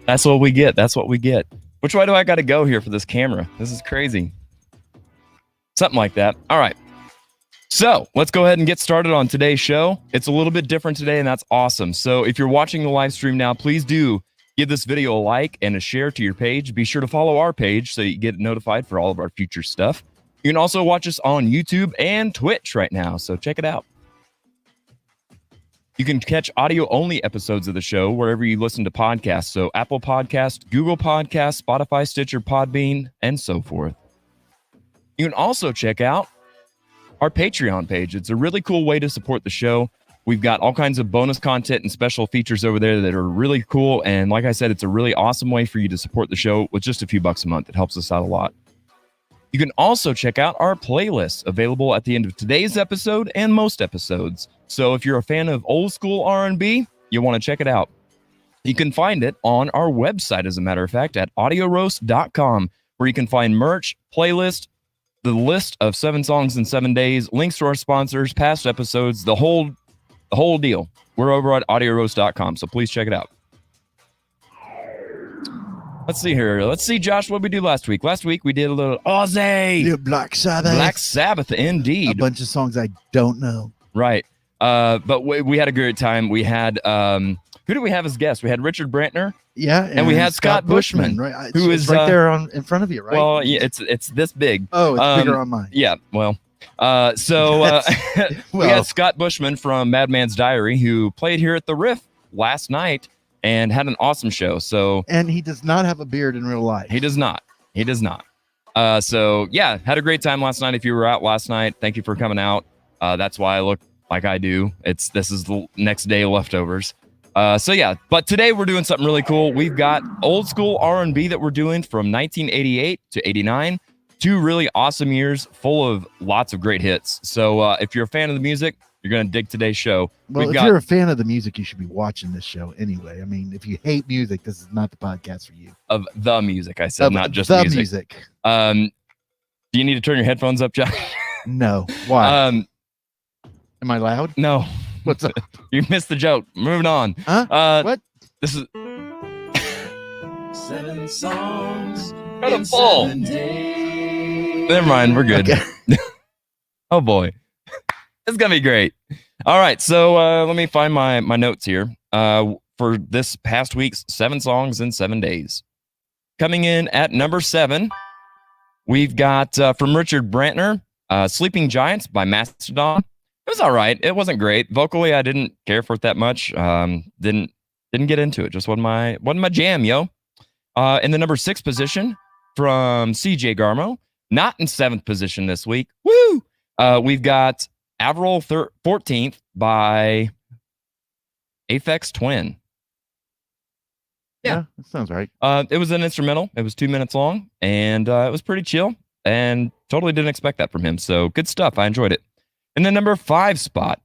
That's what we get. That's what we get. Which way do I got to go here for this camera? This is crazy. Something like that. All right. So let's go ahead and get started on today's show. It's a little bit different today, and that's awesome. So if you're watching the live stream now, please do give this video a like and a share to your page. Be sure to follow our page so you get notified for all of our future stuff. You can also watch us on YouTube and Twitch right now, so check it out. You can catch audio-only episodes of the show wherever you listen to podcasts, so Apple Podcast, Google Podcast, Spotify, Stitcher, Podbean, and so forth. You can also check out our Patreon page. It's a really cool way to support the show. We've got all kinds of bonus content and special features over there that are really cool. And like I said, it's a really awesome way for you to support the show with just a few bucks a month. It helps us out a lot. You can also check out our playlists available at the end of today's episode and most episodes. So if you're a fan of old school R&B, you'll want to check it out. You can find it on our website, as a matter of fact, at audioroast.com, where you can find merch, playlist, the list of 7 songs in 7 days, links to our sponsors, past episodes, the whole deal. We're over at audioroast.com, so please check it out. Let's see here. Let's see, Josh, what we do last week. Last week we did a little Ozzy. Black Sabbath. Black Sabbath, indeed. A bunch of songs I don't know. Right. But we had a great time. We had who do we have as guests? We had Richard Brantner. Yeah, and we had Scott Bushman, right? Who is right there in front of you, right? Well, yeah, it's this big. Oh, it's bigger on mine. Yeah. Well, we had Scott Bushman from Madman's Diary, who played here at the Riff last night and had an awesome show. And he does not have a beard in real life. He does not. So yeah, had a great time last night. If you were out last night, thank you for coming out. That's why I look like I do. This is the next day leftovers. So yeah, but today we're doing something really cool. We've got old school R&B that we're doing from 1988 to 89. 2 really awesome years full of lots of great hits. So if you're a fan of the music, you're going to dig today's show. Well, if you're a fan of the music, you should be watching this show anyway. I mean, if you hate music, this is not the podcast for you. Of the music, I said, not just the music. Do you need to turn your headphones up, Josh? No. Why? Am I loud? No. What's up? You missed the joke. Moving on. Huh? What? This is 7 songs. in 7 days. Never mind. We're good. Okay. Oh boy. It's gonna be great. All right, so let me find my notes here for this past week's 7 songs in 7 days. Coming in at number 7, we've got from Richard Brantner, "Sleeping Giants" by Mastodon. It was all right. It wasn't great. Vocally, I didn't care for it that much. Didn't get into it. Just wasn't my jam, yo. In the number 6 position from CJ Garmo, not in 7th position this week. Woo! We've got Avril 14th by Aphex Twin. Yeah, that sounds right. It was an instrumental. It was 2 minutes long, and it was pretty chill, and totally didn't expect that from him. So good stuff. I enjoyed it. In the number 5 spot,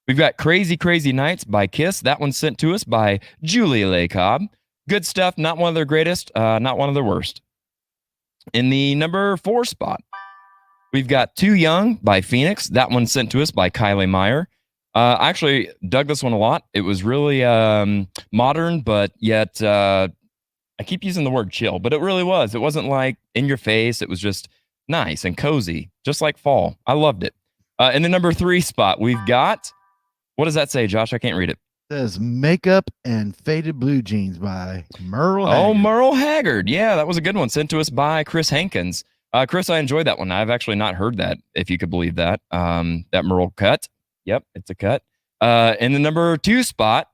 we've got Crazy Crazy Nights by Kiss. That one's sent to us by Julia Leigh Cobb. Good stuff. Not one of their greatest, not one of their worst. In the number 4 spot, we've got Too Young by Phoenix. That one's sent to us by Kylie Meyer. I actually dug this one a lot. It was really modern, but yet I keep using the word chill, but it really was. It wasn't like in your face. It was just nice and cozy, just like fall. I loved it. In the number 3 spot, we've got, what does that say, Josh? I can't read it. It says "Makeup and Faded Blue Jeans" by Merle Haggard. Oh, Merle Haggard. Yeah, that was a good one. Sent to us by Chris Hankins. Chris, I enjoyed that one. I've actually not heard that, if you could believe that. That Merle cut. Yep, it's a cut. In the number 2 spot,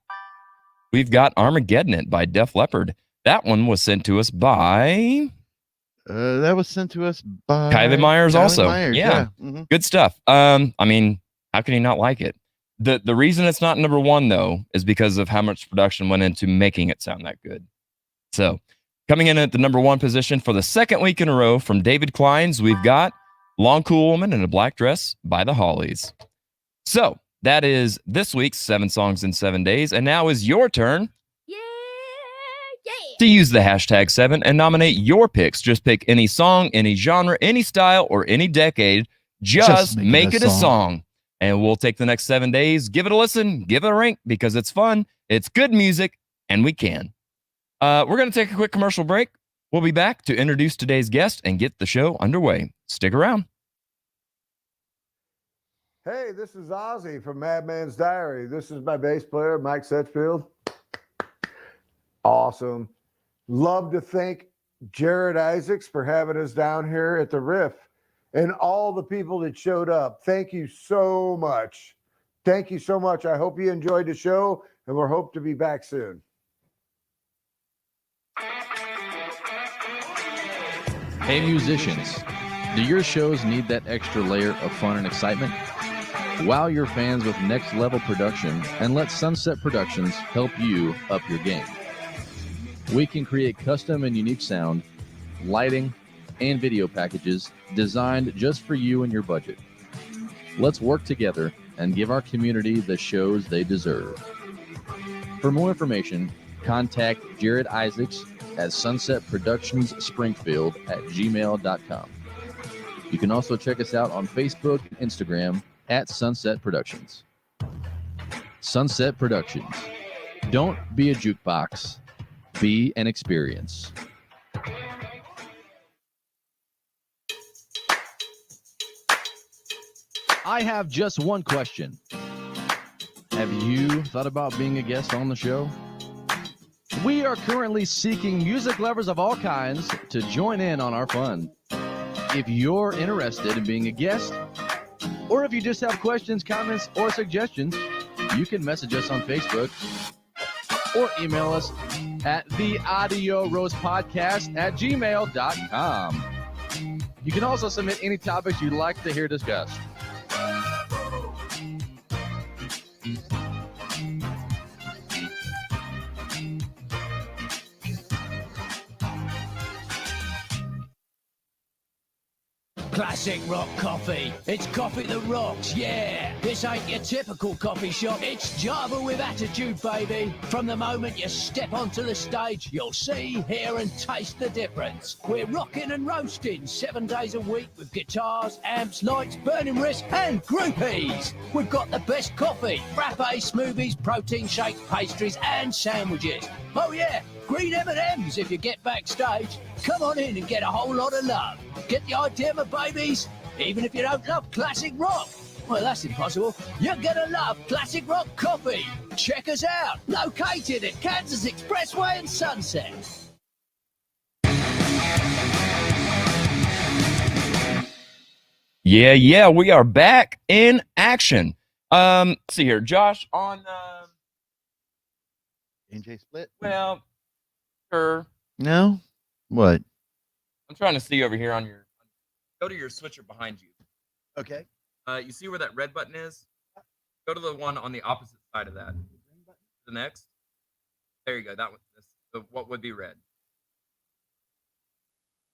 we've got "Armageddon It" by Def Leppard. That one was sent to us by... that was sent to us by Kylie Myers also. Myers, yeah. Mm-hmm. Good stuff. I mean, how can you not like it? The reason it's not number 1, though, is because of how much production went into making it sound that good. So, coming in at the number 1 position for the 2nd week in a row from David Klein's, we've got "Long Cool Woman in a Black Dress" by the Hollies. So, that is this week's 7 songs in 7 days, and now is your turn to use the hashtag 7 and nominate your picks. Just pick any song, any genre, any style, or any decade. Just make it a song. And we'll take the next 7 days, give it a listen, give it a rank, because it's fun, it's good music, and we can. We're going to take a quick commercial break. We'll be back to introduce today's guest and get the show underway. Stick around. Hey, this is Ozzy from Madman's Diary. This is my bass player, Mike Setchfield. Awesome. Love to thank Jared Isaacs for having us down here at the Riff, and all the people that showed up. Thank you so much. Thank you so much. I hope you enjoyed the show, and we'll hope to be back soon. Hey musicians, Do your shows need that extra layer of fun and excitement? Wow your fans with next level production and let Sunset Productions help you up your game. We can create custom and unique sound, lighting, and video packages designed just for you and your budget. Let's work together and give our community the shows they deserve. For more information, contact Jared Isaacs at Sunset Productions Springfield at gmail.com. You can also check us out on Facebook and Instagram at Sunset Productions. Sunset Productions. Don't be a jukebox. Be an experience. I have just one question. Have you thought about being a guest on the show? We are currently seeking music lovers of all kinds to join in on our fun. If you're interested in being a guest, or if you just have questions, comments, or suggestions, you can message us on Facebook or email us at theaudioroastpodcast@gmail.com. You can also submit any topics you'd like to hear discussed. Classic rock coffee. It's coffee that rocks, yeah. This ain't your typical coffee shop. It's Java with attitude, baby. From the moment you step onto the stage, you'll see, hear and taste the difference. We're rocking and roasting 7 days a week with guitars, amps, lights, burning wrists and groupies. We've got the best coffee, frappes, smoothies, protein shakes, pastries and sandwiches. Oh yeah, green M&Ms if you get backstage. Come on in and get a whole lot of love. Get the idea, my babies? Even if you don't love classic rock. Well, that's impossible. You're gonna love classic rock coffee. Check us out. Located at Kansas Expressway and Sunset. Yeah, we are back in action. Let's see here, Josh, on NJ split? well, sure. No? What? I'm trying to see over here on your go to your switcher behind you. Okay. You see where that red button is? Go to the one on the opposite side of that. The next. There you go. That one. What would be red?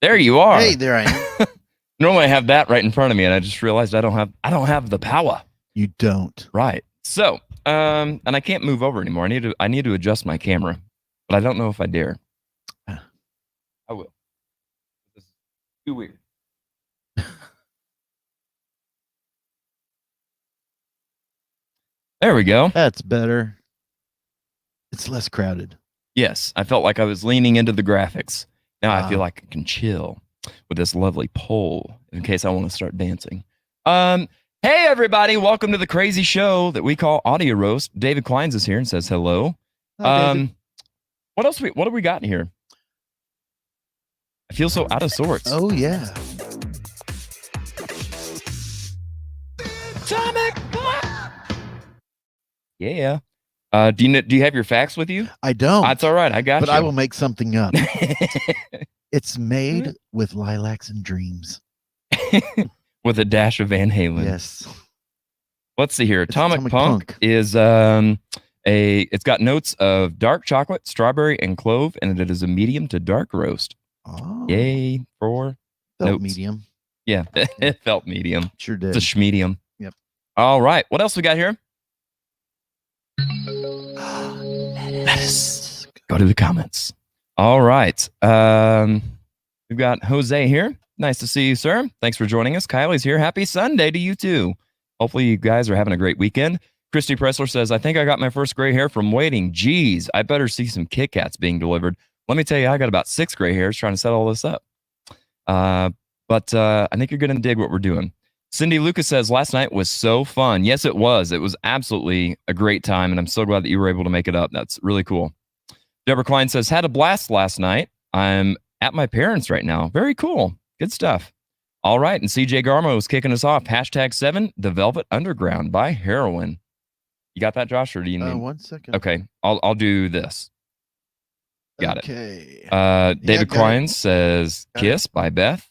There you are. Hey, there I am. Normally I have that right in front of me, and I just realized I don't have the power. You don't. Right. So, and I can't move over anymore. I need to adjust my camera, but I don't know if I dare. I will. This is too weird. There we go. That's better. It's less crowded. Yes, I felt like I was leaning into the graphics. Now I feel like I can chill with this lovely pole in case I want to start dancing. Hey everybody, welcome to the crazy show that we call Audio Roast. David Kleins is here and says hello. Hi, David. What else? What have we got in here? I feel so out of sorts. Oh yeah. Atomic Blast! Yeah. Do you have your facts with you? I don't. That's all right. I got but you. I will make something up. It's made with lilacs and dreams. With a dash of Van Halen. Yes. Let's see here. It's Atomic Punk is it's got notes of dark chocolate, strawberry, and clove, and it is a medium to dark roast. Oh. Yay for Felt notes. medium. Yeah, it felt medium. Sure did. It's a schmedium. Yep. All right. What else we got here? Lettuce. Go to the comments. All right. We've got Jose here. Nice to see you, sir. Thanks for joining us. Kylie's here. Happy Sunday to you too. Hopefully you guys are having a great weekend. Christy Pressler says, I think I got my first gray hair from waiting. Geez, I better see some Kit Kats being delivered. Let me tell you, I got about 6 gray hairs trying to set all this up. But I think you're going to dig what we're doing. Cindy Lucas says, last night was so fun. Yes, it was. It was absolutely a great time, and I'm so glad that you were able to make it up. That's really cool. Deborah Klein says, had a blast last night. I'm at my parents' right now. Very cool. Good stuff. All right, and CJ Garmo is kicking us off. #7, The Velvet Underground by Heroin. You got that, Josh, or do you need? 1 second. Okay, I'll do this. Got it. David Klein says, Kiss by Beth.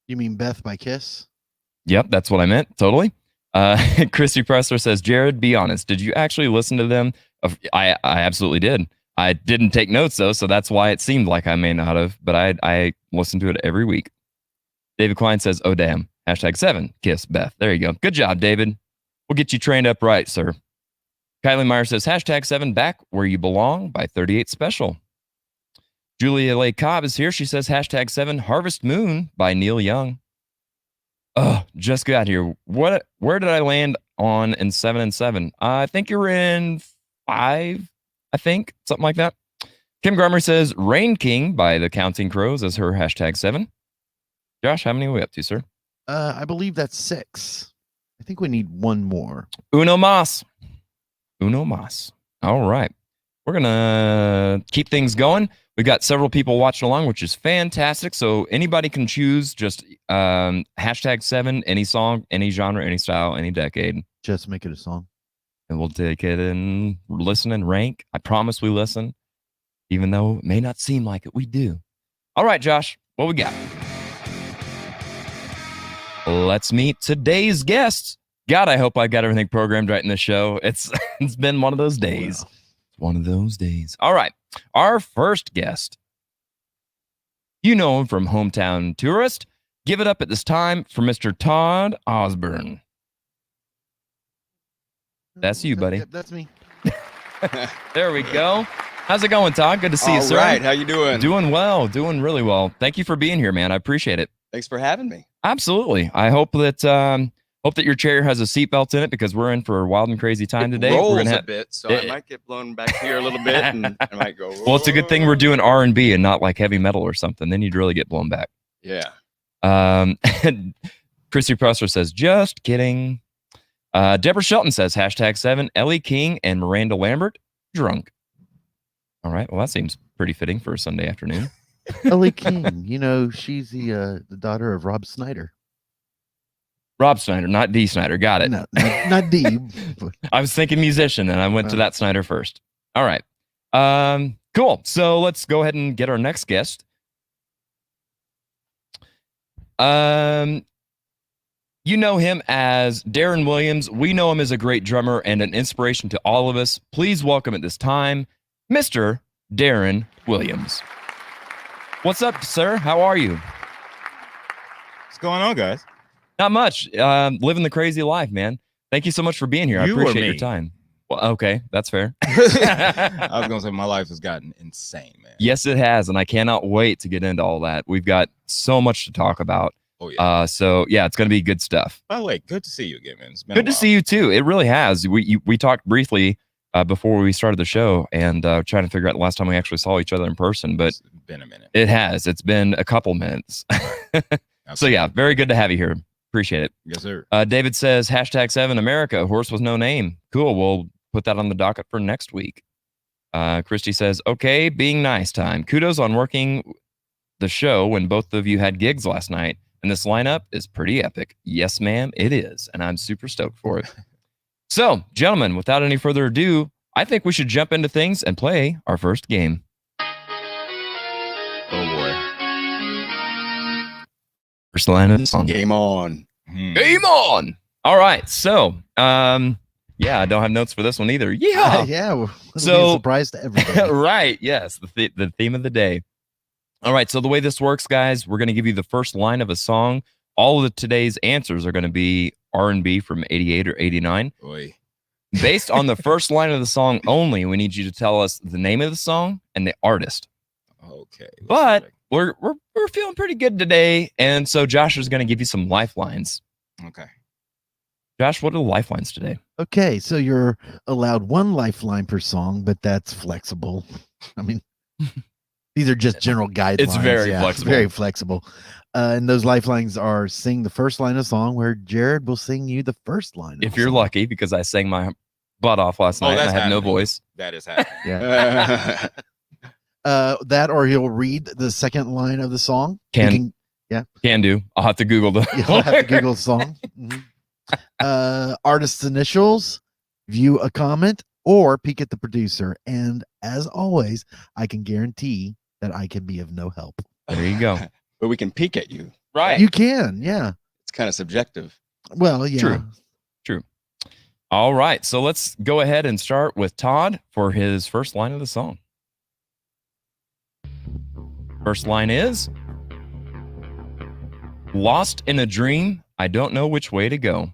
You mean Beth by Kiss? Yep, that's what I meant. Totally. Christy Pressler says, Jared, be honest. Did you actually listen to them? I absolutely did. I didn't take notes though, so that's why it seemed like I may not have, but I listen to it every week. David Klein says, oh, damn. #7, kiss Beth. There you go. Good job, David. We'll get you trained up right, sir. Kylie Meyer says, #7, back where you belong by 38 Special. Julia Leigh Cobb is here. She says, #7, Harvest Moon by Neil Young. Oh, just got here. Where did I land on in 7 and 7? I think you're in 5, I think, something like that. Kim Grummer says, Rain King by the Counting Crows as her #7. Josh, how many are we up to, sir? I believe that's 6. I think we need one more. Uno mas. Uno mas. All right. We're going to keep things going. We've got several people watching along, which is fantastic. So anybody can choose just #7, any song, any genre, any style, any decade. Just make it a song. And we'll take it and listen and rank. I promise we listen, even though it may not seem like it. We do. All right, Josh, what we got? Let's meet today's guests. God, I hope I got everything programmed right in the show. It's been one of those days. Wow. One of those days. All right. Our first guest. You know him from Hometown Tourist. Give it up at this time for Mr. Todd Osborne. That's you, buddy. Yep, that's me. There we go. How's it going, Todd? Good to see you, sir. All right, how you doing? Doing well. Doing really well. Thank you for being here, man. I appreciate it. Thanks for having me. Absolutely. I hope that your chair has a seatbelt in it because we're in for a wild and crazy time It today. rolls We're gonna a bit, so I might get blown back here a little bit, and I might go. well, it's a good thing we're doing R&B and not like heavy metal or something. Then you'd really get blown back. Yeah. Christy Pressler says, just kidding. Deborah Shelton says, #7, Ellie King and Miranda Lambert, drunk. All right. Well, that seems pretty fitting for a Sunday afternoon. Ellie King. You know, she's the daughter of Rob Snyder. Rob Snyder, not D. Snyder. Got it. No, not D. I was thinking musician, and I went to that Snyder first. All right. Cool. So let's go ahead and get our next guest. You know him as Darren Williams. We know him as a great drummer and an inspiration to all of us. Please welcome at this time, Mr. Darren Williams. What's up, sir? How are you? What's going on, guys? Not much. Living the crazy life, man. Thank you so much for being here. I You or appreciate your me? time. Well, okay, that's fair. I was gonna say my life has gotten insane, man. Yes, it has, and I cannot wait to get into all that. We've got so much to talk about. Oh yeah. So yeah, it's going to be good stuff. By the way, good to see you again, man. It's been Good to see you too. It really has. We talked briefly before we started the show, and trying to figure out the last time we actually saw each other in person. But It's been a minute. it has. It's been a couple minutes. So yeah, very good to have you here. Appreciate it. Yes, sir. David says #7 America, horse with no name. Cool. We'll put that on the docket for next week. Christy says, okay, being nice time. Kudos on working the show when both of you had gigs last night. And this lineup is pretty epic. Yes, ma'am, it is. And I'm super stoked for it. So, gentlemen, without any further ado, I think we should jump into things and play our first game. Oh boy. First line of the song. Game on. Game on! All right. So, yeah, I don't have notes for this one either. Yeah. Yeah. It'll be So- a surprise to everybody. Right. Yes. The theme of the day. All right. So the way this works, guys, we're going to give you the first line of a song. All of today's answers are going to be R&B from 88 or 89. Boy. Based on the first line of the song only, we need you to tell us the name of the song and the artist. Okay. let's But see we're feeling pretty good today. And so Josh is going to give you some lifelines. what okay. Josh, what are the lifelines today? Okay, so you're allowed one lifeline per song, but that's flexible. I mean, these are just general guidelines. very flexible. Very flexible. And those lifelines are sing the first line of song, where Jared will sing you the first line. If of you're song. lucky, because I sang my butt off last night and I that's had no happening. voice. That is happening. Yeah. That, or he'll read the second line of the song. You Can do. I'll have to Google the You'll have to Google the song. Mhm. Artist's initials, view a comment, or peek at the producer. And as always, I can guarantee that I can be of no help. There you go. But we can peek at you. Right. You can, yeah. It's kind of subjective. Well, yeah. True. All right. So let's go ahead and start with Todd for his first line of the song. First line is lost in a dream. I don't know which way to go.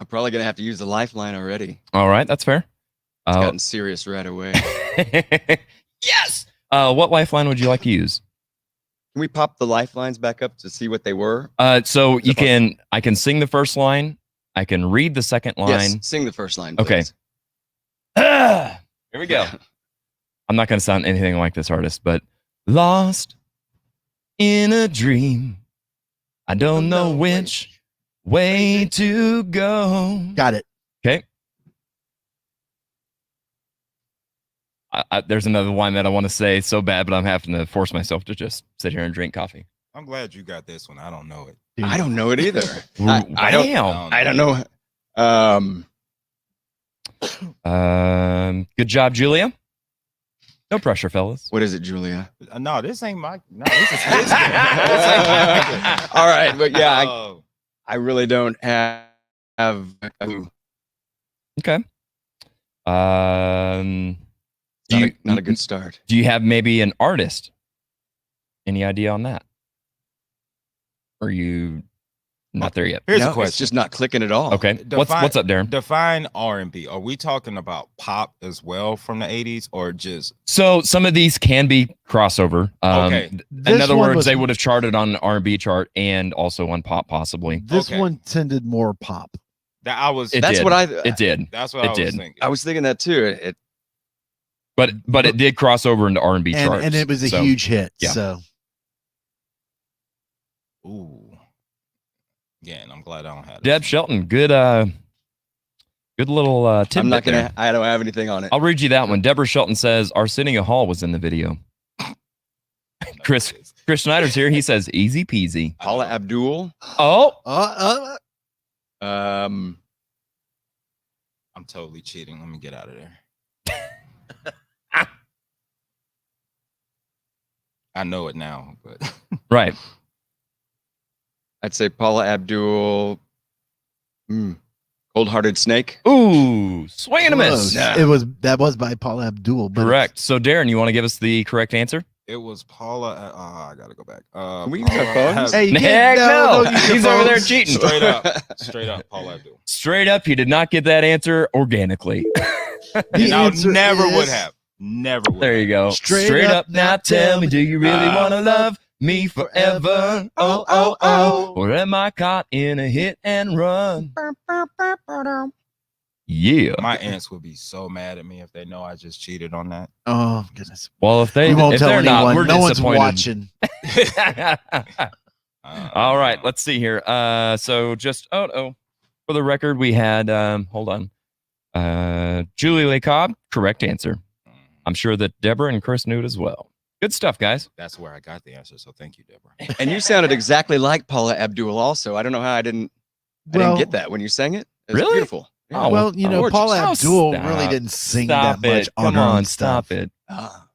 I'm probably gonna have to use the lifeline already. All right. That's fair. It's gotten serious right away. Yes. What lifeline would you like to use? Can we pop the lifelines back up to see what they were? So you can, I can sing the first line. I can read the second line. Yes, sing the first line. Okay. Please. Here we go. I'm not going to sound anything like this artist, but lost in a dream. I don't know which way to go. Got it. Okay. There's another line that I want to say so bad, but I'm having to force myself to just sit here and drink coffee. I'm glad you got this one. I don't know it. Dude. I don't know it either. Damn. I don't know. Good job, Julia. No pressure, fellas. What is it, Julia? No, this ain't my. No, this is his. This ain't my- All right, but yeah, Oh. I really don't have. Okay. Not a good start. Do you have maybe an artist? Any idea on that? Or are you not there yet? Here's No, a it's question. just not clicking at all. Okay. What's up, Darren? Define R&B. Are we talking about pop as well from the 80s or just So some of these can be crossover. Okay. In This other one words, was- they would have charted on an R&B chart and also on pop, possibly. This Okay. one tended more pop. that I was It That's did. what I. It did, that's what it I was did. thinking. I was thinking that too. but it did cross over into R&B charts, And it was a so- huge hit. yeah. So Ooh. Yeah, and I'm glad I don't have Deb this. Shelton, good little tidbit I'm not there. gonna. I don't have anything on it. I'll read you that one. Deborah Shelton says Arsenio Hall was in the video. I know Chris- it is. Chris Schneider's here. He says easy peasy. Paula Abdul. Oh, Um, I'm totally cheating. Let me get out of there. I know it now, but right. I'd say Paula Abdul. Cold-hearted snake. Ooh, swing and a miss. close. That was by Paula Abdul. But Correct. So, Darren, you want to give us the correct answer? it was Paula. I gotta go back. Can we use our Paula phones? Hey, you Heck can't- no. don't use your He's over there phones. cheating. Straight up, Paula Abdul. Straight up, he did not get that answer organically. The And I answer never is- would have. Never would. There you go. Straight up, now, tell me, do you really want to love me forever? Oh, oh, oh. Or am I caught in a hit and run? Yeah. My aunts would be so mad at me if they know I just cheated on that. Oh goodness. Well, if they We won't if tell they're not, anyone. we're No one's disappointed. watching. All right, let's see here. So just for the record, we had hold on. Julie Lee Cobb, correct answer. I'm sure that Deborah and Chris knew it as well. Good stuff, guys. That's where I got the answer. So thank you, Deborah. And you sounded exactly like Paula Abdul. Also, I don't know how I didn't get that when you sang it. It was Really? beautiful. Yeah. Oh, Well, you know, gorgeous. Paula Oh, Abdul stop. really didn't sing Stop that much it. on Come her on, own stop stuff. it. Ah.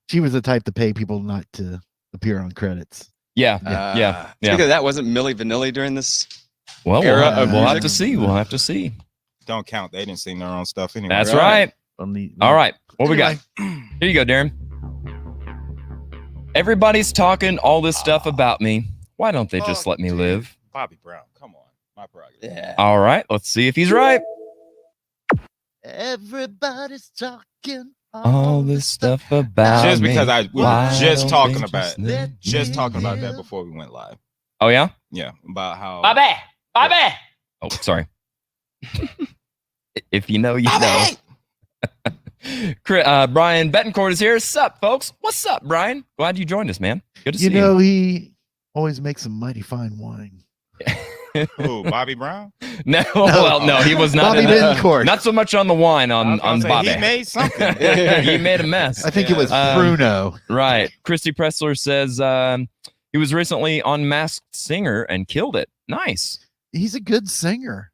She was the type to pay people not to appear on credits. Yeah, Speaking yeah. of that, wasn't Milli Vanilli during this? Well, Era of we'll have music. to see. We'll have to see. Don't count. They didn't sing their own stuff anyway. That's Right. right. Only- All right. What we got? Anyway. Here you go, Darren. Everybody's talking all this stuff about me. Why don't they just Oh, let me dude. live? Bobby Brown. Come on. My prerogative. Yeah. All right. Let's see if he's right. Everybody's talking All this stuff about Just me. because we Why were just don't talking they about just let just me talking about live? that before we went live. Oh, yeah? Yeah, about how Bobby! Oh, sorry. If you know, you know. Brian Betancourt is here. Sup, folks? What's up, Brian? Glad you joined us, man. Good to You see know, he always makes some mighty fine wine. Who, Bobby Brown? you. No, well, no, he was not. Bobby in the- Betancourt. not so much on the wine I on was gonna say, Bobby. he made something. He made a mess. I think it was Yeah. Bruno. Right. Christy Pressler says he was recently on Masked Singer and killed it. Nice. He's a good singer.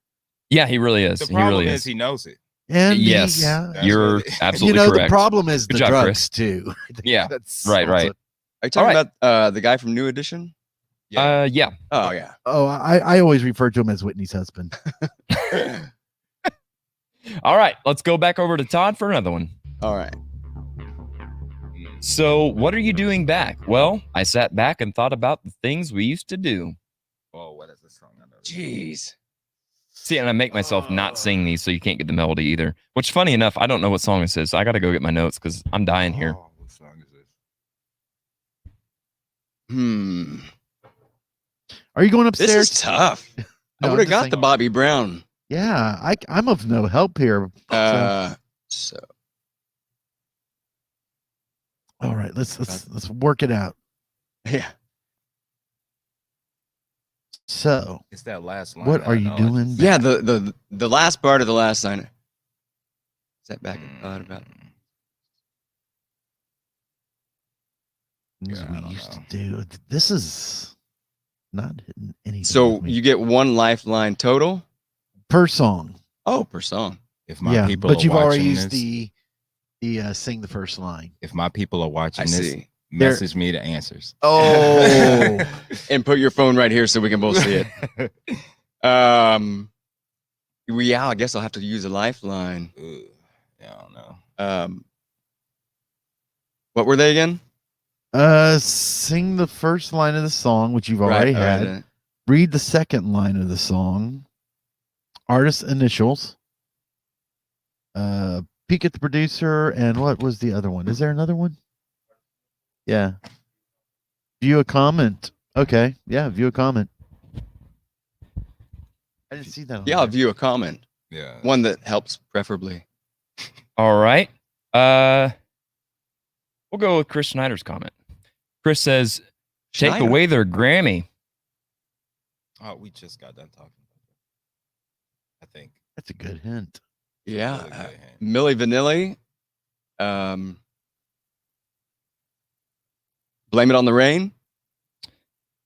Yeah, he really is. The He problem really is is. he knows it. And yes, yeah. That's you're what it- absolutely You know, correct. the problem is Good the job, drugs Chris. too. Yeah, That's right, right. also- Are you talking Alright. about the guy from New Edition? Yeah. Oh yeah. Oh, I always refer to him as Whitney's husband. All right, let's go back over to Todd for another one. All right. So, what are you doing back? Well, I sat back and thought about the things we used to do. Oh, what is this song? I know this. Jeez. See, and I make myself not sing these so you can't get the melody either. Which, funny enough, I don't know what song this is. So I got to go get my notes because I'm dying here. Oh, what song is this? Are you going This upstairs? is tough. No, I I'm would have just got saying- the Bobby Brown. Yeah, I'm of no help here. So All right, let's work it out. yeah. So, It's that last line. what that are I you know. doing? Yeah, the last part of the last line. Sat back and thought about it. Things Yeah, I we don't used to know. do. This is not hitting anything. So with me. you get one lifeline total? per song. Oh, per song. If my Yeah, people but are you've already watching used this, the sing the first line. if my people are watching I this, see. message me the answers. Oh, And put your phone right here so we can both see it. Well, yeah, I guess I'll have to use a lifeline. Ugh, yeah, I don't know. What were they again? sing the first line of the song, which you've already Right, had. right. Read the second line of the song. Artist initials. Peek at the producer, and what was the other one? Is there another one? Yeah. View a comment. Okay. Yeah, view a comment. I didn't see that. on Yeah, I'll there. view a comment. Yeah. One that helps, preferably. All right. We'll go with Chris Schneider's comment. Chris says, take Schneider. away their Grammy. Oh, we just got done talking about that. I think. That's a good hint. Yeah. Really good hint. Milli Vanilli. Blame It on the Rain.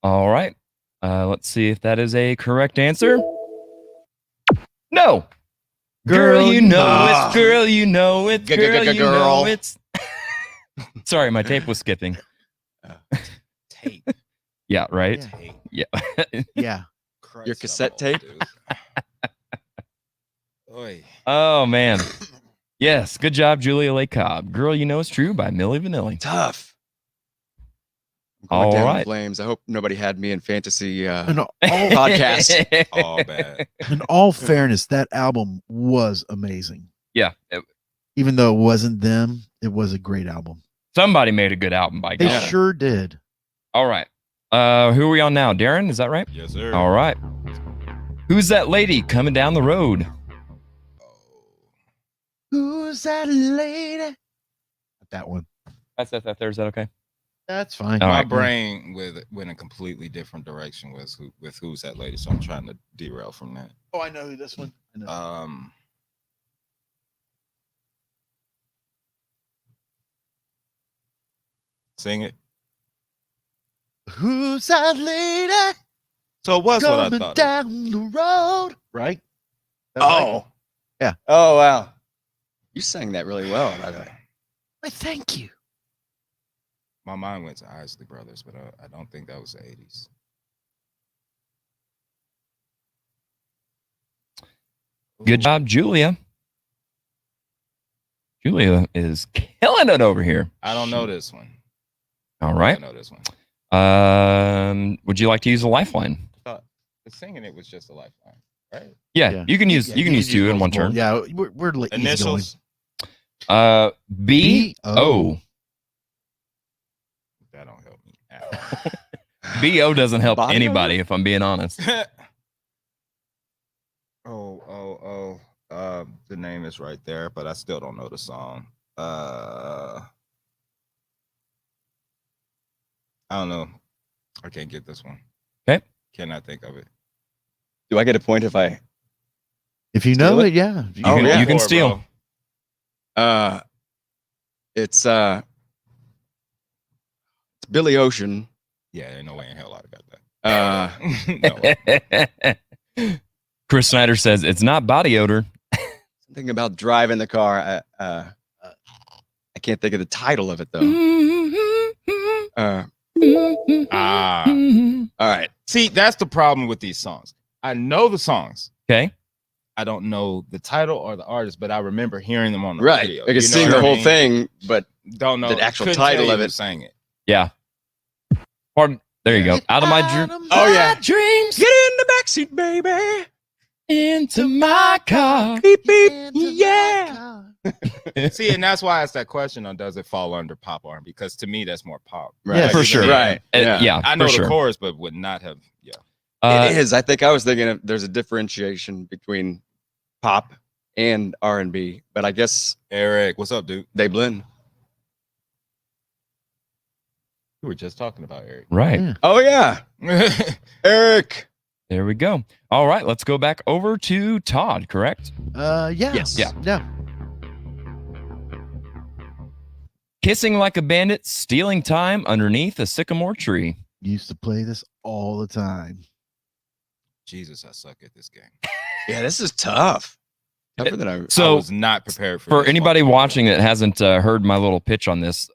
All right. Let's see if that is a correct answer. No. Girl, you know it's. Girl, you know it's. Girl, you know Girl. it's. Sorry, my tape was skipping. Tape. Yeah, right? Tape. Yeah. Yeah. Christ, Your I'm cassette old, tape? dude. Oy. Oh, man. Yes. Good job, Julia Lee Cobb. Girl, you know it's true by Milli Vanilli. Tough. All Down in right. Flames. I hope nobody had me in fantasy. In all, Podcast. All bad. in all fairness, that album was amazing. Yeah. Even though it wasn't them, it was a great album. Somebody made a good album by They God. sure did. All right. Who are we on now? Darren, is that right? Yes, sir. All right. Who's that lady coming down the road? Who's that lady? That one. That's that there. Is that okay? That's fine. All My right. brain went a completely different direction with who's that lady, so I'm trying to derail from that. Oh, I know who this one. I know. Sing it. Who's that lady So it was what I coming thought. down the road? Right? That's right. Yeah. Oh, wow. You sang that really well, by the way. Why, thank you. My mind went to Isley Brothers, but I don't think that was the 80s. Good job, Julia. Julia is killing it over here. I don't know this one. All I right. know this one. Would you like to use a lifeline? The singing it was just a lifeline, right? Yeah, Yeah. you can use two in one multiple. turn. Yeah, we're easy going. Initials. B-O. That don't help me at all. B-O doesn't help Body anybody, if I'm being honest. The name is right there, but I still don't know the song. I don't know. I can't get this one. Okay. Cannot think of it. Do I get a point if I? If you Steal know it? it, yeah. You can, yeah. you can Or, steal. bro. It's Billy Ocean. Yeah, ain't no way in hell I'd have got that. No way. Chris Snyder says it's not body odor. I'm thinking about driving the car. I can't think of the title of it though. Ah. All right. See, that's the problem with these songs. I know the songs. Okay. I don't know the title or the artist, but I remember hearing them on the Right. radio. I can You know sing what the I whole mean? thing, but Don't know the actual couldn't title tell you of who it. sang it. Yeah. Pardon. There you go. Out of my dream. Oh, yeah. Dreams. get in the backseat, baby. Into my car. Beep beep. Yeah. See, and that's why I asked that question on does it fall under pop R&B? Because to me, that's more pop. Right. Yeah, for Like, sure. Right. Yeah. I know for the sure. chorus, but would not have. Yeah. It is. I think I was thinking of there's a differentiation between pop and R&B, but I guess Eric, what's up, dude? they blend. We were just talking about Eric. Right. Yeah. Oh yeah, Eric. There we go. All right. Let's go back over to Todd, correct? Yeah. Yes. Yeah. Yeah. Kissing like a bandit, stealing time underneath a sycamore tree. Used to play this all the time. Jesus, I suck at this game. Yeah, this is tough. Tougher than I. I So was not prepared for for this anybody one. watching that hasn't heard my little pitch on this,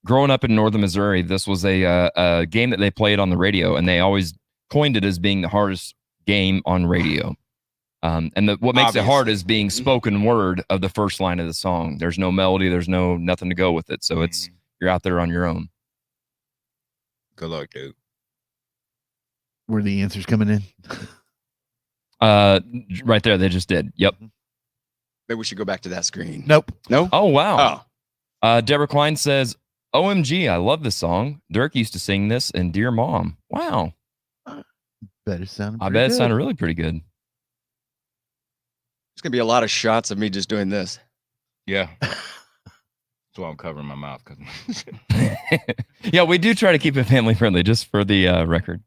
growing up in northern Missouri, this was a game that they played on the radio, and they always coined it as being the hardest game on radio. What makes it hard Obviously. is being spoken word of the first line of the song. There's no melody, there's nothing to go with it. So it's you're out there on your own. Good luck, dude. Were the answers coming in? Right there, they just did. Yep. Maybe we should go back to that screen. Nope. No. Oh wow. Oh, Deborah Klein says, "OMG, I love this song. Dirk used to sing this in Dear Mom." Wow. Better sound. I bet it sounded really pretty good. there's gonna be a lot of shots of me just doing this. Yeah. That's why I'm covering my mouth. Cause Yeah, we do try to keep it family friendly, just for the record.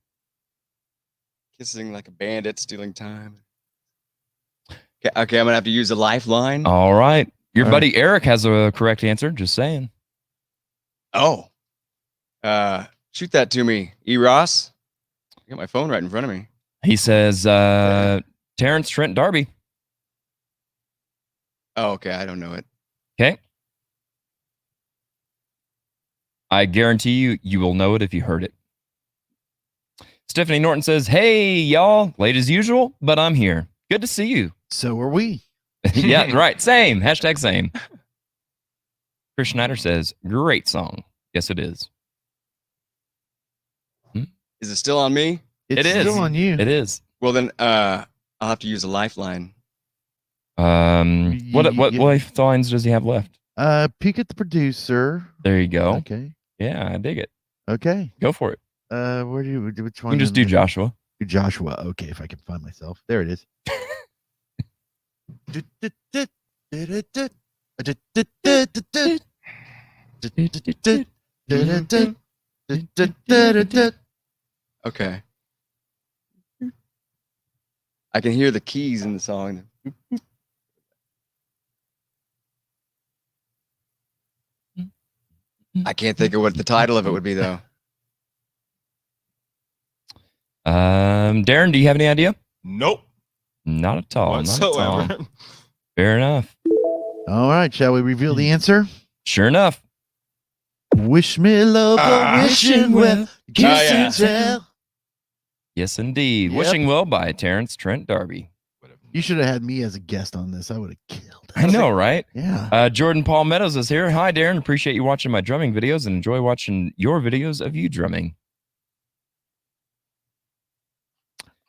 Kissing like a bandit, stealing time. Okay, I'm gonna have to use a lifeline. All right. Your All buddy Eric has a correct answer. Just saying. Oh. Shoot that to me, E. Ross. I got my phone right in front of me. He says Terrence Trent D'Arby. Oh, okay. I don't know it. Okay. I guarantee you will know it if you heard it. Stephanie Norton says, "Hey, y'all. Late as usual, but I'm here. Good to see you." So are we. Yeah, right. Same. Hashtag same. Chris Schneider says, "Great song." Yes, it is. Is it still on me? It's It is. still on you. It is. Well, then I'll have to use a lifeline. What Yeah. lifelines does he have left? Peek at the producer. There you go. Okay. Yeah, I dig it. Okay. Go for it. Where do you? Which You one? can just do Joshua. Do Joshua. Okay, if I can find myself. There it is. Okay. I can hear the keys in the song. I can't think of what the title of it would be though. Darren, do you have any idea? nope. Not at all. Not at all. Whatsoever. Fair enough. All right, shall we reveal the answer? Sure enough. Wish me love, wishing well, kiss yeah. and tell. Yes, indeed. Yep. Wishing Well by Terrence Trent D'Arby. You should have had me as a guest on this. I would have killed. I know, right? Yeah. Jordan Paul Meadows is here. Hi, Darren. Appreciate you watching my drumming videos and enjoy watching your videos of you drumming.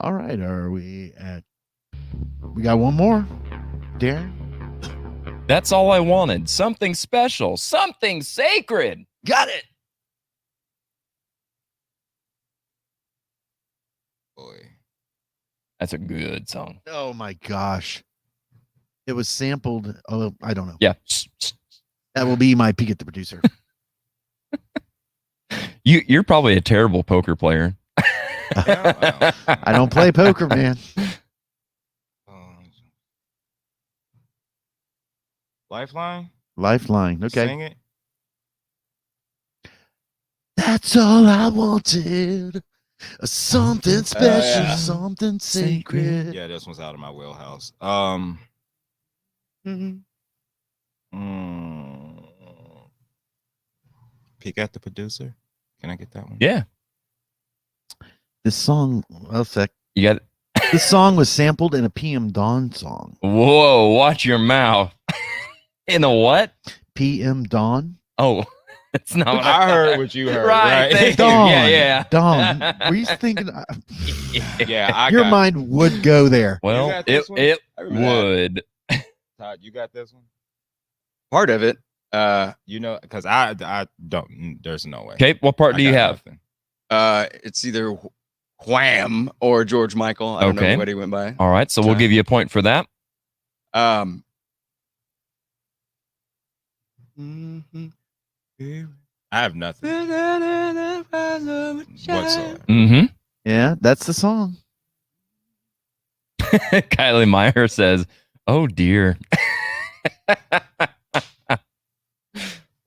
All right. Are we at? We got one more, Darren. That's all I wanted. Something special. Something sacred. Got it. Boy. That's a good song. Oh my gosh. It was sampled. Oh, I don't know. Yeah. That will be my peek at the producer. You're probably a terrible poker player. I don't play poker, man. Lifeline. Lifeline. Okay. Sing it. That's all I wanted. Something special, yeah. something sacred. Yeah, this one's out of my wheelhouse. Peek at the producer. Can I get that one? Yeah. This song, well, sec. You got. This song was sampled in a PM Dawn song. Whoa! Watch your mouth. In a what? PM Dawn. Oh, it's not. What I heard what you heard. Right. Right. Thank you. Dawn. Yeah. Dawn. Were you thinking? Yeah. Your mind would go there. Well, got it this one? it I remember that. would. Todd, you got this one? Part of it. You know, because I don't. There's no way. Okay. What part I do you got have? nothing. It's either Wham or George Michael. I don't Okay. know what he went by. All right. So we'll give you a point for that. I have nothing whatsoever. Mm-hmm. Yeah, that's the song. Kylie Meyer says, "Oh dear."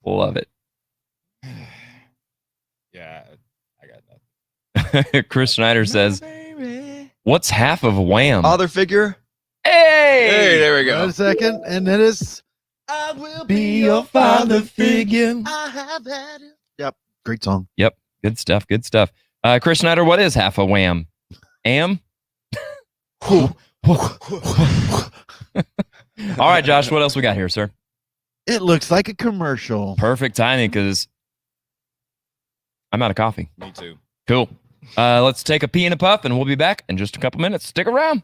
Love it. Yeah, I got nothing. Chris Schneider says, "What's half of Wham?" Father figure. Hey, Hey, there we Wait go. a second, and it is. I will be your father figure. I have had it. Yep, great song. Yep, good stuff. Good stuff. Chris Schneider, what is half a Wham? Am? All right, Josh. What else we got here, sir? It looks like a commercial. Perfect timing because I'm out of coffee. Me too. Cool. Let's take a pee and a puff, and we'll be back in just a couple minutes. Stick around.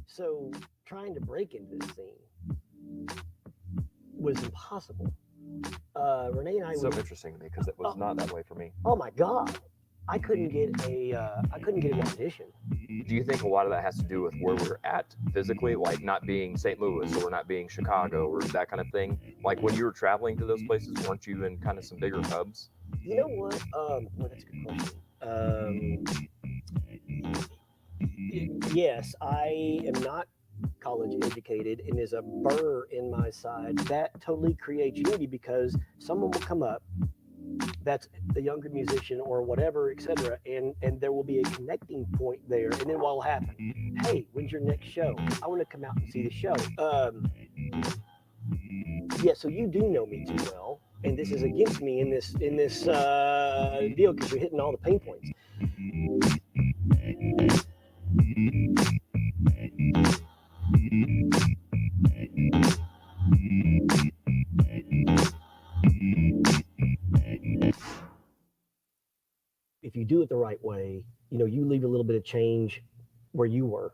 So trying to break into this scene was impossible. Renee and I So were, interesting to me because it was not that way for me. oh my God, I couldn't get an audition. Do you think a lot of that has to do with where we're at physically, like not being St. Louis or not being Chicago or that kind of thing? Like when you were traveling to those places, weren't you in kind of some bigger hubs? You know what? Well, that's a good question. Yes, I am not college educated, and is a burr in my side. That totally creates unity because someone will come up that's a younger musician or whatever, etc., and there will be a connecting point there. And then what will happen? Hey, when's your next show? I want to come out and see the show. Yeah, so you do know me too well, and this is against me in this deal because you're hitting all the pain points. If you do it the right way, you know, you leave a little bit of change where you were.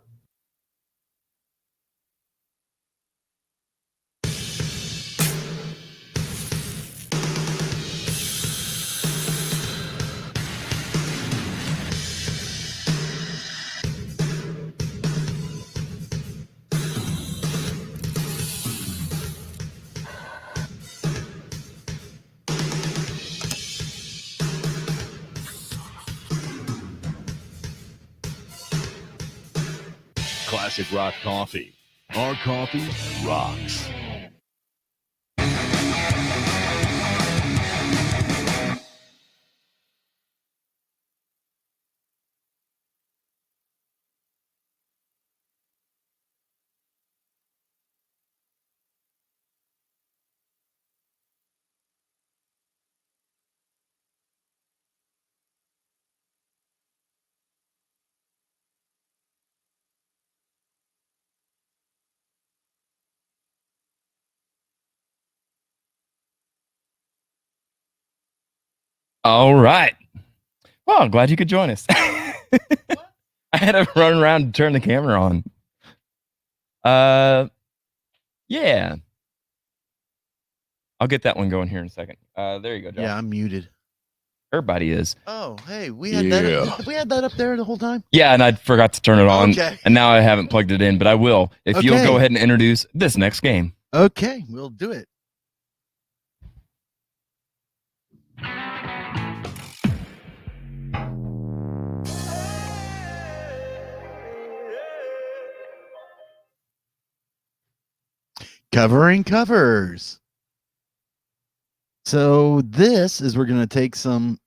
Classic Rock Coffee. Our coffee rocks. All right. Well, I'm glad you could join us. I had to run around and turn the camera on. Yeah. I'll get that one going here in a second. There you go, Josh. Yeah, I'm muted. Everybody is. Oh, hey, we had that. We had that up there the whole time. Yeah, and I forgot to turn it on. Okay. And now I haven't plugged it in, but I will if you'll Okay. go ahead and introduce this next game. Okay, we'll do it. Covering covers. So this is we're going to take some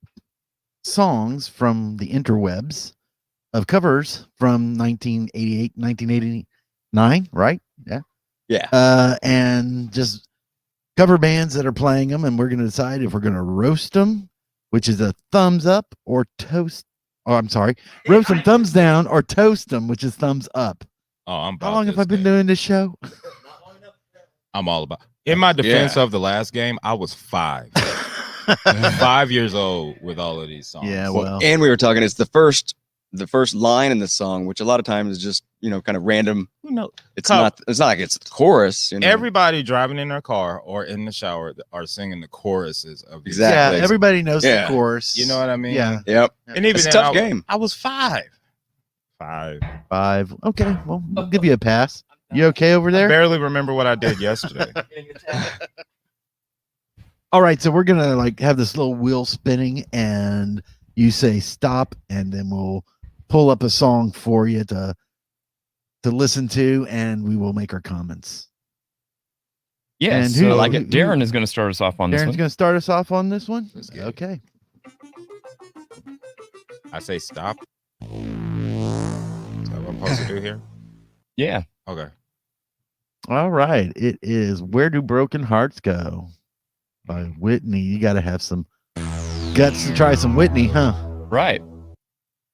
songs from the interwebs of covers from 1988, 1989, right? Yeah. Yeah. And just cover bands that are playing them, and we're going to decide if we're going to roast them, which is a thumbs up, or toast. Oh, I'm sorry. Roast them thumbs down, or toast them, which is thumbs up. Oh, I'm about How long have this I been game. doing this show? I'm all about. In my defense of the last game, I was 5. 5 years old with all of these songs. Yeah, well, And we were talking, it's the first line in the song, which a lot of times is just, kind of random. Who knows? It's not like it's the chorus. Everybody driving in their car or in the shower are singing the choruses of these Exactly. yeah, everybody knows Yeah. the chorus. You know what I mean? Yeah. Yep. And even It's a then, tough game. I was 5. 5. 5. Okay, well, we'll give you a pass. You okay over I there? barely remember what I did yesterday. All right, so we're gonna have this little wheel spinning, and you say stop, and then we'll pull up a song for you to listen to, and we will make our comments. Yeah, And so who- like who- it. Darren is going to start us off on this Darren's one. gonna start us off on this one. Let's get it. Okay. I say stop. Is that what I'm supposed to do here? Yeah. Okay. All right. It is "Where Do Broken Hearts Go" by Whitney. You got to have some guts to try some Whitney, huh? Right.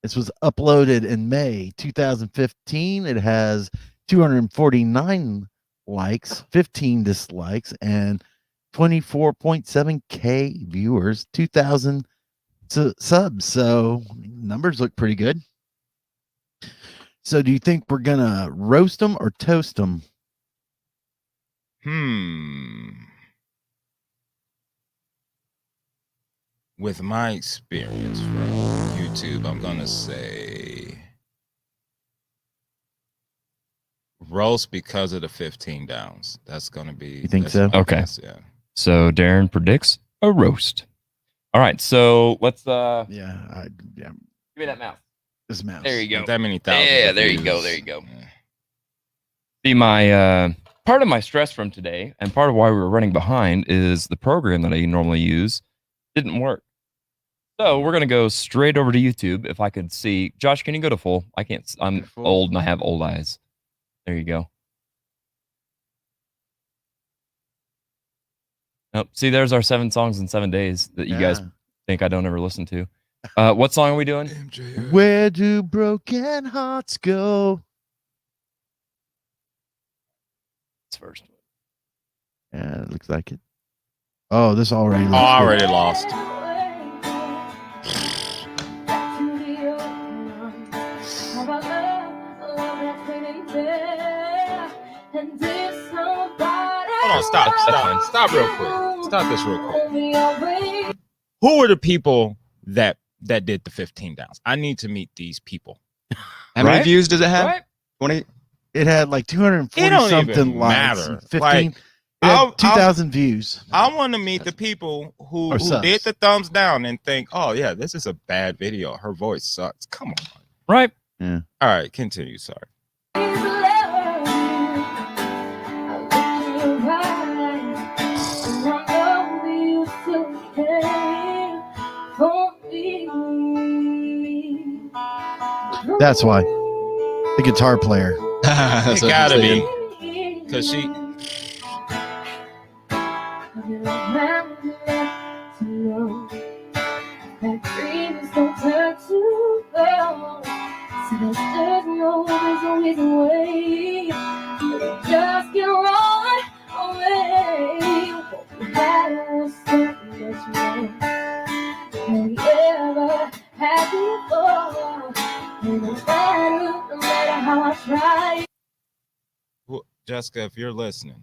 This was uploaded in May 2015. It has 249 likes, 15 dislikes, and 24.7K viewers, 2,000 subs. So numbers look pretty good. So do you think we're going to roast them or toast them? With my experience from YouTube, I'm gonna say roast because of the 15 downs. That's gonna be. You think that's so? my Okay. guess, yeah. So Darren predicts a roast. All right. So let's Yeah. give me that mouse. This mouse. There you go. Not that many thousands. Yeah, of there you views. go. There you go. Yeah. See, my part of my stress from today, and part of why we were running behind, is the program that I normally use didn't work. So we're gonna go straight over to YouTube. If I could see, Josh, can you go to full? I can't. I'm Full. old and I have old eyes. There you go. Nope. See, there's our 7 songs in 7 days that you guys Yeah. think I don't ever listen to. What song are we doing? Where do broken hearts go? It's first. Yeah, it looks like it. Oh, this already Oh, looks I good. already lost. Hold on, stop real quick. Stop this real quick. Who are the people that did the 15 downs? I need to meet these people. How many Right? views does it have? Right? 20? It had like 240 It don't something even likes. matter. 15. Like, it had I'll- 2,000 views. I want to meet the people who Or subs. did the thumbs down and think, oh yeah, this is a bad video. Her voice sucks. Come on. Right. All right, continue. Sorry. That's why. The guitar player. That's It what gotta I'm be. saying. Because she. Jessica, if you're listening,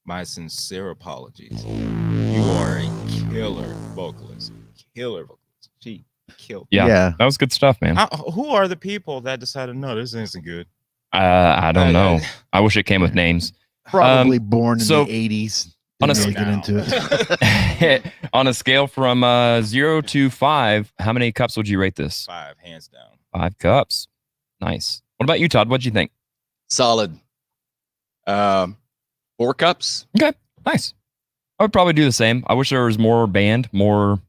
my sincere apologies. You are a killer vocalist. Killer vocalist. She killed. Yeah, that was good stuff, man. Who are the people that decided, no, this isn't good? I don't know. I wish it came with names. Probably born in so the 80s. on a Didn't really get into it. on a scale from 0 to 5, how many cups would you rate this? 5, hands down. 5 cups. Nice. What about you, Todd? What'd you think? Solid. 4 cups. Okay, nice. I would probably do the same. I wish there was more band, more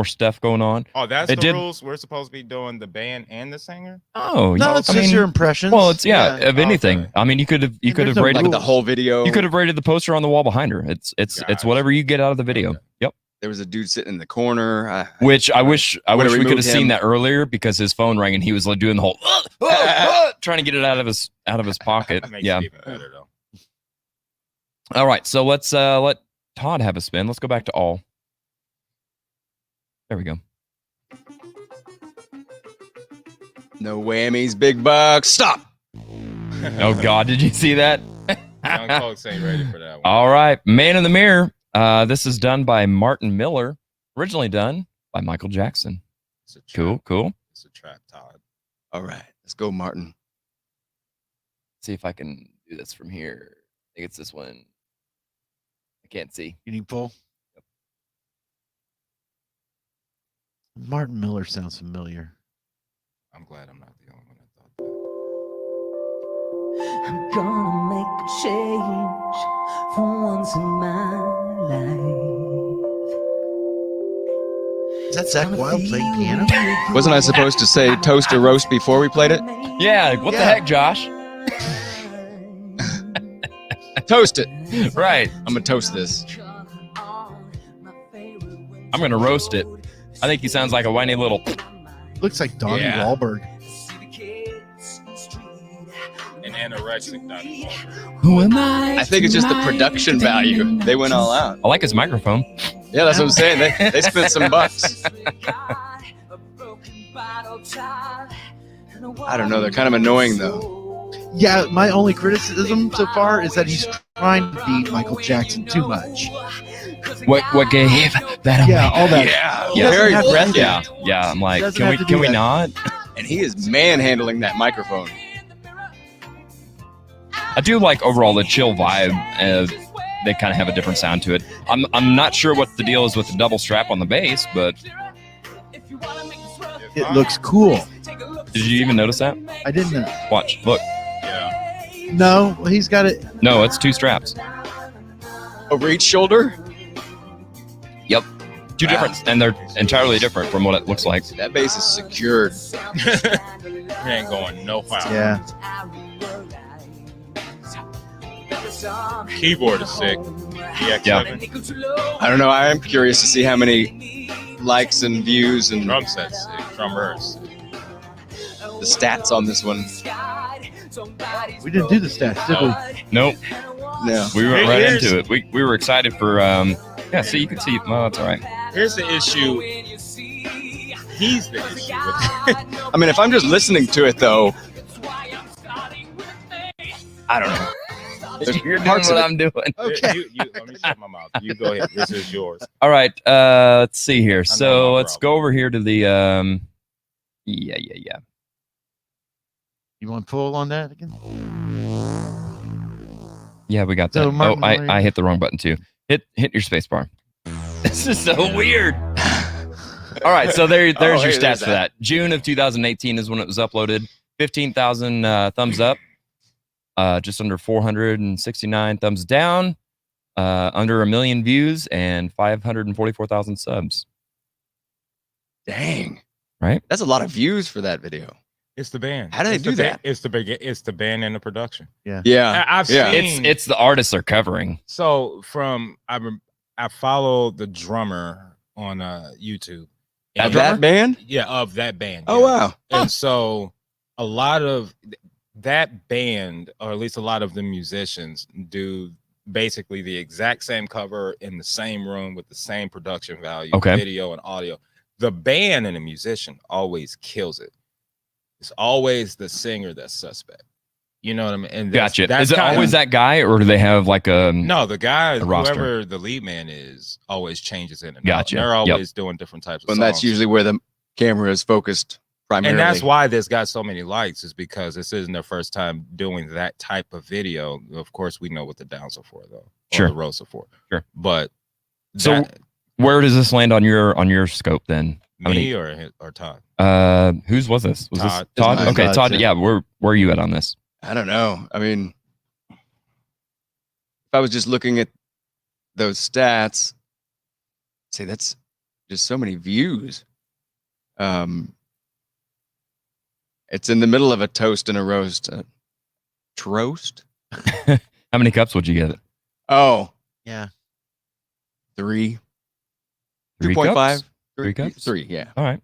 stuff going on. Oh, that's It the did- rules. We're supposed to be doing the band and the singer. Oh, No, it's just your impressions. Well, it's of Okay. anything. I mean, you could have there's no rated Like the whole video. You could have rated the poster on the wall behind her. It's Gotcha. whatever you get out of the video. Okay. Yep. There was a dude sitting in the corner. Which I wish Would've we could have removed seen him. that earlier because his phone rang and he was like doing the whole trying to get it out of his pocket. That makes Yeah. it even better, though. All right, so let's let Todd have a spin. Let's go back to all. There we go. No whammies, big bucks. Stop. Oh God, did you see that? Young folks ain't ready for that one. All right, Man in the Mirror. This is done by Martin Miller. Originally done by Michael Jackson. It's a trap. Cool. It's a trap, Todd. All right, let's go, Martin. See if I can do this from here. I think it's this one. I can't see. Can you pull? Martin Miller sounds familiar. I'm glad I'm not the only one that thought that. I'm gonna make a change for once in my life. Is that Zach Wild playing piano? Wasn't I supposed to say toast or roast before we played it? Yeah, what the heck, Josh? Toast it. Right. I'm gonna toast this. I'm gonna roast it. I think he sounds like a whiny little. Looks like Donnie Yeah. Wahlberg. An anorexic Donnie Wahlberg. Who am I? I think it's just the production value. They went all out. I like his microphone. Yeah, that's what I'm saying. They spent some bucks. I don't know. They're kind of annoying though. Yeah, my only criticism so far is that he's trying to beat Michael Jackson too much. What gave that? Yeah, all that. Yeah, very have to do breathy. that. Yeah. I'm like, Doesn't can we have to do can we that. not? And he is manhandling that microphone. I do like overall the chill vibe. They kind of have a different sound to it. I'm not sure what the deal is with the double strap on the bass, but It looks cool. did you even notice that? I didn't. Watch, look. Yeah. No, he's got it. No, it's 2 straps. Over each shoulder? Yep. Two different, and they're entirely different from what it looks like. That bass is secured. It ain't going no far. Yeah. Keyboard is sick. EX7. I don't know. I am curious to see how many likes and views and Drum set's sick. Drummers. the stats on this one. We didn't do the stats, did we? Nope. No. We went right Here's- into it. We were excited for yeah, so you can see well, it's all right. Here's the issue. He's the issue with I mean, if I'm just listening to it though, I don't know. There's You're doing parts what of it- I'm doing. Okay. You, let me shut my mouth. You go ahead. This is yours. All right, let's see here. not So my let's go over here to the yeah. You want to pull on that again? Yeah, we got So, that. Martin, Oh, where- I hit the wrong button too. Hit your space bar. This is so weird. All right, so there's Oh, your hey, stats there's for that. June of 2018 is when it was uploaded. 15,000 thumbs up. Just under 469 thumbs down. Under 1 million views and 544,000 subs. Dang. Right? That's a lot of views for that video. It's the band. How do they It's do the ba- that? It's the band and the production. Yeah. I've Yeah. seen. It's the artists they're covering. So I follow the drummer on YouTube. Of that band? Yeah, of that band. Oh, yeah. wow. And so a lot of that band, or at least a lot of the musicians, do basically the exact same cover in the same room with the same production value, Okay. video and audio. The band and the musician always kills it. It's always the singer that's suspect. You know what I mean? And Gotcha. That's Is it kinda- always that guy, or do they have like a No, the guy, roster? whoever the lead man is, always changes in and Gotcha. out. They're Yep. always doing different types of And songs. that's usually where the camera is focused primarily. And that's why this got so many likes, is because this isn't their first time doing that type of video. Of course, we know what the downs are for, though. Or Sure. the rows are for. Sure. But So that- where does this land on your scope then? How me many- or Todd? Whose was this? Was Todd. this Todd? It's mine. Okay, Todd's, Todd. yeah. Yeah, where are you at on this? I don't know. I mean, if I was just looking at those stats, say that's just so many views. It's in the middle of a toast and a roast. Troast? How many cups would you give it? Oh, Yeah. 3. 3 2.5. cups? 3 cups? 3, yeah. All right.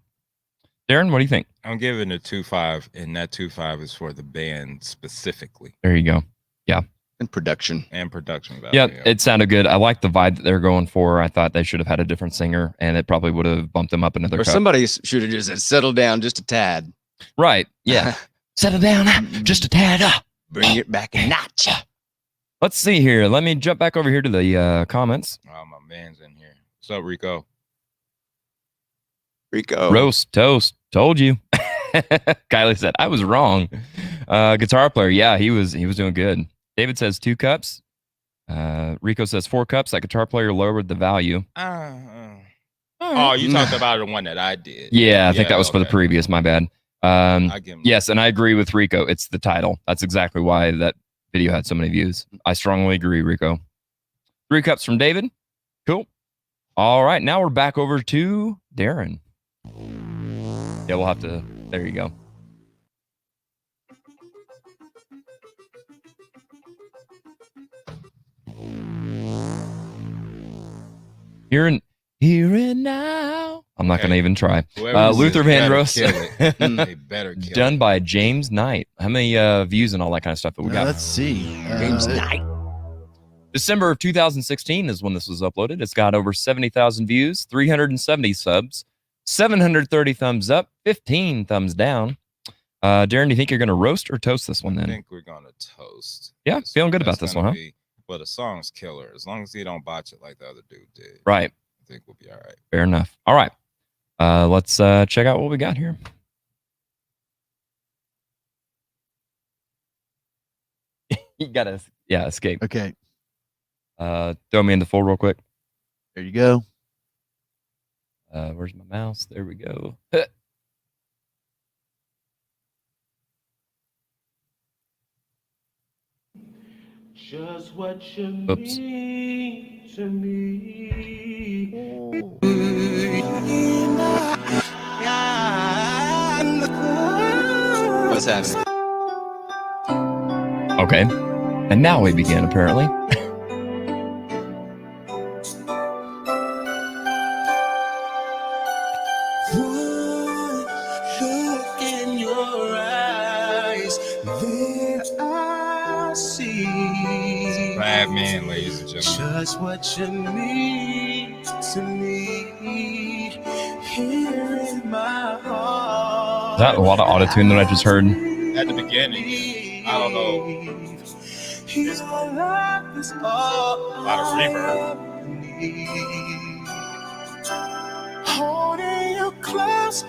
Darren, what do you think? I'm giving it a 2.5, and that 2.5 is for the band specifically There you go. And production. and production value. Yeah, it sounded good. I like the vibe that they're going for. I thought they should have had a different singer, and it probably would have bumped them up another Or cup. somebody should have just said, settle down just a tad. Right. Yeah. Settle down just a tad. Bring it back a notch. Let's see here. Let me jump back over here to the comments. Oh, my man's in here. What's up, Rico? Rico. Roast, toast, told you. Kylie said, I was wrong. Guitar player. Yeah, he was doing good. David says 2 cups. Rico says 4 cups. That guitar player lowered the value. Oh, you talked about the one that I did. Yeah, I think that was for the okay. previous. My bad. I give him Yes, and I agree with Rico. It's the title. That's exactly why that video had so many views. I strongly agree, Rico. 3 cups from David. Cool. All right, now we're back over to Darren. Yeah, we'll have to. There you go. Here and now. I'm not going to even try. Whoever Luther this is Vandross. better kill it. They better kill Done it. by James Knight. How many views and all that kind of stuff that we got? Let's see. James Knight. December of 2016 is when this was uploaded. It's got over 70,000 views, 370 subs, 730 thumbs up, 15 thumbs down. Darren, do you think you're going to roast or toast this one I then? think we're gonna toast. Yeah, That's- feeling good about that's this one, gonna huh? be- Well, the song's killer. As long as he don't botch it like the other dude did, Right. I think we'll be all right. Fair enough. All right. Let's check out what we got here. You got to, escape. Okay. Throw me in the full real quick. There you go. Where's my mouse? There we go. Just what you Oops. mean to me. What's happening? Okay. And now we begin, apparently. Look in your eyes, there I see. Bad man, ladies and gentlemen. Just what you mean to me. Here in my heart. Is that a lot of autotune that I just heard? At the beginning, I don't know. Your love is all A lot of reverb. holding you close.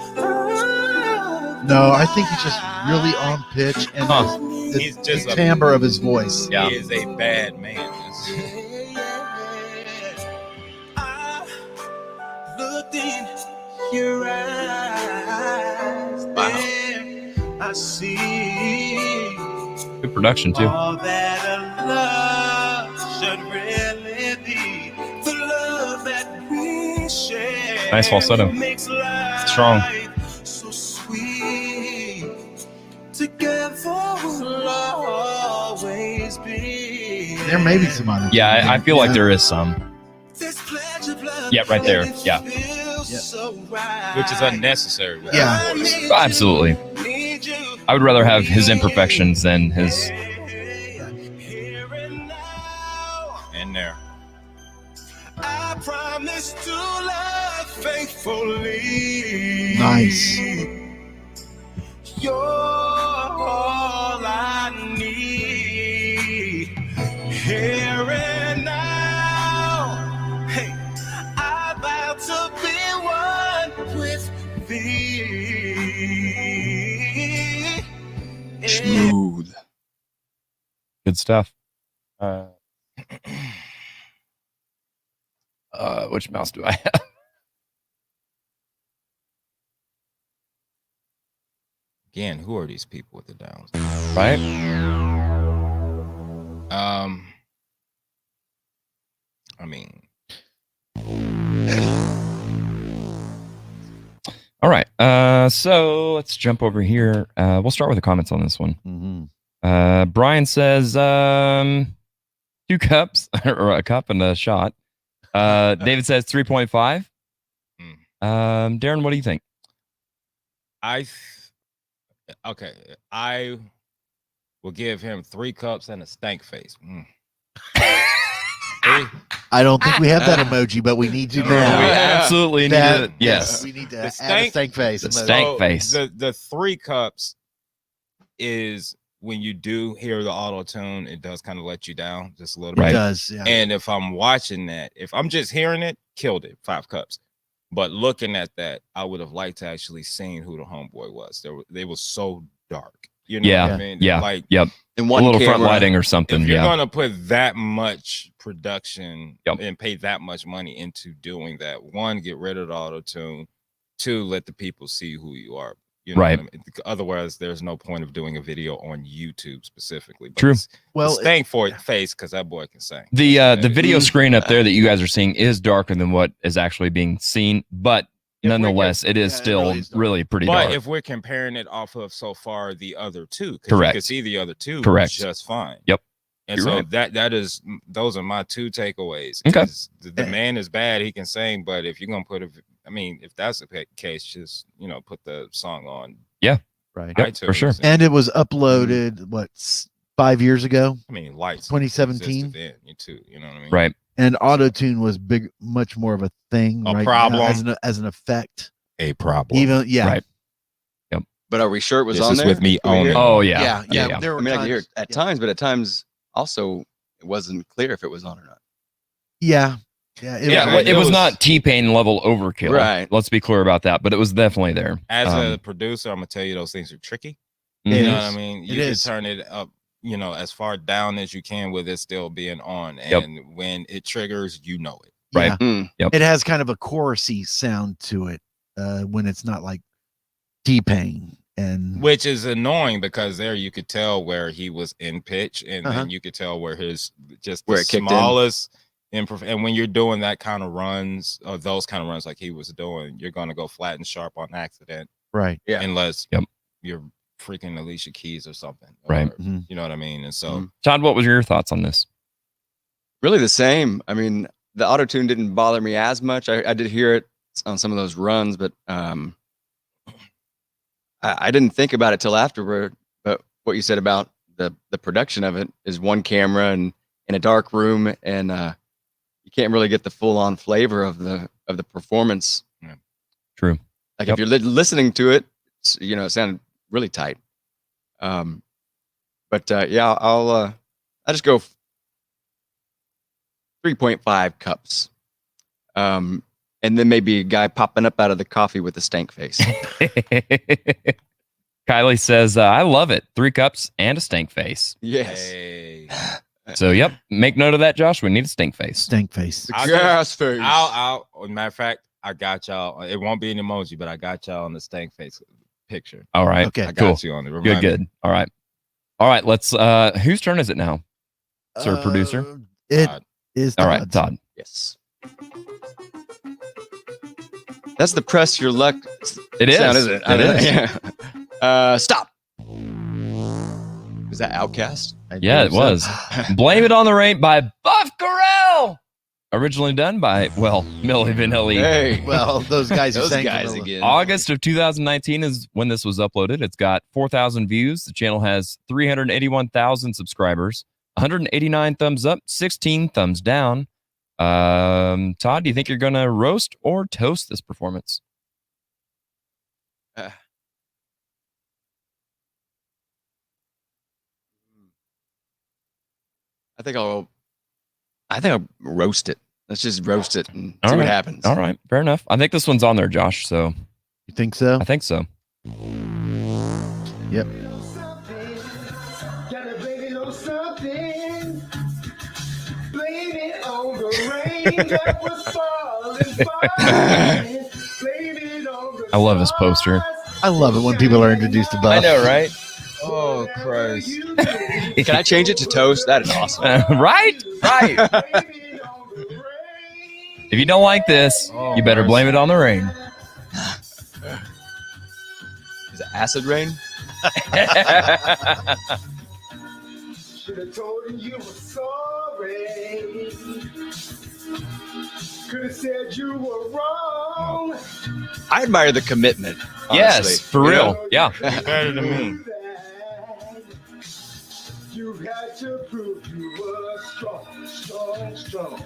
No, I think he's just really on pitch and Huh. the He's just a timbre of his voice. Yeah. He is a bad man. I looked in your eyes. Wow. There I see Good production, too. all that a love should really be. The love that we share. Nice falsetto. Makes life Strong. so sweet. Together we'll always be. There may be some other. Yeah, I feel like there is some. This pledge of love, Yeah, right there. Yeah. feels so right. Which is unnecessary. With Yeah. that voice. Absolutely. Need you I would rather have his imperfections than his. here and now. In there. I promise to love faithfully. Nice. You're all I need. Here and now, hey, I vow to be one with thee. Smooth. Good stuff. Which mouse do I have? Again, who are these people with the downs? Right? I mean, All right. So let's jump over here. We'll start with the comments on this one. Mm-hmm. Brian says 2 cups or a cup and a shot. David says 3.5. Darren, what do you think? I will give him 3 cups and a stank face. I don't think we have that emoji, but we need to now. We absolutely need That- it. Yes. we need to The add a stank- stank face. the emoji. stank face. The 3 cups is when you do hear the auto tune, it does kind of let you down just a little Right. It bit. does, yeah. And if I'm watching that, if I'm just hearing it, killed it, 5 cups. But looking at that, I would have liked to actually seen who the homeboy was. They were so dark. You know Yeah. what I mean? Yeah. Like Yep. And A one little front camera. lighting or something. if you're Yeah. gonna put that much production Yep. and pay that much money into doing that, 1, get rid of the auto tune. 2, let the people see who you are. You know Right. what I mean? Otherwise, there's no point of doing a video on YouTube specifically. But True. it's Well, stank for your face because that boy can sing. The That's it. video screen up there that you guys are seeing is darker than what is actually being seen, but If we're nonetheless, it is yeah, it still really is dark. really pretty But dark. if we're comparing it off of so far the other 2, because you Correct. can see the other 2 Correct. just fine. Yep. And You're so right. that is those are my 2 takeaways. Okay. 'Cause The man is bad, he can sing, but if you're gonna put if that's the case, just put the song on Right. Yep, for sure. iTunes And it was uploaded, 5 years ago? lights 2017? existed then, you too, you know what I mean? Right. And auto-tune was much more of a thing A right problem. now as an effect. A problem. Even, yeah. Right. But are we sure it was This on is there? with me Can we hear owning. it? Oh yeah. Yeah, yeah. yeah. There were I mean, I can hear times- it at yeah. times, but at times also it wasn't clear if it was on or not. Yeah. Yeah. Yeah, was- it was not T-Pain level overkill. Right. Let's be clear about that, but it was definitely there. As a producer, I'm gonna tell you those things are tricky. Mhm. You know is. what I mean? You It can is. turn it up, as far down as you can with it still being on. Yep. And when it triggers, you know it. Right. Yeah. Yep. It has kind of a chorusy sound to it when it's not like T-Pain. And Which is annoying because there you could tell where he was in pitch, and then you could tell where his Where the it kicked in. smallest improv. And when you're doing that kind of runs or those kind of runs like he was doing, you're gonna go flat and sharp on accident, right. Yeah. unless Yep. you're freaking Alicia Keys or something. Right. Or, Mhm. You know what I mean? And so Todd, what was your thoughts on this? Really the same. I mean, the auto tune didn't bother me as much. I did hear it on some of those runs, but I didn't think about it till afterward. But what you said about the production of it is one camera and in a dark room, and you can't really get the full on flavor of the performance. Yeah. True. Like Yep. if you're listening to it, it sounded really tight. But yeah, I'll just go 3.5 cups. And then maybe a guy popping up out of the coffee with a stank face. Kylie says, I love it. 3 cups and a stank face. Yes. hey, So, yep. Make note of that, Josh. We need a stank face. Stank face. I'll Gas face. I'll matter of fact, I got y'all. It won't be an emoji, but I got y'all on the stank face picture. All right. Okay. I got Cool. you on it. Good, Remind me. good. All right. All right. Let's, whose turn is it now? Sir producer? It Todd. is All right, Todd's. Todd. Yes. That's the press your luck It is. sound, isn't it? It is. Yeah. Stop. Was that Outcast? I Yeah, it believe so. was. Blame It on the Rain by Buff Corral. Originally done by, Milli Vanilli. Hey. Well, those guys who Those sang guys Vanilla. again. August of 2019 is when this was uploaded. It's got 4,000 views. The channel has 381,000 subscribers, 189 thumbs up, 16 thumbs down. Todd, do you think you're going to roast or toast this performance? I think I'll I think I'll roast it. Let's just roast it and All see what right. happens. All right, fair enough. I think this one's on there, Josh. So You think so? I think so. Yep. Gotta blame it on something. Blame it on the rain that was falling. Blame it on the I love this poster. I love it when people are introduced to Buff. I know, right? Oh Christ! Can I change it to toast? That is awesome. Right? If you don't like this, Oh, you better blame it on the rain. Is it acid rain? Should have told him you were sorry. Could have said you were wrong. I admire the commitment. Yes, honestly. for You real. know? Yeah. Better than me. You had to prove you were strong.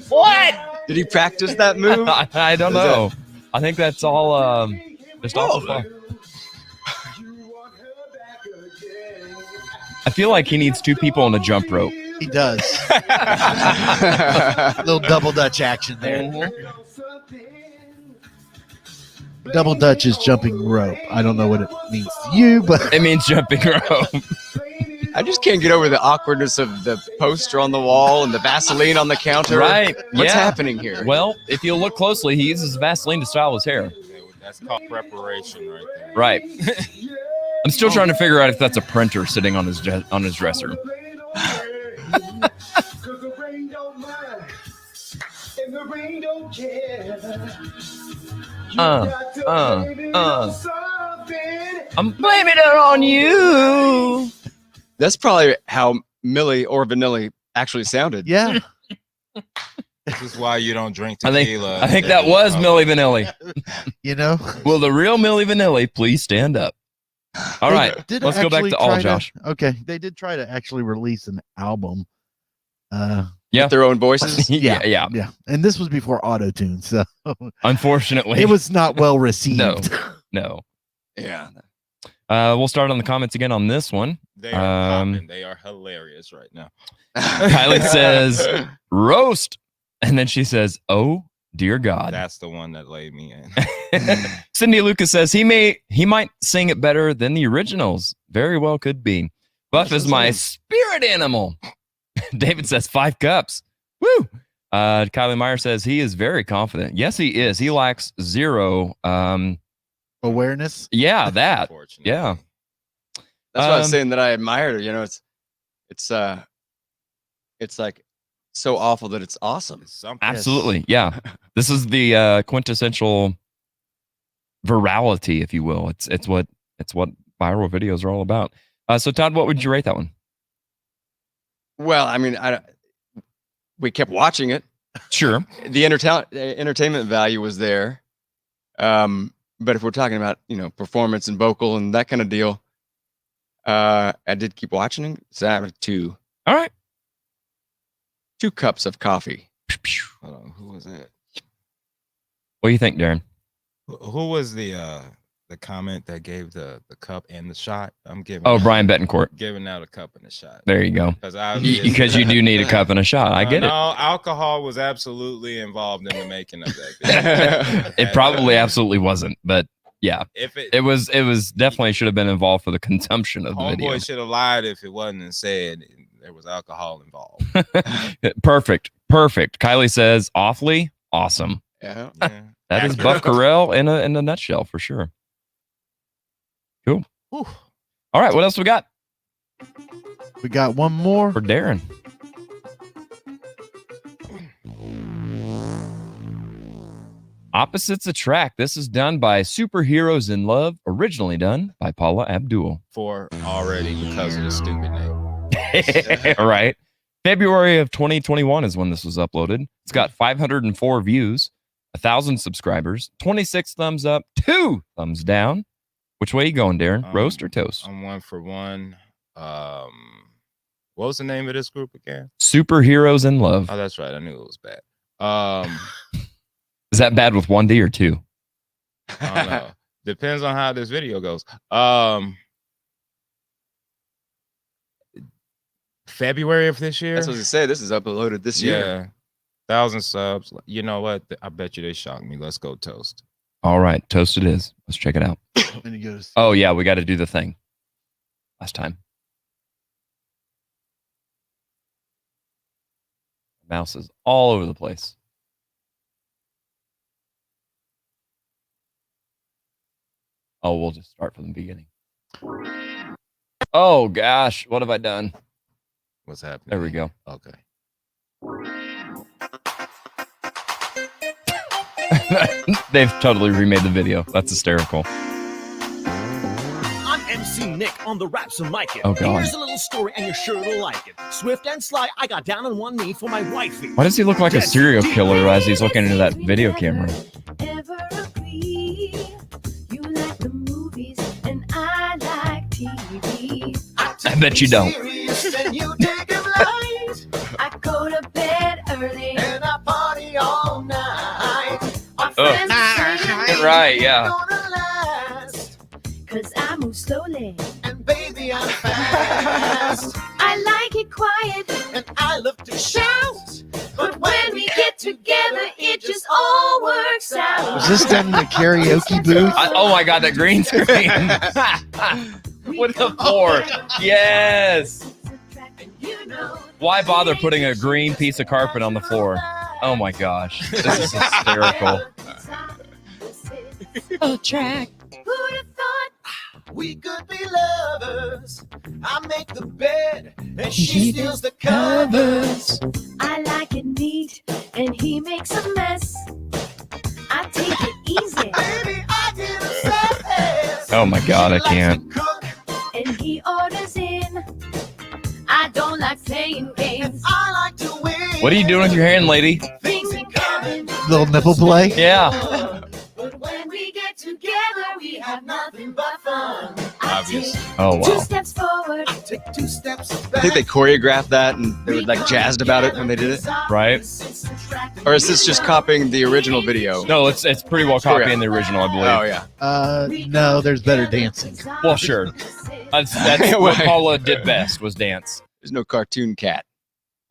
What? Did he practice that move? I don't know. I think that's all just off the fly. I feel like he needs two people on a jump rope. He does. A little double Dutch action there. Double Dutch is jumping rope. I don't know what it means to you, but It means jumping rope. I just can't get over the awkwardness of the poster on the wall and the Vaseline on the counter. Right. What's Yeah. happening here? Well, if you look closely, he uses Vaseline to style his hair. That's called preparation, right there. Right. I'm still trying to figure out if that's a printer sitting on his dresser. Cause the rain don't mind and the rain don't care. You got to blame it on something. I'm blaming it on you. That's probably how Millie or Vanilli actually sounded. yeah. This is why you don't drink I tequila. think that was Millie Vanilli. You know? Will the real Millie Vanilli please stand up? All They right, did let's go back actually to all try Josh. Okay, they did try to actually release an album. Yeah. With their own voices. yeah. Yeah, and this was before auto tune, so Unfortunately, it was not well received. no. Yeah. We'll start on the comments again on this one. They are popping. They are hilarious right now. Kylie says roast, and then she says, "Oh dear God." That's the one that laid me in. Cindy Lucas says he might sing it better than the originals. Very well could be. Buff is my spirit animal. David says 5 cups. Woo. Kylie Meyer says he is very confident. Yes, he is. He lacks zero. Awareness. Yeah, that. Unfortunately. Yeah. That's why I was saying that I admired her. You know, it's like so awful that it's awesome. Something. Absolutely. Yeah. This is the quintessential virality, if you will. It's what viral videos are all about. So Todd, what would you rate that one? Well, I mean, we kept watching it. Sure. The entertainment value was there. But if we're talking about, performance and vocal and that kind of deal, I did keep watching it. So I have 2. All right. 2 cups of coffee. Hold on, who was it? What do you think, Darren? Who was the comment that gave the cup and the shot? I'm giving. Oh, Brian Betancourt. Giving out a cup and a shot. There you go. Because you do need a cup and a shot. I get it. No, alcohol was absolutely involved in the making of that video. It probably absolutely wasn't, but yeah, If it was definitely should have been involved for the consumption of the video. Homeboy should have lied if it wasn't and said there was alcohol involved. Perfect. Kylie says awfully awesome. Yeah. That is Buff Carell in a nutshell for sure. Cool. Whew. All right, what else we got We got one more. for Darren? Opposites Attract. This is done by Superheroes in Love, originally done by Paula Abdul. For already because of the stupid name. Right. February of 2021 is when this was uploaded. It's got 504 views, 1,000 subscribers, 26 thumbs up, 2 thumbs down. Which way you going, Darren? Roast or toast? I'm 1 for 1. What was the name of this group again? Superheroes in Love. Oh, that's right. I knew it was bad. Is that bad with 1D or 2? I don't know. Depends on how this video goes. February of this year. That's what I say. This is uploaded this year. Yeah, 1,000 subs. You know what? I bet you they shocked me. Let's go toast. All right, toast it is. Let's check it out. When he goes, Oh yeah, we got to do the thing. Last time. Mouse is all over the place. Oh, we'll just start from the beginning. Oh gosh, what have I done? What's happening? There we go. Okay. They've totally remade the video. That's hysterical. I'm MC Nick on the Raps and Like It. Oh, God. Here's a little story and you're sure to like it. Swift and sly, I got down on one knee for my wifey. Why does he look like a serial killer as he's looking into that video camera? Ever agree? You like the movies and I like TV. I bet you don't. And you take it light. I go to bed early And I party all night. Our friends say Right, yeah. Gonna last. cause I move slowly. And baby, I'm fast. I like it quiet, And I love to shout. but when we get together, it just all works out. was this done in the karaoke booth? Oh my god, that green screen. With the floor. Yes. You know, Why bother putting a green piece of carpet on the floor? Oh my gosh. This is hysterical. a track. Who'd have thought? We could be lovers. I make the bed and she steals the covers. I like it neat, and he makes a mess. I take it easy, Baby, I get obsessed. Oh my god, I can't. and he orders in. I don't like playing games. I like to win. What are you doing with your hand, lady? Things are coming, Little nipple play. Yeah. but when we get together, we have nothing but fun. Obvious. Oh Two wow. steps forward, Take 2 steps I back. think they choreographed that and they were like jazzed about it when they did it. Right? Or is this just copying the original video? No, it's pretty well copying the original, I believe. Oh yeah. No, there's better dancing. Well, sure. That's what Paula did best was dance. There's no cartoon cat.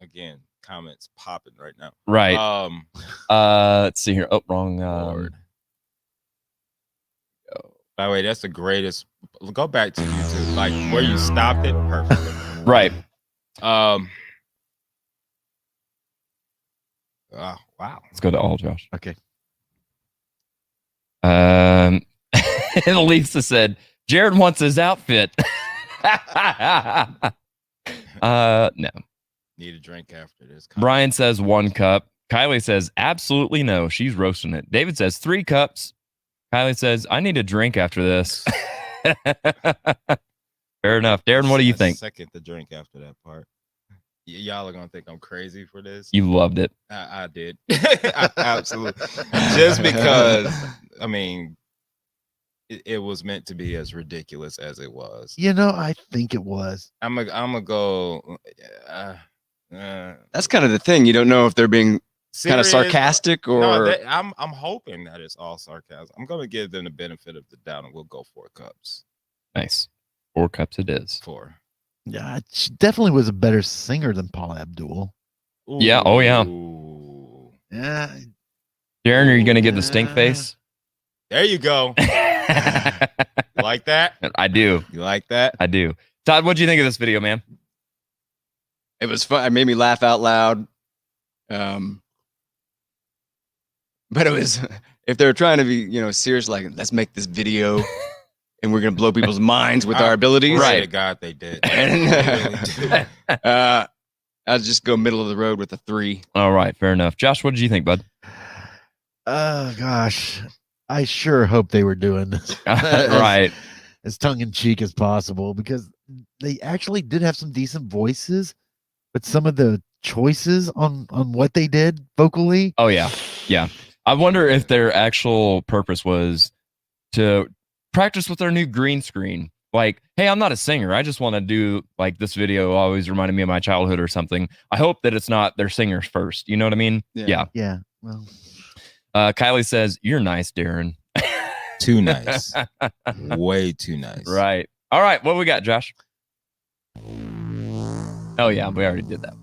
Again, comments popping right now. Right. Let's see here. Oh, wrong. Lord. By the way, that's the greatest. Go back to YouTube, like where you stopped it perfectly. Right. Oh, wow. Let's go to all, Josh. Okay. Lisa said, Jared wants his outfit. No. Need a drink after this. Brian says 1 cup. Kylie says absolutely no. She's roasting it. David says 3 cups. Kylie says I need a drink after this. Fair enough. Darren, what do you think? Second the drink after that part. Y'all are gonna think I'm crazy for this. You loved it. I did. Absolutely. Just because, I mean, it was meant to be as ridiculous as it was. You know, I think it was. I'm gonna go. That's kind of the thing. You don't know if they're being kind of Serious? sarcastic or. No, I'm hoping that it's all sarcasm. I'm gonna give them the benefit of the doubt, and we'll go 4 cups. Nice. 4 cups it is. 4. Yeah, she definitely was a better singer than Paula Abdul. Yeah. Oh, yeah. Ooh. Yeah. Darren, are you going to give the stink face? There you go. You like that? I do. You like that? I do. Todd, what do you think of this video, man? It was fun. It made me laugh out loud. But it was, if they were trying to be, serious, like, let's make this video and we're going to blow people's minds with our abilities. Right. To God, they did. And, They really did. I'll just go middle of the road with a 3. All right. Fair enough. Josh, what did you think, bud? Oh gosh, I sure hope they were doing this Right. as tongue in cheek as possible, because they actually did have some decent voices, but some of the choices on what they did vocally. Oh, yeah. Yeah. I wonder if their actual purpose was to practice with their new green screen. Like, hey, I'm not a singer. I just want to do like this video always reminded me of my childhood or something. I hope that it's not their singers first. You know what I mean? Yeah. Yeah. Well, Kylie says, you're nice, Darren. Too nice. Way too nice. Right. All right. What we got, Josh? Oh yeah, we already did that.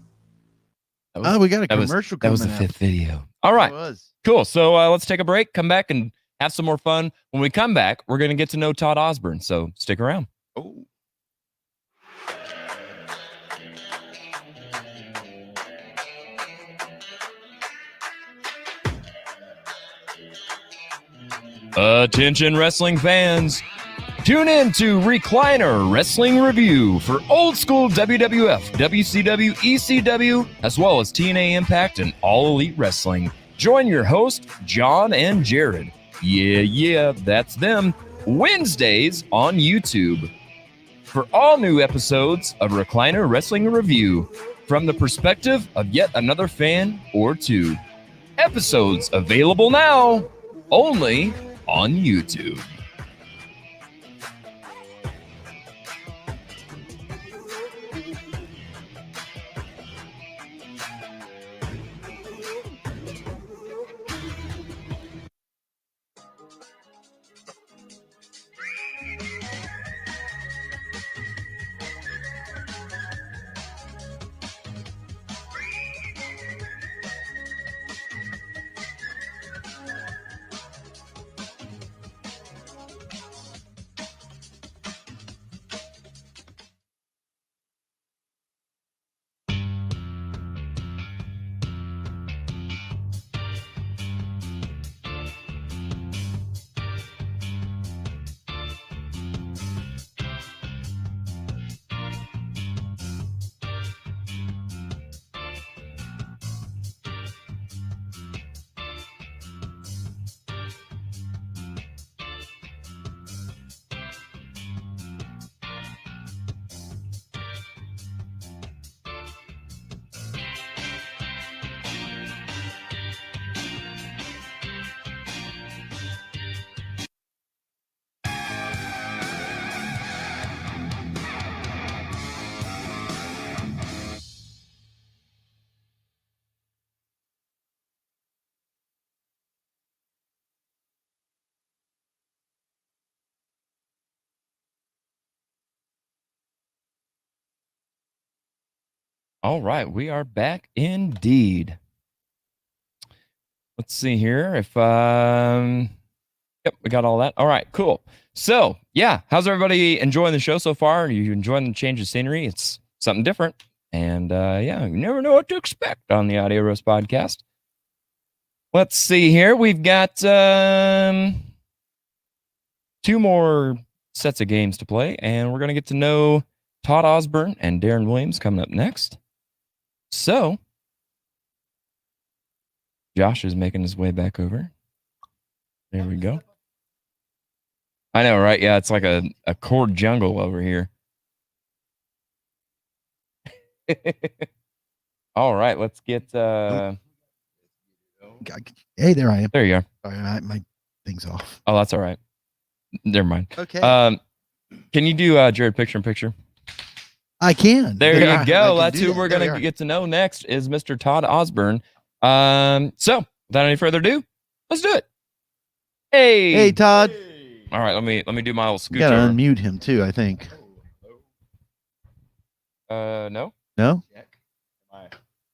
Oh, we got a that was- commercial That was the coming up. 5th video. All right. It was. Cool. So let's take a break, come back, and have some more fun. When we come back, we're going to get to know Todd Osborne. So stick around. Oh. Attention, wrestling fans. Tune in to Recliner Wrestling Review for old school WWF, WCW, ECW, as well as TNA Impact and All Elite Wrestling. Join your host, John and Jared. Yeah, that's them. Wednesdays on YouTube. For all new episodes of Recliner Wrestling Review from the perspective of yet another fan or two. Episodes available now, only on YouTube. All right, we are back indeed. Let's see here if yep, we got all that. All right, cool. So, yeah, how's everybody enjoying the show so far? Are you enjoying the change of scenery? It's something different. And yeah, you never know what to expect on the Audio Roast podcast. Let's see here. We've got 2 more sets of games to play, and we're going to get to know Todd Osborne and Darren Williams coming up next. So, Josh is making his way back over. There we go. I know, right? Yeah, it's like a chord jungle over here. All right, let's get Hey, there I am. there you are. Sorry, my thing's off. Oh, that's all right. Never mind. Okay. Can you do Jared picture in picture? I can. There Yeah, you go. I can That's do who that. we're There going we to are. get to know next is Mr. Todd Osborne. So, without any further ado, let's do it. Hey. Hey, Todd. All right, let me do my old You gotta scooter. unmute him too, I think. No. No?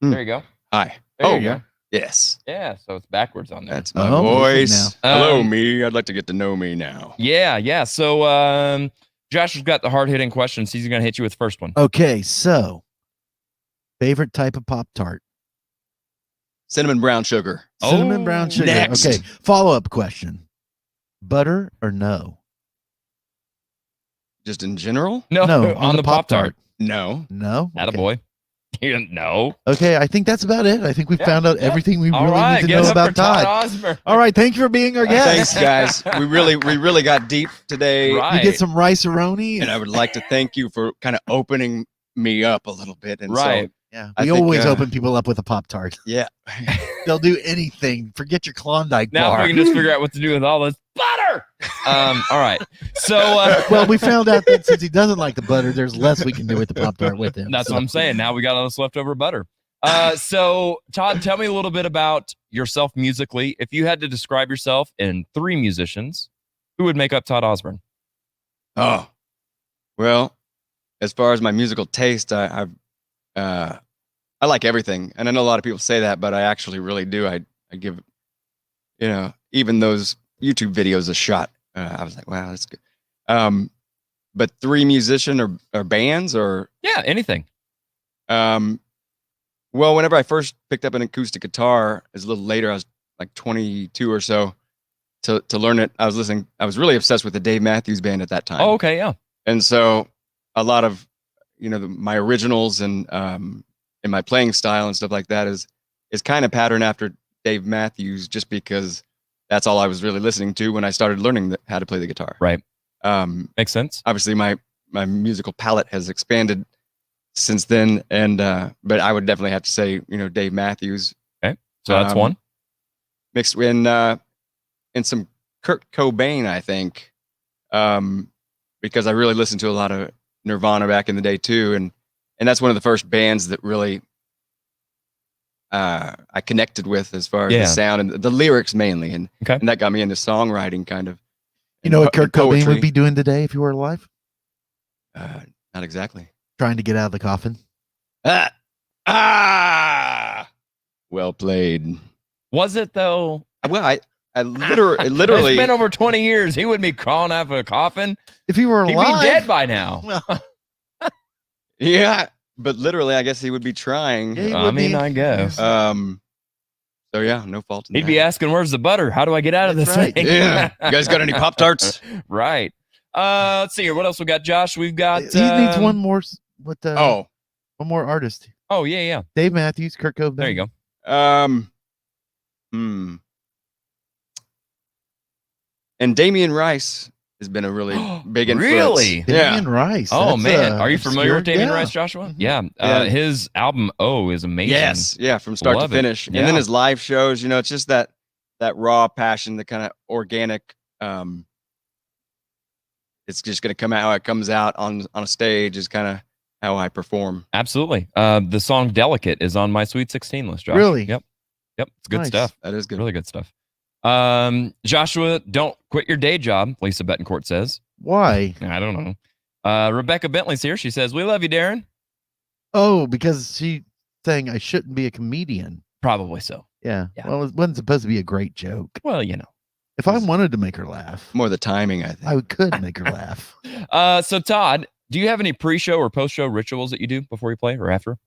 There you go. Hi. There Oh, you go. yes. Yeah, so it's backwards on there. That's my Oh, voice. now. Hello, me. I'd like to get to know me now. Yeah. So, Josh has got the hard-hitting questions. He's going to hit you with the first one. Okay, so favorite type of Pop-Tart? Cinnamon brown sugar. Cinnamon brown sugar. next. Okay, follow-up question. Butter or no? Just in general? No, No, on the Pop-Tart. No. No? Attaboy. No. Okay, I think that's about it. I think we found out everything we All really right, need to get know up about for Todd Todd. Osborne. All right, thank you for being our guest. Thanks, guys. We really got deep today. Right. You get some rice-a-roni. And I would like to thank you for kind of opening me up a little bit. And Right. so, Yeah, I we think, always open people up with a Pop-Tart. yeah. They'll do anything. Forget your Klondike Now bar. we can just figure out what to do with all this butter. All right. So Well, we found out that since he doesn't like the butter, there's less we can do with the Pop-Tart with him. that's So- what I'm saying. Now we got all this leftover butter. So Todd, tell me a little bit about yourself musically. If you had to describe yourself in 3 musicians, who would make up Todd Osborne? Oh, well, as far as my musical taste, I've I like everything, and I know a lot of people say that, but I actually really do. I give, even those YouTube videos a shot. I was like, wow, that's good. But 3 musician or bands or Yeah, anything. Well, whenever I first picked up an acoustic guitar, it was a little later. I was like 22 or so to learn it. I was really obsessed with the Dave Matthews Band at that time. Oh, okay, yeah. And so a lot of, my originals and my playing style and stuff like that is kind of patterned after Dave Matthews, just because that's all I was really listening to when I started learning how to play the guitar. Right. Makes sense. Obviously my musical palette has expanded since then. And, but I would definitely have to say, Dave Matthews. Okay. So that's one. Mixed in some Kurt Cobain, I think, because I really listened to a lot of Nirvana back in the day too. And that's one of the first bands that really I connected with as far as the sound and the lyrics mainly. And that got me into songwriting kind of. You know what Kurt Cobain poetry. would be doing today if he were alive? Not exactly. Trying to get out of the coffin. Well played. Was it though? Well, I literally. It's been over 20 years. He wouldn't be crawling out of a coffin. If he were alive, he'd be dead by now. Yeah, but literally, I guess he would be trying. Yeah, I guess. So yeah, no fault in He'd be asking, "Where's the butter? How do I get out of this right. thing?" Yeah. You guys got any Pop-Tarts? Right. Let's see here. What else we got, Josh? We've got. He needs one more. One more artist. Oh yeah. Dave Matthews, Kurt Cobain. There you go. And Damien Rice has been a really big influence. Really? Damien Rice. Oh That's, man, are you familiar with Damien yeah. Rice, Joshua? Mhm. Yeah. His album O is amazing. Yes, yeah, from start Love to it. finish. Yeah. And then his live shows, it's just that raw passion, the kind of organic. It's just going to come out how it comes out on a stage is kind of how I perform. Absolutely. The song "Delicate" is on my Sweet 16 list, Josh. Really? Yep. It's good Nice. stuff. That is good. Really good stuff. Joshua, don't quit your day job, Lisa Betancourt says. Why? I don't know. Rebecca Bentley's here. She says, "We love you, Darren." Oh, because she saying I shouldn't be a comedian. Probably so. Yeah. Yeah. Well, it wasn't supposed to be a great joke. Well, If I wanted to make her laugh, More the timing, I think. I could make her laugh. So Todd, do you have any pre-show or post-show rituals that you do before you play or after?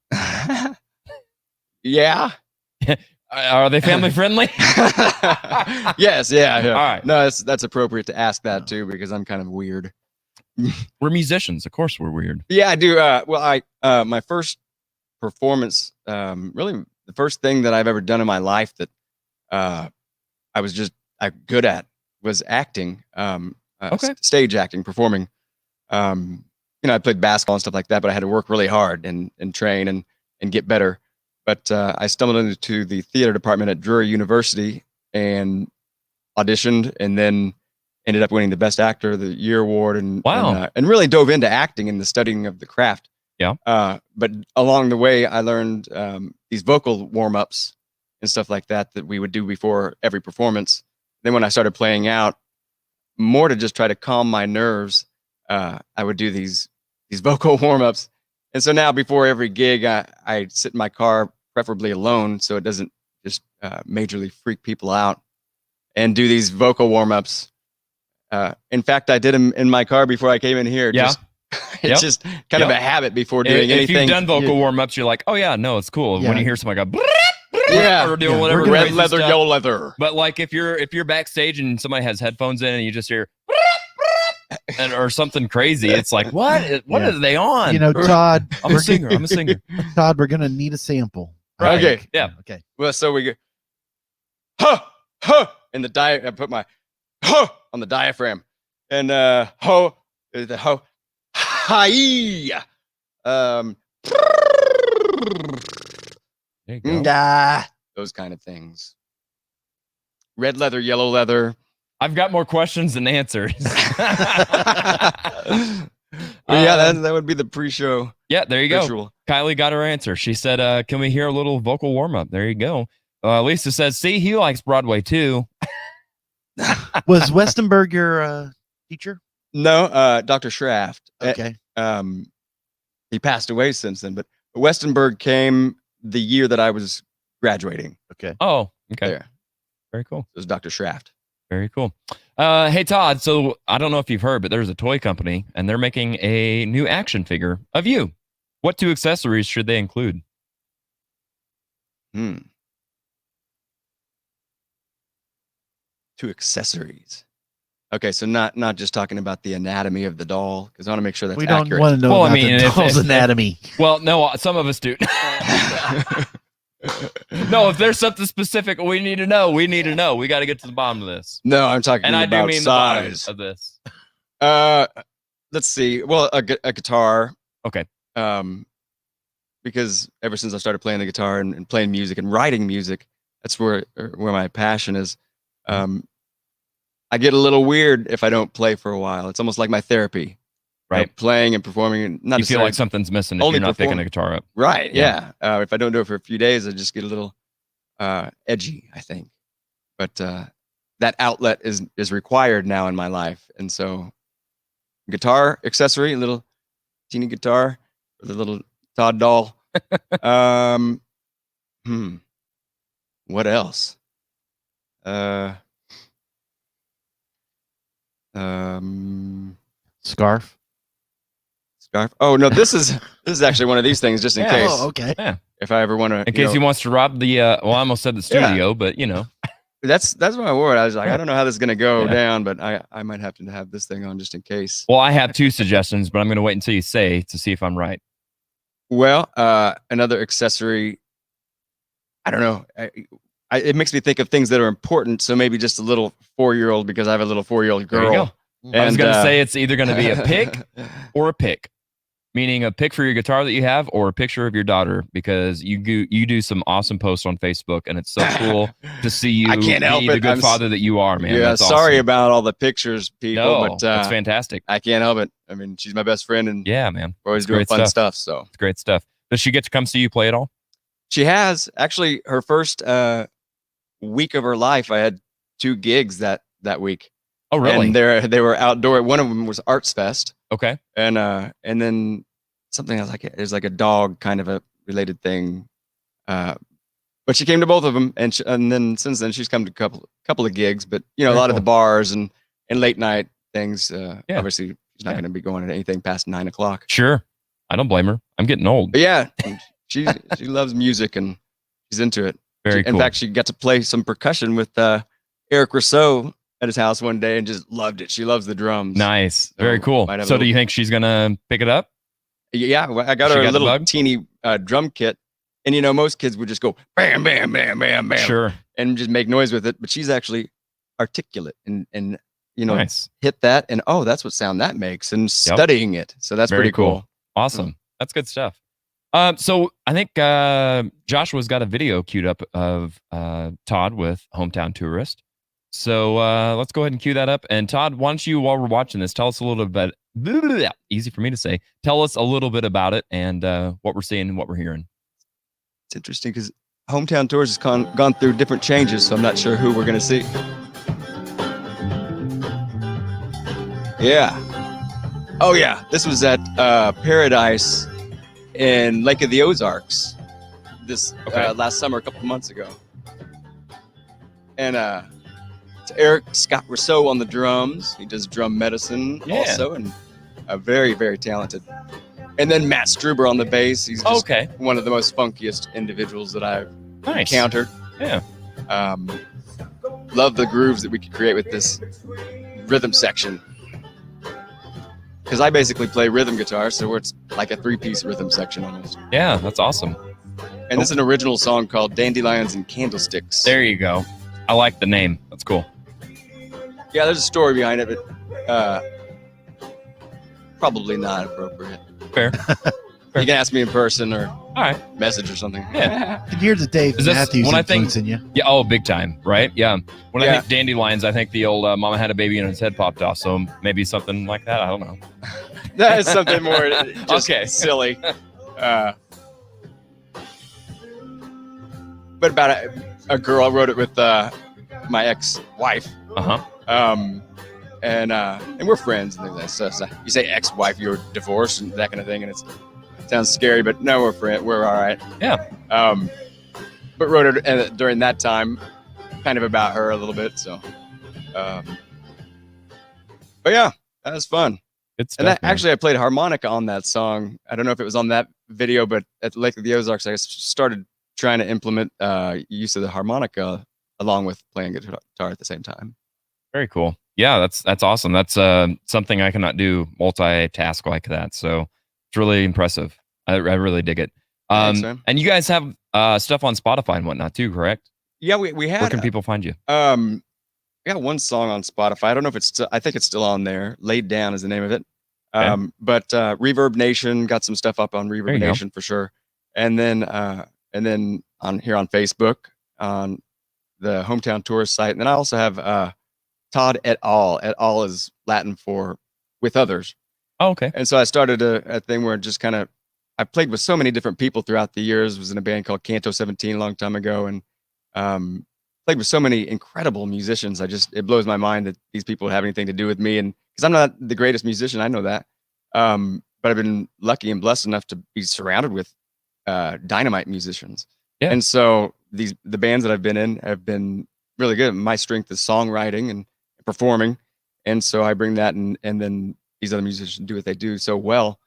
Yeah. Are they family friendly? Yes. Yeah. All right. No, that's appropriate to ask that too, because I'm kind of weird. We're musicians. Of course we're weird. Yeah, I do. My first performance, really the first thing that I've ever done in my life that I was just good at was acting, stage acting, performing. I played basketball and stuff like that, but I had to work really hard and train and get better. But I stumbled into the theater department at Drury University and auditioned, and then ended up winning the Best Actor of the Year award, and really dove into acting and the studying of the craft. Yeah. But along the way, I learned these vocal warm-ups and stuff like that we would do before every performance. Then when I started playing out, more to just try to calm my nerves, I would do these vocal warm-ups. And so now before every gig, I sit in my car, preferably alone, so it doesn't just majorly freak people out, and do these vocal warm-ups. In fact, I did them in my car before I came in here. Yeah. It's just kind of a habit before doing anything. If you've done vocal warm-ups, you're like, oh yeah, no, it's cool. Yeah. When you hear somebody go, Yeah. or doing whatever, Red crazy leather, stuff. yellow leather. But like if you're backstage and somebody has headphones in and you just hear or something crazy, it's like, what are they on? Todd. I'm a singer. Todd, we're gonna need a sample. Right. Okay. Yeah. Okay. Well, so we go, huh, in the I put my huh on the diaphragm, and ho is the ho, hi, There you go. those kind of things. Red leather, yellow leather. I've got more questions than answers. Yeah, that would be the pre-show. Yeah, there you go. ritual. Kylie got her answer. She said, can we hear a little vocal warm-up? There you go. Lisa says, see, he likes Broadway too. Was Westenberg your teacher? No, Dr. Schraft. Okay. He passed away since then, but Westenberg came the year that I was graduating. Okay. Oh, okay. There. Very cool. It was Dr. Schraft. Very cool. Hey, Todd. So I don't know if you've heard, but there's a toy company and they're making a new action figure of you. What 2 accessories should they include? 2 accessories. Okay, so not just talking about the anatomy of the doll, because I want to make sure that's We don't accurate. want to know Well, I about mean, the if- doll's if- anatomy. Well, no, some of us do. No, if there's something specific we need to know, we need to know. We got to get to the bottom of this. No, I'm talking And I about do mean the bottom size. of this. Let's see. Well, a guitar. Okay. Because ever since I started playing the guitar and playing music and writing music, that's where my passion is. I get a little weird if I don't play for a while. It's almost like my therapy, Right. Playing and performing, and not You feel necessarily- like something's missing if only you're not picking perform- a guitar up. Right. Yeah. Yeah. If I don't do it for a few days, I just get a little edgy, I think. But that outlet is required now in my life, and so guitar accessory, a little teeny guitar for the little Todd doll. What else? Scarf. Scarf. Oh no, this is actually one of these things, just in Yeah. case. Oh, okay. Yeah. If I ever want to, In case he wants to rob the, well, I almost said the studio, but you know. That's what I wore. I was like, Yeah. I don't know how this is gonna go Yeah. down, but I might have to have this thing on just in case. Well, I have 2 suggestions, but I'm going to wait until you say to see if I'm right. Well, another accessory. I don't know. It makes me think of things that are important. So maybe just a little 4-year-old, because I have a little 4-year-old There you girl. go. I was going to say it's either going to be a pic or a pic, meaning a pic for your guitar that you have or a picture of your daughter, because you do some awesome posts on Facebook, and it's so cool to see you I can't help be the it. good I'm father that you are, man. Yeah, That's sorry awesome. about all the pictures, people, No, but that's fantastic. I can't help it. I mean, she's my best friend, and Yeah, man. we're always It's doing great fun stuff. stuff. So It's great stuff. Does she get to come see you play at all? she has actually her first week of her life. I had 2 gigs that week. Oh, really? And they were outdoor. One of them was Arts Fest, Okay. and then something else like it was like a dog kind of a related thing. But she came to both of them, and then since then she's come to a couple of gigs. But you know, Very a lot of cool. the bars and late night things. Yeah. Obviously, she's not Yeah. going to be going to anything past 9 o'clock. Sure. I don't blame her. I'm getting old. But yeah, she loves music and she's into it. Very In cool. fact, she got to play some percussion with Eric Rousseau at his house one day and just loved it. She loves the drums. Nice. Very So, cool. might have a So do little- you think she's going to pick it up? Yeah, well, I got She her got a the little bug? teeny drum kit, and you know, most kids would just go bam, bam, bam, bam, bam, Sure. and just make noise with it. But she's actually articulate and you know, Nice. hit that, and oh, that's what sound that makes, and studying it. So that's Very pretty cool. Awesome. That's good stuff. So I think Joshua's got a video queued up of Todd with Hometown Tourist. So let's go ahead and cue that up. And Todd, why don't you, while we're watching this, tell us a little bit. Easy for me to say. Tell us a little bit about it and what we're seeing and what we're hearing. It's interesting because Hometown Tours has gone through different changes, so I'm not sure who we're gonna see. Yeah. Oh yeah, this was at Paradise in Lake of the Ozarks this last summer, a couple months ago. And it's Eric Scott Rousseau on the drums. He does drum medicine also, and very, very talented. And then Matt Struber on the bass. He's just one of the most funkiest individuals that I've encountered. Yeah. Love the grooves that we could create with this rhythm section. Because I basically play rhythm guitar, so it's like a 3-piece rhythm section almost. Yeah, that's awesome. And this is an original song called Dandelions and Candlesticks. There you go. I like the name. That's cool. Yeah, there's a story behind it, but probably not appropriate. Fair. You can ask me in person or message or something. Yeah. And here's the Dave Is this Matthews when I think? influence in you. Yeah. Oh, big time. Right. Yeah. When I Yeah. think dandelions, I think the old Mama Had a Baby and his head popped off. So maybe something like that. I don't know. That is something more just Okay. silly. But about a girl, I wrote it with my ex-wife. And we're friends and things like that. So you say ex-wife, you're divorced and that kind of thing, and it's sounds scary, but no, we're all right. Yeah. But wrote it during that time, kind of about her a little bit. So, but yeah, that was fun. Good stuff, And that, man. actually, I played harmonica on that song. I don't know if it was on that video, but at Lake of the Ozarks, I started trying to implement use of the harmonica along with playing guitar at the same time. Very cool. Yeah, that's awesome. That's something I cannot do multitask like that. So it's really impressive. I really dig it. Thanks, man. And you guys have stuff on Spotify and whatnot too, correct? Yeah, we had. Where can people find you? We got one song on Spotify. I don't know if it's I think it's still on there. Laid Down is the name of it. But Reverb Nation got some stuff up on Reverb Nation for sure. And then on here on Facebook on the Hometown Tourist site. And then I also have Todd et al. Et al is Latin for with others. Oh, okay. And so I started a thing where just kind of I played with so many different people throughout the years. Was in a band called Canto 17 a long time ago, and played with so many incredible musicians. It blows my mind that these people would have anything to do with me, and because I'm not the greatest musician, I know that. But I've been lucky and blessed enough to be surrounded with dynamite musicians. Yeah. And so the bands that I've been in have been really good. My strength is songwriting and performing, and so I bring that, and then these other musicians do what they do so well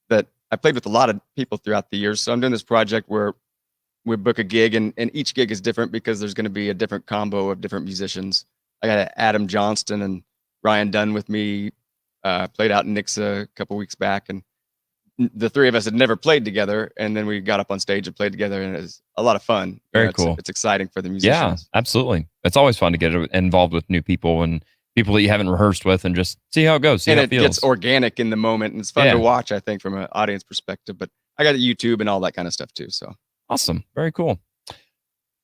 that I played with a lot of people throughout the years. So I'm doing this project where we book a gig, and each gig is different because there's going to be a different combo of different musicians. I got Adam Johnston and Ryan Dunn with me, played out in Nixa a couple weeks back, and the three of us had never played together, and then we got up on stage and played together, and it was a lot of fun. Very cool. It's exciting for the musicians. Yeah, absolutely. It's always fun to get involved with new people and people that you haven't rehearsed with, and just see how it goes, see and how it it feels. gets organic in the moment, and it's fun to watch, I think, from an audience perspective. But I got YouTube and all that kind of stuff too. So awesome. Very cool.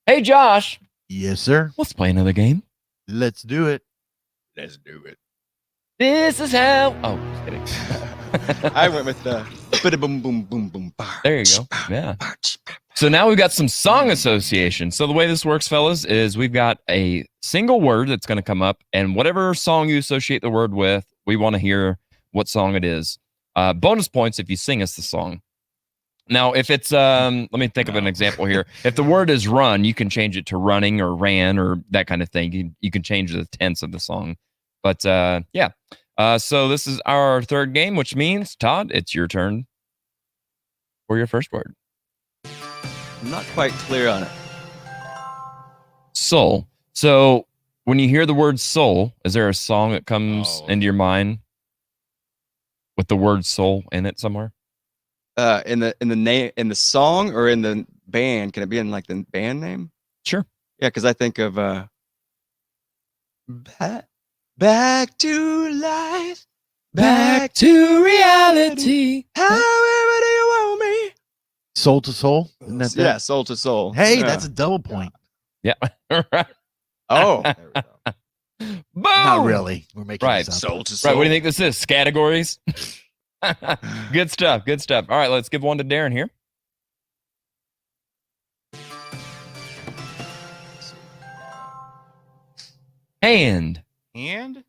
Hey, Josh. Yes, sir. Let's play another game. Let's do it. Let's do it. This is how. Oh, just kidding. I went with the boom boom boom boom. There you go. Yeah. So now we've got some song association. So the way this works, fellas, is we've got a single word that's going to come up, and whatever song you associate the word with, we want to hear what song it is. Bonus points if you sing us the song. Now, if it's, let me think of an example here. If the word is run, you can change it to running or ran or that kind of thing. You can change the tense of the song. But yeah. So this is our third game, which means, Todd, it's your turn for your first word. I'm not quite clear on it. Soul. So when you hear the word soul, is there a song that comes into your mind with the word soul in it somewhere? In the name, in the song, or in the band? Can it be in like the band name? Sure. Yeah, because I think of back to life, back to reality. However do you want me? Soul to soul. Isn't that Yeah, soul to soul. Hey, Yeah. that's a double point. Yeah. Oh, Boom! Not really. We're making Right. this up. soul to soul. Right. What do you think this is? Categories? Good stuff. Good stuff. All right, let's give one to Darren here. Hand. And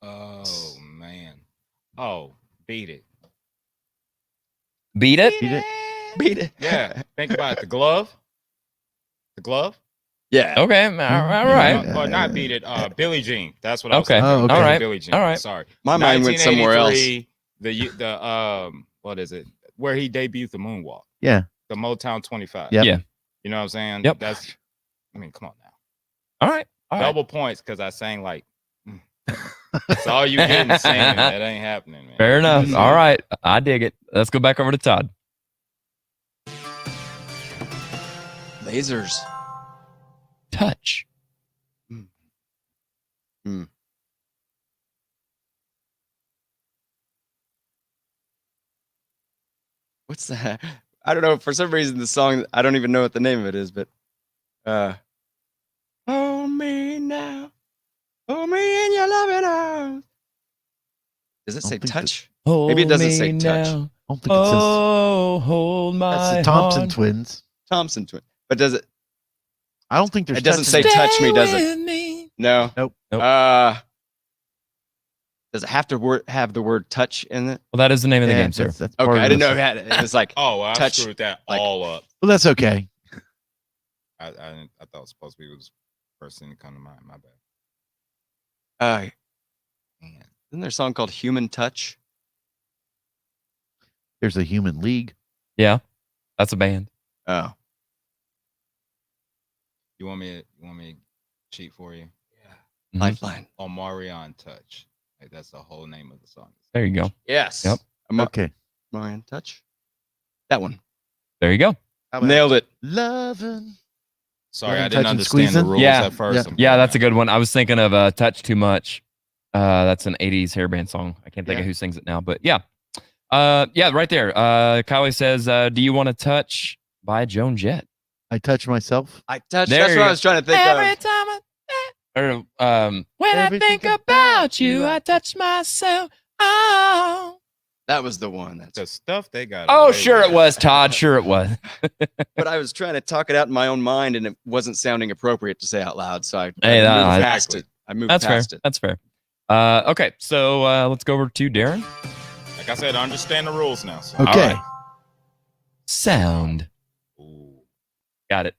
oh man. Oh, beat it. Beat it? Beat it. Yeah. Think about it. The glove. The glove. Yeah. Okay. All right. Or not beat it. Billie Jean. That's what I was Okay. thinking. Oh, okay. All right. Billie Jean. All right. Sorry. My mind went somewhere else. 1983, The what is it? Where he debuted the moonwalk. Yeah. The Motown 25. Yep. Yeah. You know what I'm saying? Yep. That's. I mean, come on now. All right. All right. Double points because I sang like. That's all you getting singing. That ain't happening, man. Fair enough. All right. I dig it. Let's go back over to Todd. Lasers. Touch. What's that? I don't know. For some reason, the song, I don't even know what the name of it is, but hold me now. Hold me in your loving arms. Does it say touch? Maybe it doesn't say touch. I don't think it Oh, hold my says. That's the Thompson heart. twins. Thompson twin. But does it? I don't think there's. It doesn't say touch in touch me, does Stay it? with me. No. Nope. Nope. Does it have to have the word touch in it? Well, that is the name of the game, sir. That's part Okay, of I didn't this. know it had it was like Oh, well, I touch. screwed that like- all up. Well, that's okay. I thought it was supposed to be the first thing to come to mind. My bad. Man. Isn't there a song called Human Touch? There's a Human League. Yeah, that's a band. Oh. You want me to cheat for you? Mhm. Lifeline. Omarion Touch. Like, that's the whole name of the song. There you go. Yes. Yep. Okay. Marion Touch. That one. There you go. How about Nailed it. Loving. Sorry, Loving, I didn't touching, understand the squeezing? rules Yeah. at first. Yeah, that's a good one. I was thinking of Touch Too Much. That's an 80s hair band song. I can't think of who sings it now, but yeah. Yeah, right there. Kylie says, do you want to touch by Joan Jett? I touch myself. I touched. There That's you what go. I was trying to think Every of. time when Everything I think about you, I touch myself. Oh. That was the one. That's the stuff they got. Oh, away sure with. it was, Todd. Sure it was. but I was trying to talk it out in my own mind, and it wasn't sounding appropriate to say out loud. So I Hey, moved that- past it. I moved That's fair. past it. That's fair. Okay, so let's go over to Darren. Like I said, I understand the rules now. So. Okay. All right. Sound. Ooh. Got it.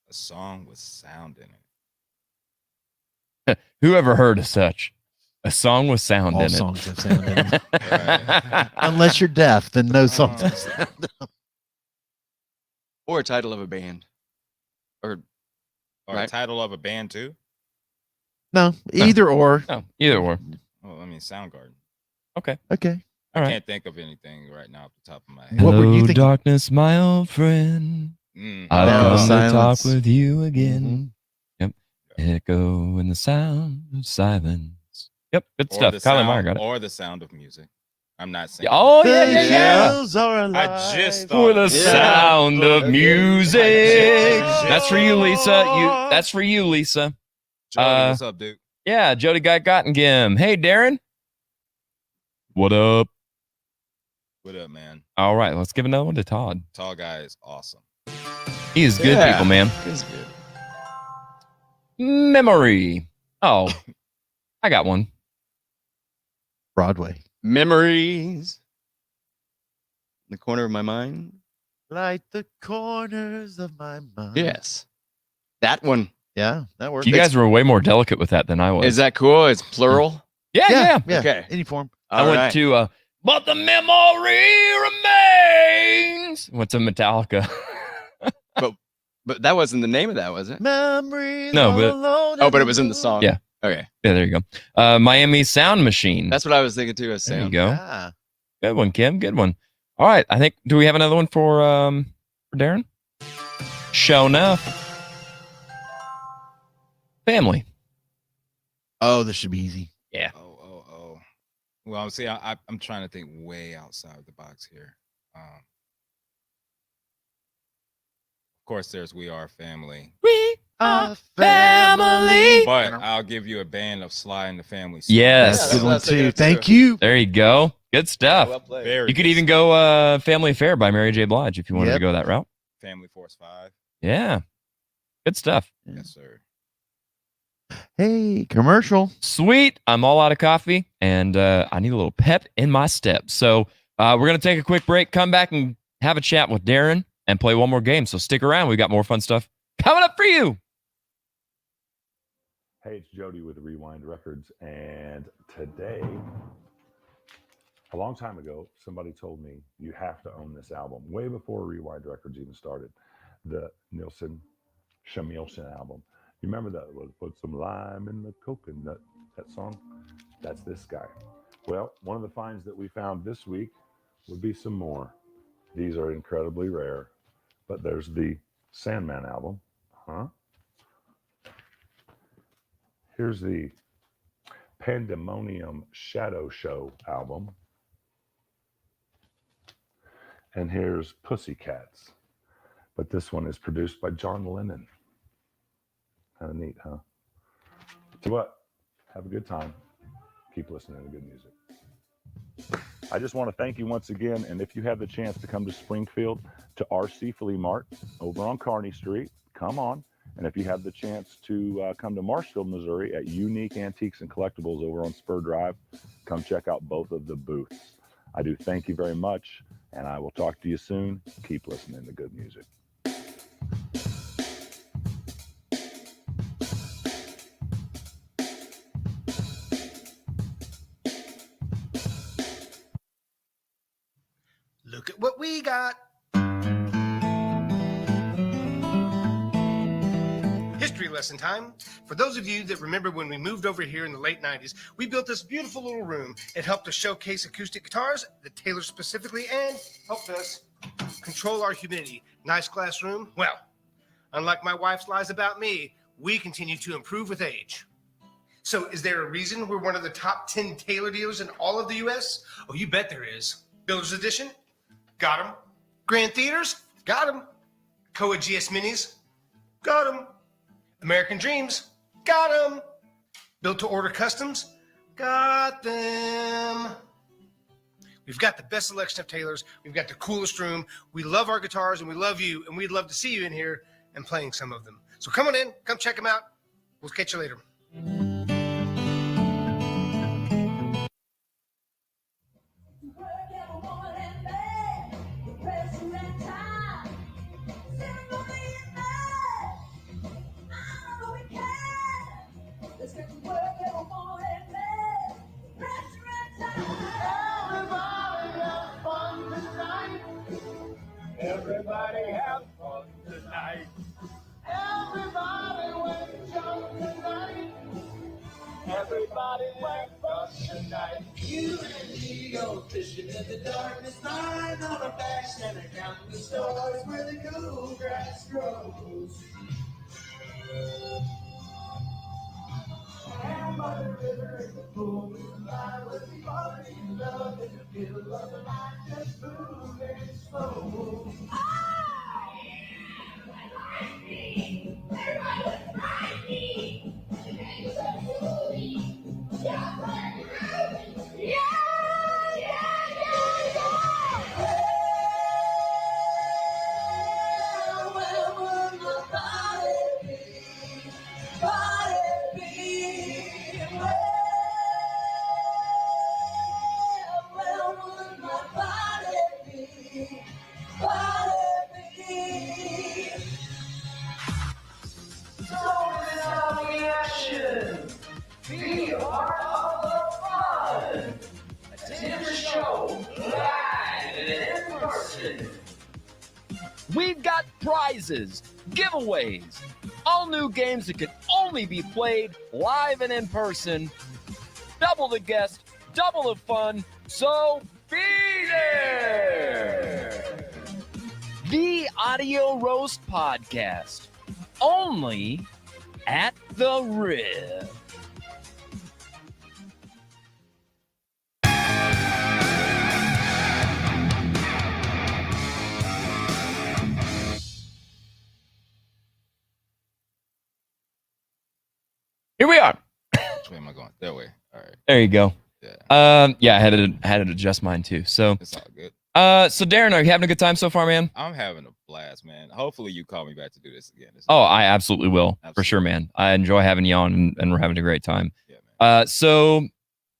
A song with sound in it. Whoever heard of such? A song with sound All in songs it. have sound in them. Right. Unless you're deaf, then no songs have sound. Or a title of a band. Or Or Right. a title of a band too. No, either or. No, either or. Well, I mean, Soundgarden. Okay. Okay. All I right. can't think of anything right now off the top of my head. What were you Hello, thinking? darkness, my old friend. Mm. I've Oh, come to silence. talk with you again. Yep. Echo in the sound of silence. Yep. Good Or stuff. the Kylie sound, Meyer got it. Or the sound of music. I'm not saying. Oh, yeah, The yeah, yeah. hills are I alive. just For thought. the Yeah. sound of Okay. music. Yeah. That's for you, Lisa. That's for you, Lisa. Jody, what's up, dude? Yeah, Jody Guy Gottengim. Hey, Darren. What up? What up, man? All right, let's give another one to Todd. Tall guy is awesome. He is good, Yeah. people, man. It's good. Memory. Oh, I got one. Broadway. Memories. In the corner of my mind. Light the corners of my mind. Yes. That one. Yeah, that works. You guys were way more delicate with that than I was. Is that cool? It's plural. Yeah, yeah. Yeah. Okay. Any form. I All went right. to but the memory remains. What's a Metallica? But that wasn't the name of that, was it? Memories. No, but- Oh, but it was in the song. Yeah. Okay. Yeah, there you go. Miami Sound Machine. That's what I was thinking too. As there you sound. go. Ah, Good one, Kim. Good one. All right. I think. Do we have another one for Darren? Show enough. Family. oh, this should be easy. Yeah. Oh. Well, see, I'm trying to think way outside the box here. Of course, there's We Are Family, We Our family. but I'll give you a band of Sly and the Family. Stone. Yes. That's a good one That's a too. good Thank too. you. There you go. Good stuff. Well played. Very You could good even stuff. go Family Affair by Mary J. Blige if you wanted to Yep. go that route. Family Force 5. Yeah. Good stuff. Yes, sir. Hey, commercial. Sweet. I'm all out of coffee and I need a little pep in my step. So we're going to take a quick break, come back and have a chat with Darren and play one more game. So stick around. We got more fun stuff coming up for you. Hey, it's Jody with Rewind Records, and today, a long time ago, somebody told me you have to own this album. Way before Rewind Records even started, the Nilsson Shamilson album. You remember that? Was put some lime in the coconut. That song. That's this guy. Well, one of the finds that we found this week would be some more. These are incredibly rare, but there's the Sandman album. Here's the Pandemonium Shadow Show album. And here's Pussycats. But this one is produced by John Lennon. Kind of neat, huh? Tell you what, have a good time. Keep listening to good music. I just want to thank you once again. And if you have the chance to come to Springfield to RC Flea Mart over on Kearney Street, come on. And if you have the chance to come to Marshfield, Missouri at Unique Antiques and Collectibles over on Spur Drive, come check out both of the booths. I do thank you very much, and I will talk to you soon. Keep listening to good music. Look at what we got. History lesson time. For those of you that remember when we moved over here in the late 90s, we built this beautiful little room. It helped us showcase acoustic guitars, the Taylor specifically, and helped us control our humidity. Nice glass room. Well, unlike my wife's lies about me, we continue to improve with age. So is there a reason we're one of the top 10 Taylor dealers in all of the U.S.? Oh, you bet there is. Builder's Edition? Got them. Grand Theaters? Got them. Koa GS Minis? Got them. American Dreams? Got them. Built to order customs? Got them. We've got the best selection of Taylors. We've got the coolest room. We love our guitars and we love you, and we'd love to see you in here and playing some of them. So come on in, come check them out. We'll catch you later. Everybody have fun tonight. Everybody wake up tonight. Everybody wake up tonight. You and me go fishing in the darkness, lying on our backs and counting the stars where the cool grass grows. And by the river in the pool, we lie with the party love in the middle of the night, just moving slow. Be a part of the fun. Attend the show live and in person. We've got prizes, giveaways, all new games that can only be played live and in person. Double the guests, double the fun, so be there! The Audio Roast Podcast, only at the Riff. Here we are. Which way am I going? That way. All right. There you go. Yeah. Yeah, I had to adjust mine too. So It's all good. so Darren, are you having a good time so far, man? I'm having a blast, man. Hopefully you call me back to do this again. Oh, I absolutely will. For sure, man. I enjoy having you on and we're having a great time. So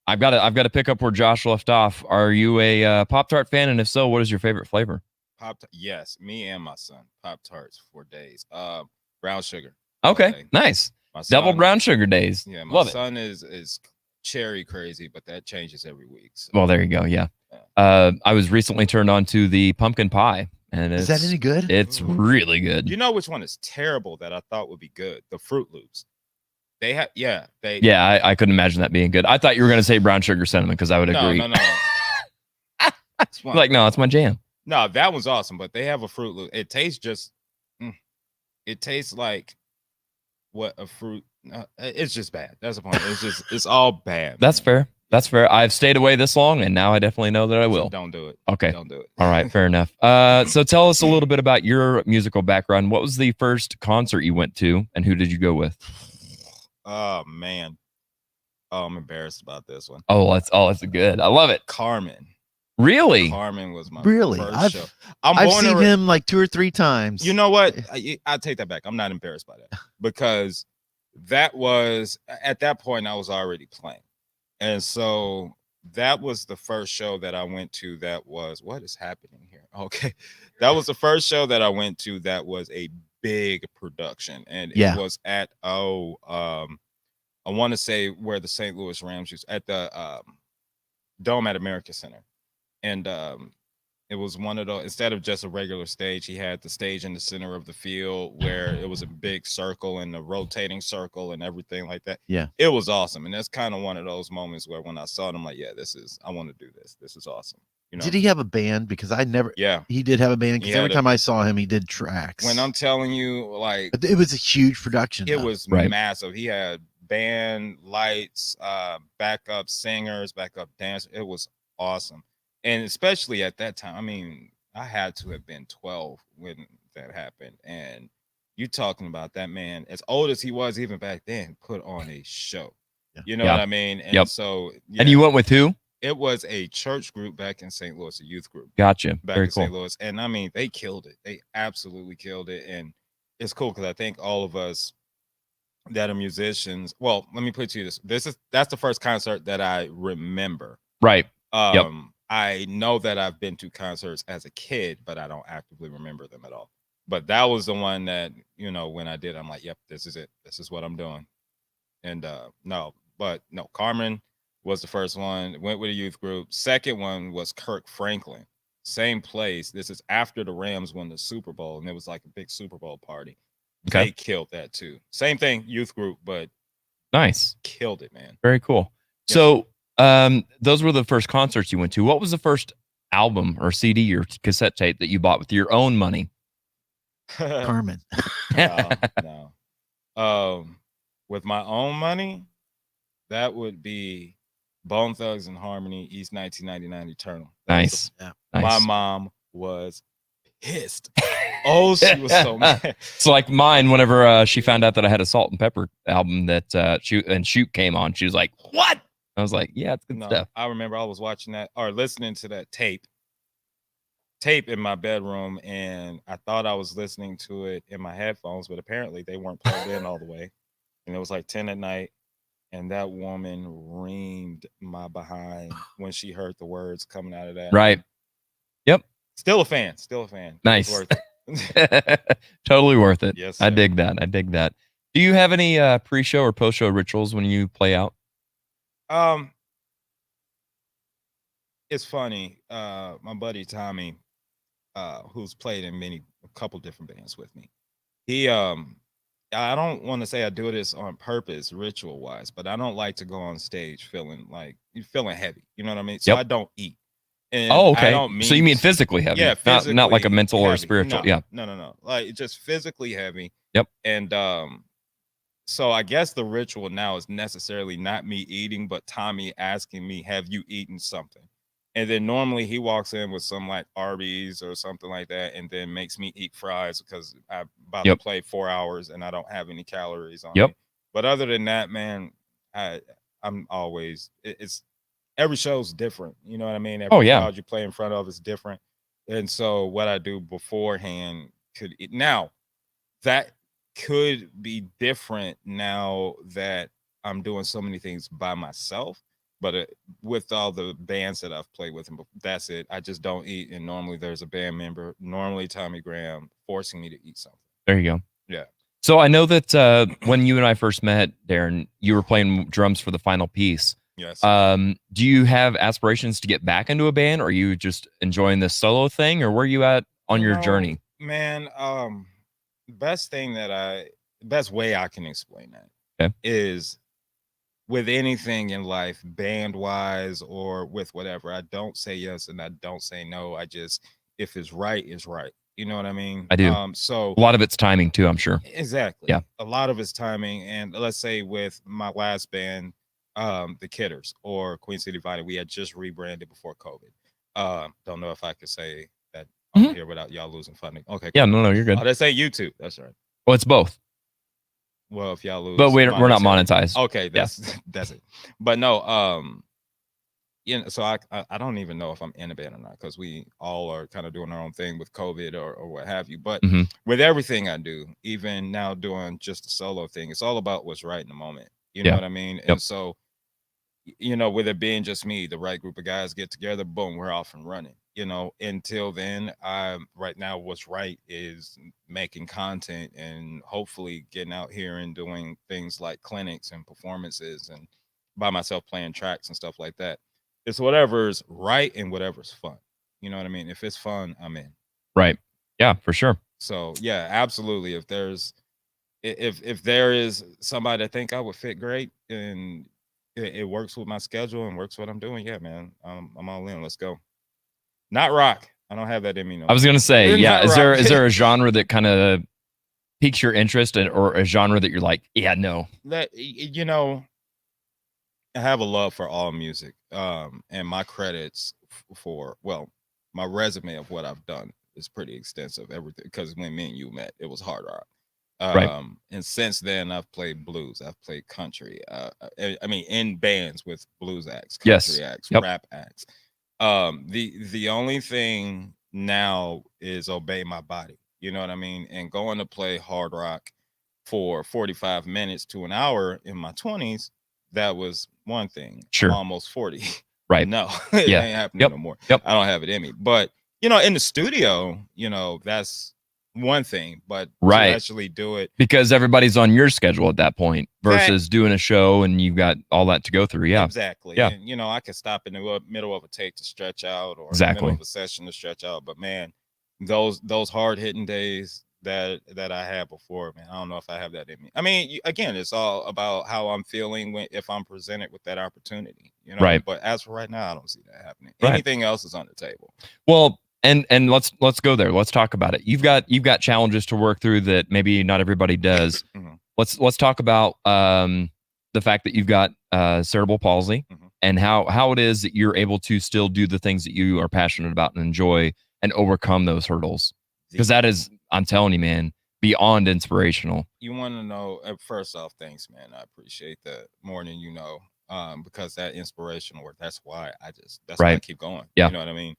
I've got to pick up where Josh left off. Are you a Pop-Tart fan? And if so, what is your favorite flavor? Yes, me and my son. Pop-Tarts for days. Brown sugar. Okay, nice. My Double son- brown sugar days. Yeah, my Love it. son is cherry crazy, but that changes every week. So. Well, there you go. Yeah. I was recently turned on to the pumpkin pie, and Is that any good? It's really good. You know which one is terrible that I thought would be good? The Fruit Loops. They have, yeah, they. Yeah, I couldn't imagine that being good. I thought you were going to say brown sugar cinnamon because I would agree. No. Like, no, it's my jam. No, that one's awesome, but they have a Fruit Loop. It tastes just, it tastes like what a fruit. It's just bad. That's the point. It's all bad. That's fair. That's fair. I've stayed away this long, and now I definitely know that I will. So don't do it. Okay. Don't do it. All right. Fair enough. So tell us a little bit about your musical background. What was the first concert you went to, and who did you go with? Oh man. Oh, I'm embarrassed about this one. Oh, that's good. I love it. Carmen. Really? Carmen was my Really? first show. I've born seen and ra- him like 2 or 3 times. You know what? I take that back. I'm not embarrassed by that because that was at that point I was already playing, and so that was the first show that I went to. That was what is happening here? Okay, that was the first show that I went to. That was a big production, and Yeah. it was at I want to say where the St. Louis Rams used at the Dome at America Center, and it was one of those. Instead of just a regular stage, he had the stage in the center of the field where it was a big circle and a rotating circle and everything like that. Yeah. It was awesome, and that's kind of one of those moments where when I saw it, I'm like, yeah, I want to do this. This is awesome. You know, Did he have a band? Because I never. Yeah. He did have a band. He Because had every time I saw him, he did tracks. when I'm telling you, like, But it was a huge production. it though. was Right. massive. He had band, lights, backup singers, backup dancers. It was awesome. And especially at that time, I mean, I had to have been 12 when that happened. And you talking about that man, as old as he was even back then, put on a show. Yeah. You know Yeah. what I mean? And Yep. so And you went with who? it was a church group back in St. Louis, a youth group Gotcha. back Very in St. cool. Louis. And I mean, they killed it. They absolutely killed it. And it's cool because I think all of us that are musicians, well, let me put it to you that's the first concert that I remember. Right. Yep. I know that I've been to concerts as a kid, but I don't actively remember them at all. But that was the one that, you know, when I did, I'm like, yep, this is it. This is what I'm doing. And no, Carmen was the first one. Went with a youth group. Second one was Kirk Franklin. Same place. This is after the Rams won the Super Bowl, and it was like a big Super Bowl party. Okay. They killed that too. Same thing, youth group, but Nice. killed it, man. Very cool. Yeah. So, those were the first concerts you went to. What was the first album or CD or cassette tape that you bought with your own money? Carmen. No. With my own money, that would be Bone Thugs and Harmony, East 1999 Eternal. That was Nice. My Nice. mom was pissed. Oh, she was so mad. So like mine, whenever she found out that I had a Salt and Pepper album that Shoot came on, she was like, "What?" I was like, "Yeah, it's good No, stuff." I remember I was watching that or listening to that tape in my bedroom, and I thought I was listening to it in my headphones, but apparently they weren't plugged in all the way. And it was like 10 at night, and that woman reamed my behind when she heard the words coming out of that. Right. Yep. Still a fan. Still a fan. It was Nice. worth it. Totally worth it. Yes, I sir. dig that. I dig that. Do you have any pre-show or post-show rituals when you play out? It's funny. My buddy Tommy, who's played in a couple different bands with me, he I don't want to say I do this on purpose, ritual wise, but I don't like to go on stage feeling heavy. You know what I mean? So Yep. I don't eat. And Oh, I okay. don't So you mean physically heavy? Yeah, Not like a physically mental or heavy. spiritual. No, Yeah. No. Like just physically heavy. Yep. And so I guess the ritual now is necessarily not me eating, but Tommy asking me, "Have you eaten something?" And then normally he walks in with some like Arby's or something like that, and then makes me eat fries because I'm about Yep. to play 4 hours and I don't have any calories on Yep. me. But other than that, man, I'm always it's every show's different. You know what I mean? Every Oh, yeah. crowd you play in front of is different. And so what I do beforehand now that could be different now that I'm doing so many things by myself. But with all the bands that I've played with, that's it. I just don't eat. And normally there's a band member, normally Tommy Graham, forcing me to eat something. There you go. Yeah. So I know that when you and I first met, Darren, you were playing drums for the final piece. Yes. Do you have aspirations to get back into a band, or are you just enjoying this solo thing, or where are you at on your journey? Man, best way I can explain that Okay. is with anything in life, band wise or with whatever, I don't say yes and I don't say no. I just, if it's right, it's right. You know what I mean? I do. So A lot of it's timing too, I'm sure. exactly. Yeah. A lot of it's timing. And let's say with my last band, the Kidders or Queen City Divided, we had just rebranded before COVID. Don't know if I could say that on here without y'all losing funding. Okay. Yeah, cool. no, you're good. Oh, that's ain't YouTube. That's right. Well, it's both. Well, if y'all lose, But we're not monetary- monetized. Okay, that's it. But no, you know, so I don't even know if I'm in a band or not, because we all are kind of doing our own thing with COVID or what have you. But with everything I do, even now doing just the solo thing, it's all about what's right in the moment. You know what I mean? And so, you know, with it being just me, the right group of guys get together, boom, we're off and running. You know, until then, right now what's right is making content and hopefully getting out here and doing things like clinics and performances and by myself playing tracks and stuff like that. It's whatever's right and whatever's fun. You know what I mean? If it's fun, I'm in. Right. Yeah, for sure. So yeah, absolutely. If there is somebody that think I would fit great and it works with my schedule and works what I'm doing, yeah, man, I'm all in. Let's go. Not rock. I don't have that in me. No I was gonna say, yeah. Not Is rock. there a genre that kind of piques your interest, or a genre that you're like, yeah, no? That, you know, I have a love for all music. And my credits for, well, my resume of what I've done is pretty extensive. Everything, because when me and you met, it was hard rock. Right. And since then, I've played blues. I've played country. I mean, in bands with blues acts, country acts, rap acts. The only thing now is obey my body. You know what I mean? And going to play hard rock for 45 minutes to an hour in my 20s, that was one thing. Sure. I'm almost 40. Right. No, it Yeah. ain't happening no more. I don't have it in me. But, you know, in the studio, you know, that's one thing. But Right. to actually do it, Because everybody's on your schedule at that point versus doing a show and you've got all that to go through. Yeah. exactly. Yeah. And, you know, I can stop in the middle of a take to stretch out, or in the Exactly. middle of a session to stretch out. But man, those hard hitting days that I had before, man, I don't know if I have that in me. I mean, again, it's all about how I'm feeling if I'm presented with that opportunity, you know. Right. But as for right now, I don't see that happening. Right. Anything else is on the table. Well, and let's go there. Let's talk about it. You've got challenges to work through that maybe not everybody does. Let's talk about the fact that you've got cerebral palsy and how it is that you're able to still do the things that you are passionate about and enjoy and overcome those hurdles. Because that is, I'm telling you, man, beyond inspirational. You want to know, first off, thanks, man. I appreciate that more than you know, because that inspirational work, that's why I Right. keep going. Yeah. You know what I mean?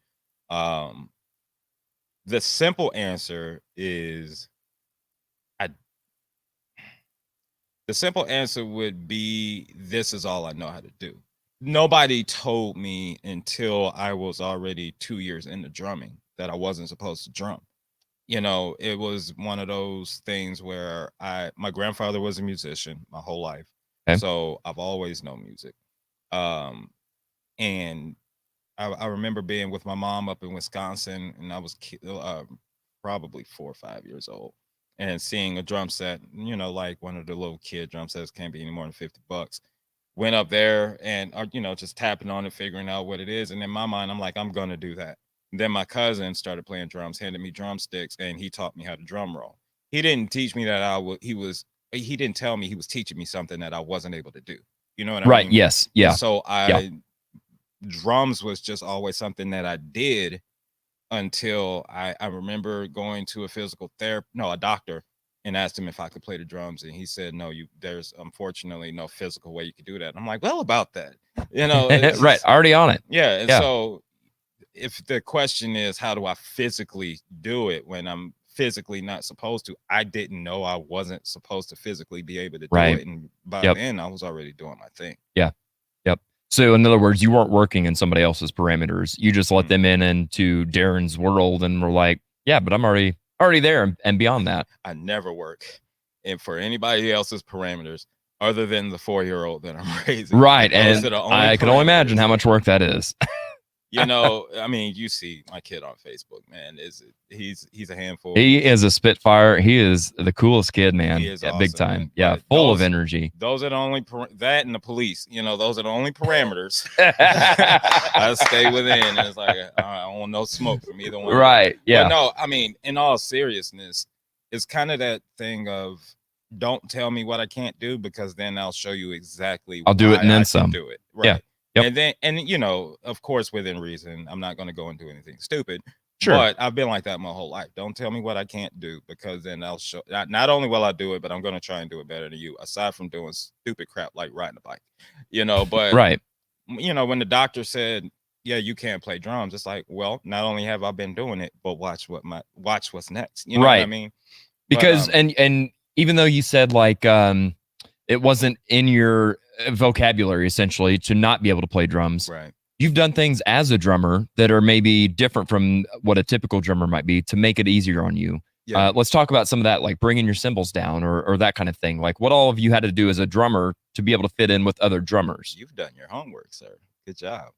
The simple answer is the simple answer would be, this is all I know how to do. Nobody told me until I was already 2 years into drumming that I wasn't supposed to drum. You know, it was one of those things where my grandfather was a musician my whole life. Okay. So I've always known music. And I remember being with my mom up in Wisconsin, and I was probably 4 or 5 years old, and seeing a drum set, you know, like one of the little kid drum sets, can't be any more than $50. Went up there and, you know, just tapping on it, figuring out what it is. And in my mind, I'm like, I'm going to do that. Then my cousin started playing drums, handed me drumsticks, and he taught me how to drum roll. He didn't teach me that he didn't tell me he was teaching me something that I wasn't able to do. You know what I mean? Right. Yes. Yeah. And so drums was just always something that I did until I remember going to a doctor, and asked him if I could play the drums. And he said, no, there's unfortunately no physical way you could do that. I'm like, well, about that, you know, right. Already on it. Yeah. And so if the question is, how do I physically do it when I'm physically not supposed to? I didn't know I wasn't supposed to physically be able to do it. And by then I was already doing my thing. Yeah. Yep. So in other words, you weren't working in somebody else's parameters. You just let them into Darren's world and were like, yeah, but I'm already there and beyond that. I never work for anybody else's parameters other than the 4-year-old that I'm raising. Right. Those And are the only I can only parameters. imagine how much work that is. You know, I mean, you see my kid on Facebook, man. He's a handful. He is a spitfire. He is the coolest kid, man. He is Yeah, big awesome, time. man. Yeah, But full of energy. Those are the only that and the police. You know, those are the only parameters I stay within. And it's like I don't want no smoke from either one. Right, yeah. But no, I mean, in all seriousness, it's kind of that thing of, don't tell me what I can't do, because then I'll show you exactly. I'll do it why and then I can some. Do it. Yeah. Right. Yep. And you know, of course, within reason, I'm not going to go and do anything stupid. Sure. But I've been like that my whole life. Don't tell me what I can't do, because then I'll show. Not only will I do it, but I'm going to try and do it better than you. Aside from doing stupid crap like riding a bike, you know. But Right. you know, when the doctor said, yeah, you can't play drums, it's like, well, not only have I been doing it, but watch what's next. You know what I Right. mean? Because and even though you said like it wasn't in your vocabulary essentially to not be able to play drums, right, you've done things as a drummer that are maybe different from what a typical drummer might be to make it easier on you. Yeah. Let's talk about some of that, like bringing your cymbals down or that kind of thing. Like what all of you had to do as a drummer to be able to fit in with other drummers. You've done your homework, sir. Good job.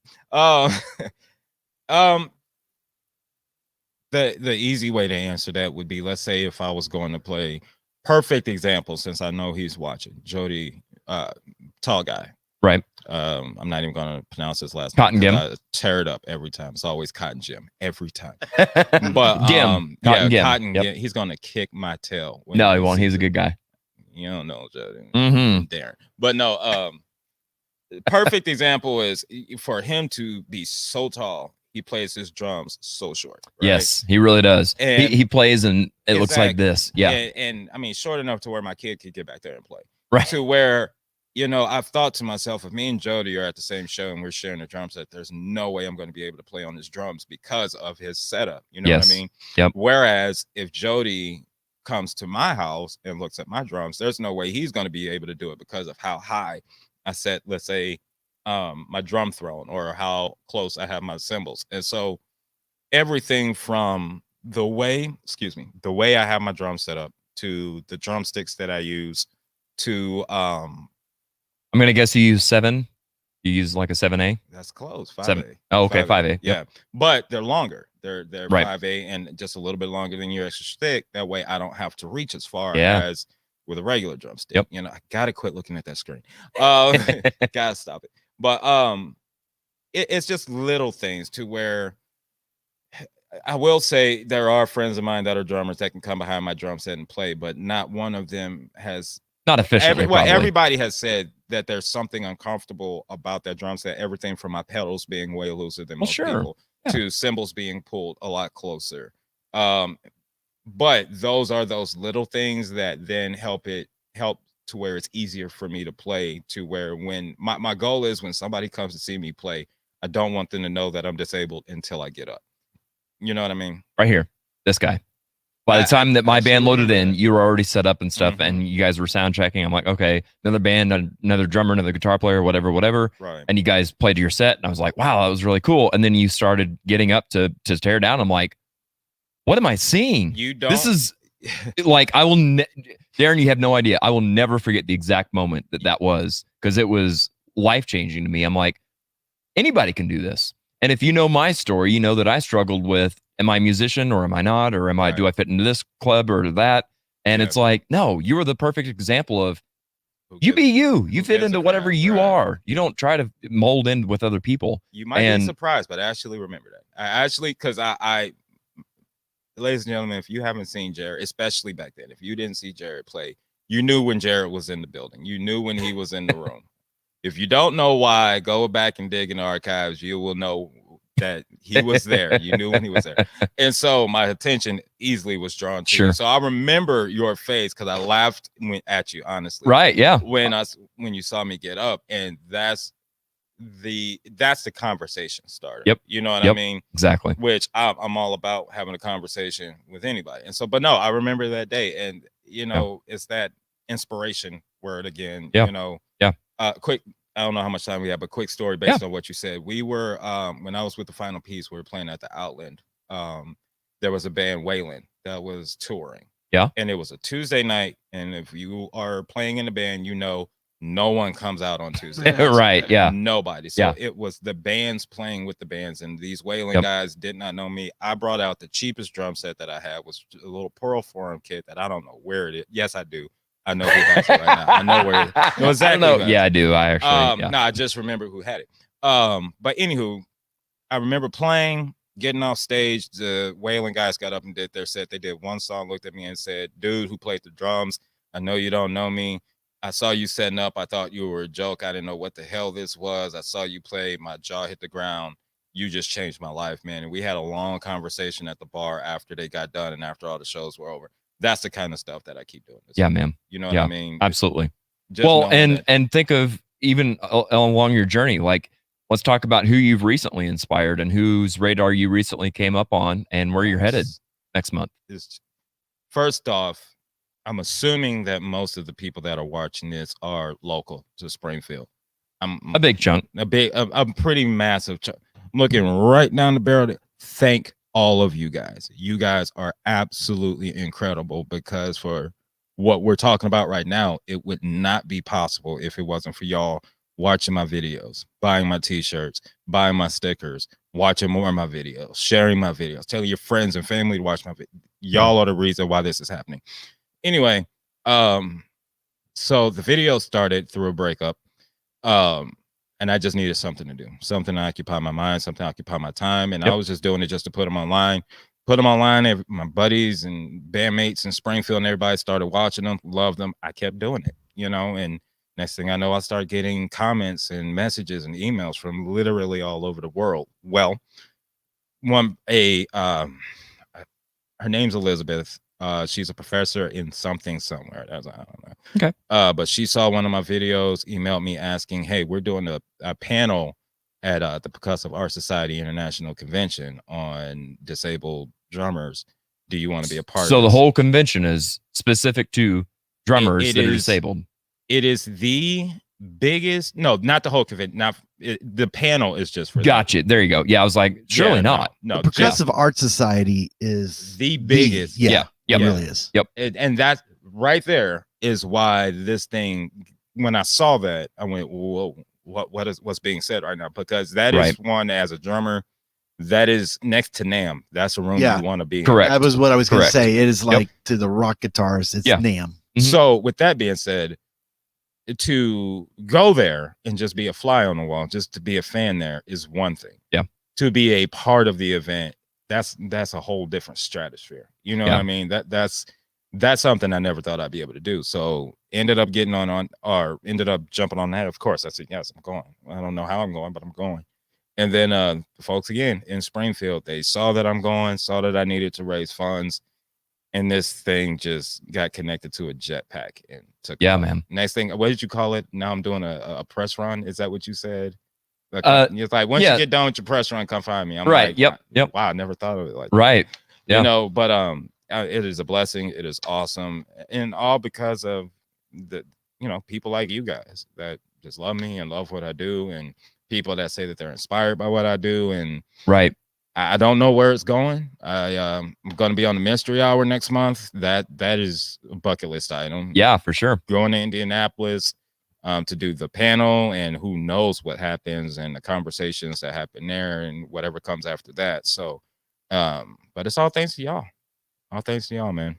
The easy way to answer that would be, let's say if I was going to play, perfect example, since I know he's watching, Jody, tall guy. Right. I'm not even going to pronounce his last Cotton name. Gim. I tear it up every time. It's always Cotton Jim every time. But Gim. yeah, Gim. Cotton Yep. Gim, he's going to kick my tail. No, he won't. He's a good guy. You don't know Jody. Mhm. Darren. But no, perfect example is for him to be so tall, he plays his drums so short. Right? Yes, he really does. And He plays and it looks like exactly. this. Yeah. And I mean, short enough to where my kid could get back there and play. Right. To where, you know, I've thought to myself, if me and Jody are at the same show and we're sharing a drum set, there's no way I'm going to be able to play on his drums because of his setup. You know Yes. what I mean? Yep. Whereas if Jody comes to my house and looks at my drums, there's no way he's going to be able to do it because of how high I set, let's say, my drum throne or how close I have my cymbals. And so everything from the way I have my drum set up to the drumsticks that I use to I'm gonna guess you use 7. You use like a 7A. that's close. 5A. 7. Oh, okay, 5A. Yeah. Yep. But they're longer. They're Right. 5A and just a little bit longer than your extra stick. That way I don't have to reach as far Yeah. as with a regular drumstick. Yep. You know, I gotta quit looking at that screen. Gotta stop it. But it's just little things to where I will say there are friends of mine that are drummers that can come behind my drum set and play, but not one of them has Not efficiently. probably. everybody has said that there's something uncomfortable about that drum set. Everything from my pedals being way looser than Well, most sure. people to cymbals being pulled a lot closer. But those are those little things that then help to where it's easier for me to play, to where when my goal is when somebody comes to see me play, I don't want them to know that I'm disabled until I get up. You know what I mean? Right here, this guy. By the time that my band loaded in, you were already set up and stuff, and you guys were sound checking. I'm like, okay, another band, another drummer, another guitar player, whatever. Right. And you guys played your set, and I was like, wow, that was really cool. And then you started getting up to tear down. I'm like, what am I seeing? You don't. This is like, I will, Darren, you have no idea. I will never forget the exact moment that was, because it was life changing to me. I'm like, anybody can do this. And if you know my story, you know that I struggled with, am I a musician or am I not? Or do I fit into this club or that? And it's like, no, you are the perfect example of you be you. You fit into whatever you are. You don't try to mold in with other people. You might be surprised, but I actually remember that. Because I, ladies and gentlemen, if you haven't seen Jared, especially back then, if you didn't see Jared play, you knew when Jared was in the building. You knew when he was in the room. If you don't know why, go back and dig in the archives. You will know that he was there. You knew when he was there. And so my attention easily was drawn to you. So I remember your face because I laughed at you, honestly. Right, yeah. When you saw me get up, and that's the conversation starter. Yep. You know what I mean? Exactly. Which I'm all about having a conversation with anybody. And so, but no, I remember that day, and you know, it's that inspiration word again. Yeah. You know, quick. I don't know how much time we have, but quick story based on what you said. We were when I was with the Final Piece, we were playing at the Outland. There was a band, Wayland, that was touring. Yeah. And it was a Tuesday night. And if you are playing in a band, you know no one comes out on Tuesday. Right. Yeah. Nobody. So it was the bands playing with the bands, and these Wayland guys did not know me. I brought out the cheapest drum set that I had, was a little Pearl Forum kit that I don't know where it is. Yes, I do. I know who has it right now. I know where it is. No, exactly. I don't know. Yeah, I do. I actually. No, I just remember who had it. But anywho, I remember playing, getting off stage. The Wayland guys got up and did their set. They did one song, looked at me and said, "Dude who played the drums, I know you don't know me. I saw you setting up. I thought you were a joke. I didn't know what the hell this was. I saw you play. My jaw hit the ground. You just changed my life, man." And we had a long conversation at the bar after they got done and after all the shows were over. That's the kind of stuff that I keep doing. Yeah, man. You know what I mean? Absolutely. Just Well, knowing and think of even along your journey, like let's talk about who you've recently inspired and whose radar you recently came up on and where you're headed next month. First off, I'm assuming that most of the people that are watching this are local to Springfield. I'm a big chunk, a pretty massive chunk. I'm looking right down the barrel. Thank all of you guys. You guys are absolutely incredible, because for what we're talking about right now, it would not be possible if it wasn't for y'all watching my videos, buying my t-shirts, buying my stickers, watching more of my videos, sharing my videos, telling your friends and family to watch my videos. Y'all are the reason why this is happening. Anyway, so the video started through a breakup. And I just needed something to do, something to occupy my mind, something to occupy my time. And I was just doing it just to put them online. My buddies and bandmates in Springfield and everybody started watching them, loved them. I kept doing it, you know, and next thing I know, I started getting comments and messages and emails from literally all over the world. Well, her name's Elizabeth. She's a professor in something somewhere. I don't know. Okay. But she saw one of my videos, emailed me asking, hey, we're doing a panel at the Percussive Art Society International Convention on disabled drummers. Do you want to be a part of it? So the whole convention is specific to drummers that are disabled. It is the biggest, no, not the whole convention. The panel is just for Gotcha. them. There you go. Yeah, I was like, surely not. No, the Percussive Art Society is the biggest. It really is. Yep. And that right there is why this thing, when I saw that, I went, whoa, what's being said right now? Because that is one, as a drummer, that is next to NAMM. That's a room you want to be in. Correct. That was what I was going to say. It is like to the rock guitarists, it's NAMM. So with that being said, to go there and just be a fly on the wall, just to be a fan there is one thing. Yeah. To be a part of the event, that's a whole different stratosphere. You know what I mean? That's something I never thought I'd be able to do. So ended up getting ended up jumping on that. Of course, I said, yes, I'm going. I don't know how I'm going, but I'm going. And then the folks again in Springfield, they saw that I'm going, saw that I needed to raise funds. And this thing just got connected to a jetpack and took off. Man. Next thing, what did you call it? Now I'm doing a press run. Is that what you said? It's like, once you get done with your press run, come find me. I'm right. Like, Yep. Wow, I never thought of it like that. Yeah. You know, but it is a blessing. It is awesome. And all because of the, people like you guys that just love me and love what I do, and people that say that they're inspired by what I do. And I don't know where it's going. I'm going to be on the Mystery Hour next month. That is a bucket list item. Yeah, for sure. Going to Indianapolis to do the panel, and who knows what happens and the conversations that happen there and whatever comes after that. So, but it's all thanks to y'all. All thanks to y'all, man.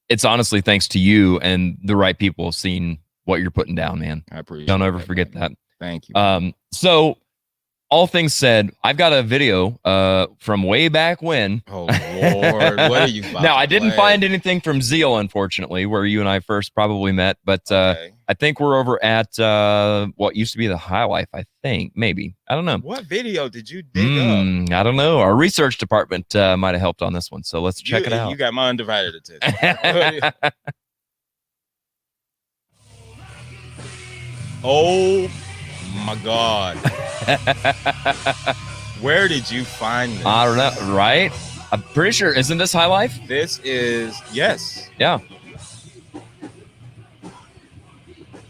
It's honestly thanks to you and the right people seeing what you're putting down, man. I appreciate it. Don't ever forget that. Thank you. So all things said, I've got a video from way back when. Oh Lord, what are you now, I didn't find anything from Zeal, unfortunately, where you and I first probably met, but I think we're over at what used to be the High Life, I think. Maybe. I don't know. What video did you dig up? I don't know. Our research department might have helped on this one, so let's check it out. You got my undivided attention. Oh my God. Where did you find this? I don't know, right? I'm pretty sure, isn't this High Life? This is, yes. Yeah.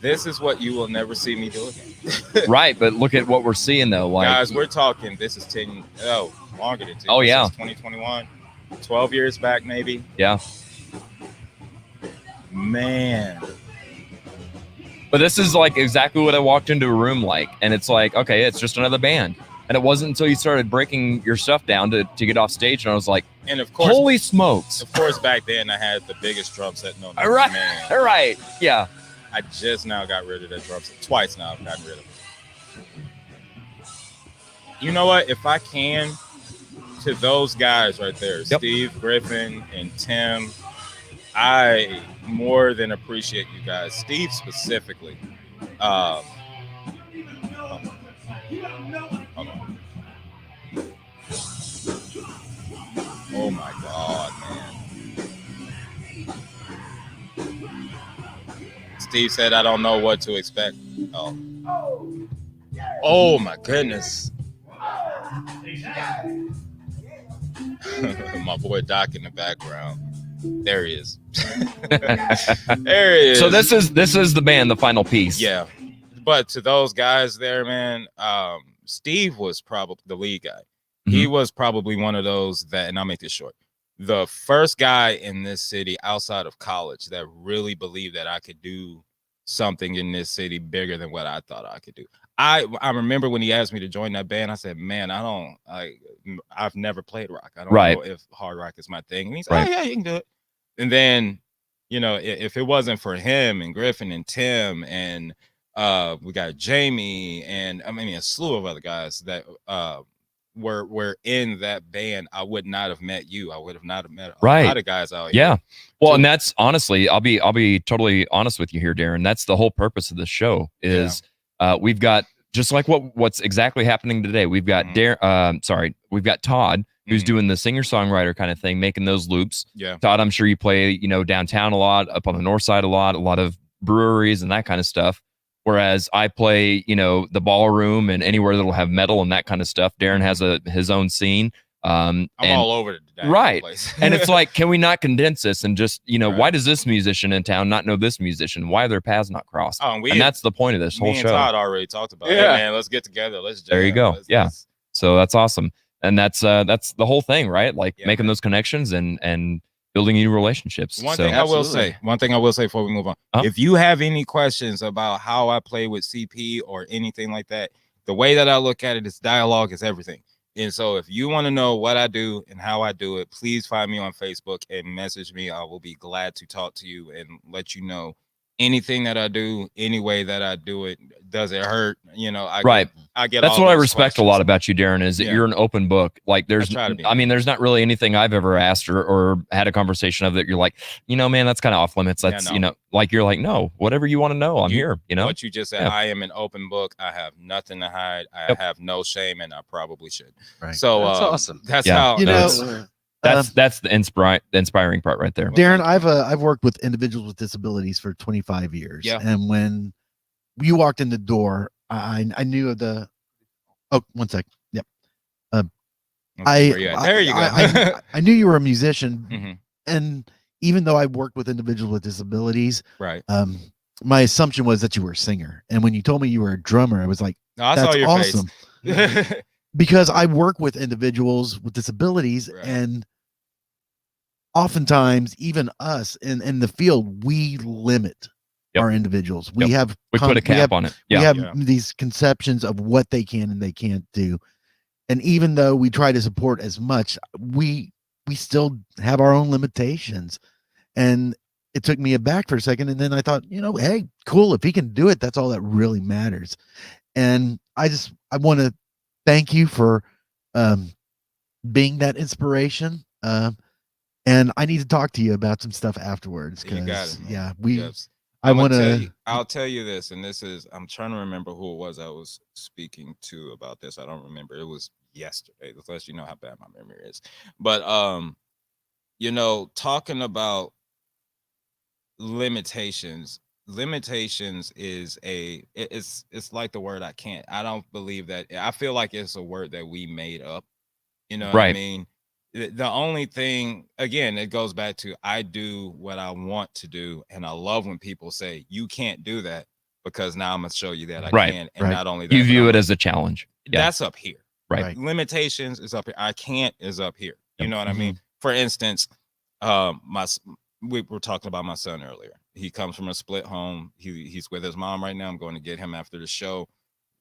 This is what you will never see me do again. Right, but look at what we're seeing though. Like, guys, we're talking, this is longer than 10. Oh, yeah. 2021, 12 years back maybe. Yeah. Man. But this is like exactly what I walked into a room like. And it's like, okay, it's just another band. And it wasn't until you started breaking your stuff down to get off stage. And I was like, and of course, holy smokes. Of course, back then I had the biggest drum set known. All right. Yeah. I just now got rid of that drum set. Twice now I've gotten rid of it. You know what? If I can, to those guys right there, Steve Griffin and Tim, I more than appreciate you guys. Steve specifically. Hold on. Oh my God, man. Steve said, I don't know what to expect. Oh. Oh my goodness. My boy Doc in the background. There he is. There he is. So this is the band, the final piece. Yeah. But to those guys there, man, Steve was probably the lead guy. He was probably one of those that, and I'll make this short, the first guy in this city outside of college that really believed that I could do something in this city bigger than what I thought I could do. I remember when he asked me to join that band, I said, man, I've never played rock. I don't know if hard rock is my thing. And he said, oh yeah, you can do it. And then, you know, if it wasn't for him and Griffin and Tim and we got Jamie and I mean a slew of other guys that were in that band, I would not have met you. I would have not have met a lot of guys out here. Yeah. Well, and that's honestly, I'll be totally honest with you here, Darren. That's the whole purpose of the show is we've got just like what's exactly happening today. We've got we've got Todd, who's doing the singer-songwriter kind of thing, making those loops. Yeah. Todd, I'm sure you play, you know, downtown a lot, up on the north side a lot of breweries and that kind of stuff. Whereas I play, you know, the ballroom and anywhere that'll have metal and that kind of stuff. Darren has his own scene. I'm all over the right. place. And it's like, can we not condense this and just, you know, why does this musician in town not know this musician? Why are their paths not crossed? Oh, and that's the point of this whole me show. And Todd already talked about it. Hey, man, let's get together. Let's jam. There you go. So that's awesome. And that's the whole thing, right? Like making those connections and building new relationships. One thing I will say before we move on, if you have any questions about how I play with CP or anything like that, the way that I look at it is dialogue is everything. And so if you want to know what I do and how I do it, please find me on Facebook and message me. I will be glad to talk to you and let you know anything that I do, any way that I do it. Does it hurt? You know, I get that's all what I those respect a lot about you, Darren, is that you're an open book. Like there's there's not really anything I've ever asked or had a conversation of that you're like, you know, man, that's kind of off limits. That's you know, like you're like, no, whatever you want to know, I'm here. You know what you just said. I am an open book. I have nothing to hide. I have no shame, and I probably should. Right. So that's awesome. That's how you know. That's the inspiring part right there. Darren, I've worked with individuals with disabilities for 25 years. Yeah. And when you walked in the door, I knew of the. Oh, one sec. Yep. There you go. I knew you were a musician, and even though I worked with individuals with disabilities, right. My assumption was that you were a singer. And when you told me you were a drummer, I was like, I that's saw your awesome. face. Because I work with individuals with disabilities, and oftentimes even us in the field, we limit our individuals. We put a cap on it. We have these conceptions of what they can and they can't do. And even though we try to support as much, we still have our own limitations. And it took me aback for a second. And then I thought, you know, hey, cool. If he can do it, that's all that really matters. And I want to thank you for being that inspiration. And I need to talk to you about some stuff afterwards. You got it, man. I'll tell you this, and this is, I'm trying to remember who it was I was speaking to about this. I don't remember. It was yesterday. This lets you know how bad my memory is. But you know, talking about limitations is it's like the word I can't. I don't believe that. I feel like it's a word that we made up. You know what I mean? The only thing, again, it goes back to I do what I want to do, and I love when people say you can't do that, because now I'm gonna show you that I can. And not only that, you view it as a challenge. That's up here. Right. Limitations is up here. I can't is up here. You know what I mean? For instance, we were talking about my son earlier. He comes from a split home. He's with his mom right now. I'm going to get him after the show.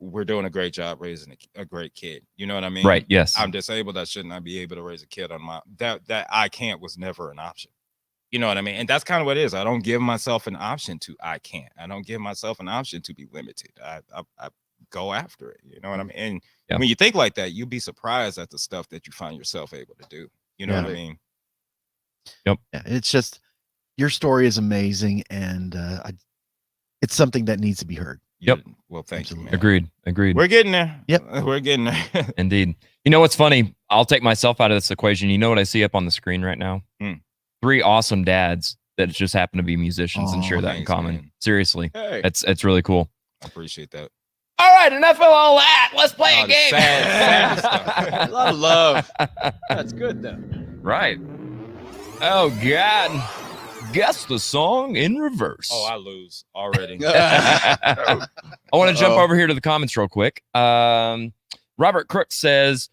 We're doing a great job raising a great kid. You know what I mean? Right. Yes. I'm disabled. I should not be able to raise a kid on my that I can't was never an option. You know what I mean? And that's kind of what it is. I don't give myself an option to I can't. I don't give myself an option to be limited. I go after it. You know what I mean? And when you think like that, you'll be surprised at the stuff that you find yourself able to do. You know what I mean? Yep. Yeah, it's just your story is amazing, and it's something that needs to be heard. Yep. Well, thank you, man. Agreed. We're getting there. Yep. We're getting there. Indeed. You know what's funny? I'll take myself out of this equation. You know what I see up on the screen right now? 3 awesome dads that just happen to be musicians and share that in common. Man. Seriously. Hey. It's really cool. I appreciate that. All right, enough of all that. Let's play a the game. sad stuff. A lot of love. That's good though. Right. Oh God. Guess the song in reverse. Oh, I lose already. I want to jump Uh-oh. over here to the comments real quick. Robert Crook says,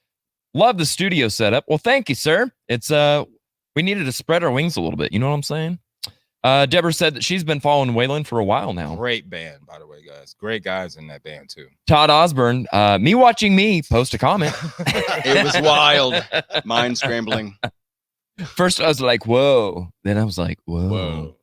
"Love the studio setup." Well, thank you, sir. It's we needed to spread our wings a little bit. You know what I'm saying? Deborah said that she's been following Waylon for a while now. Great band, by the way, guys. Great guys in that band too. Todd Osborne, me watching me post a comment. It was wild. Mind scrambling. First, I was like, whoa. Then I was like, whoa.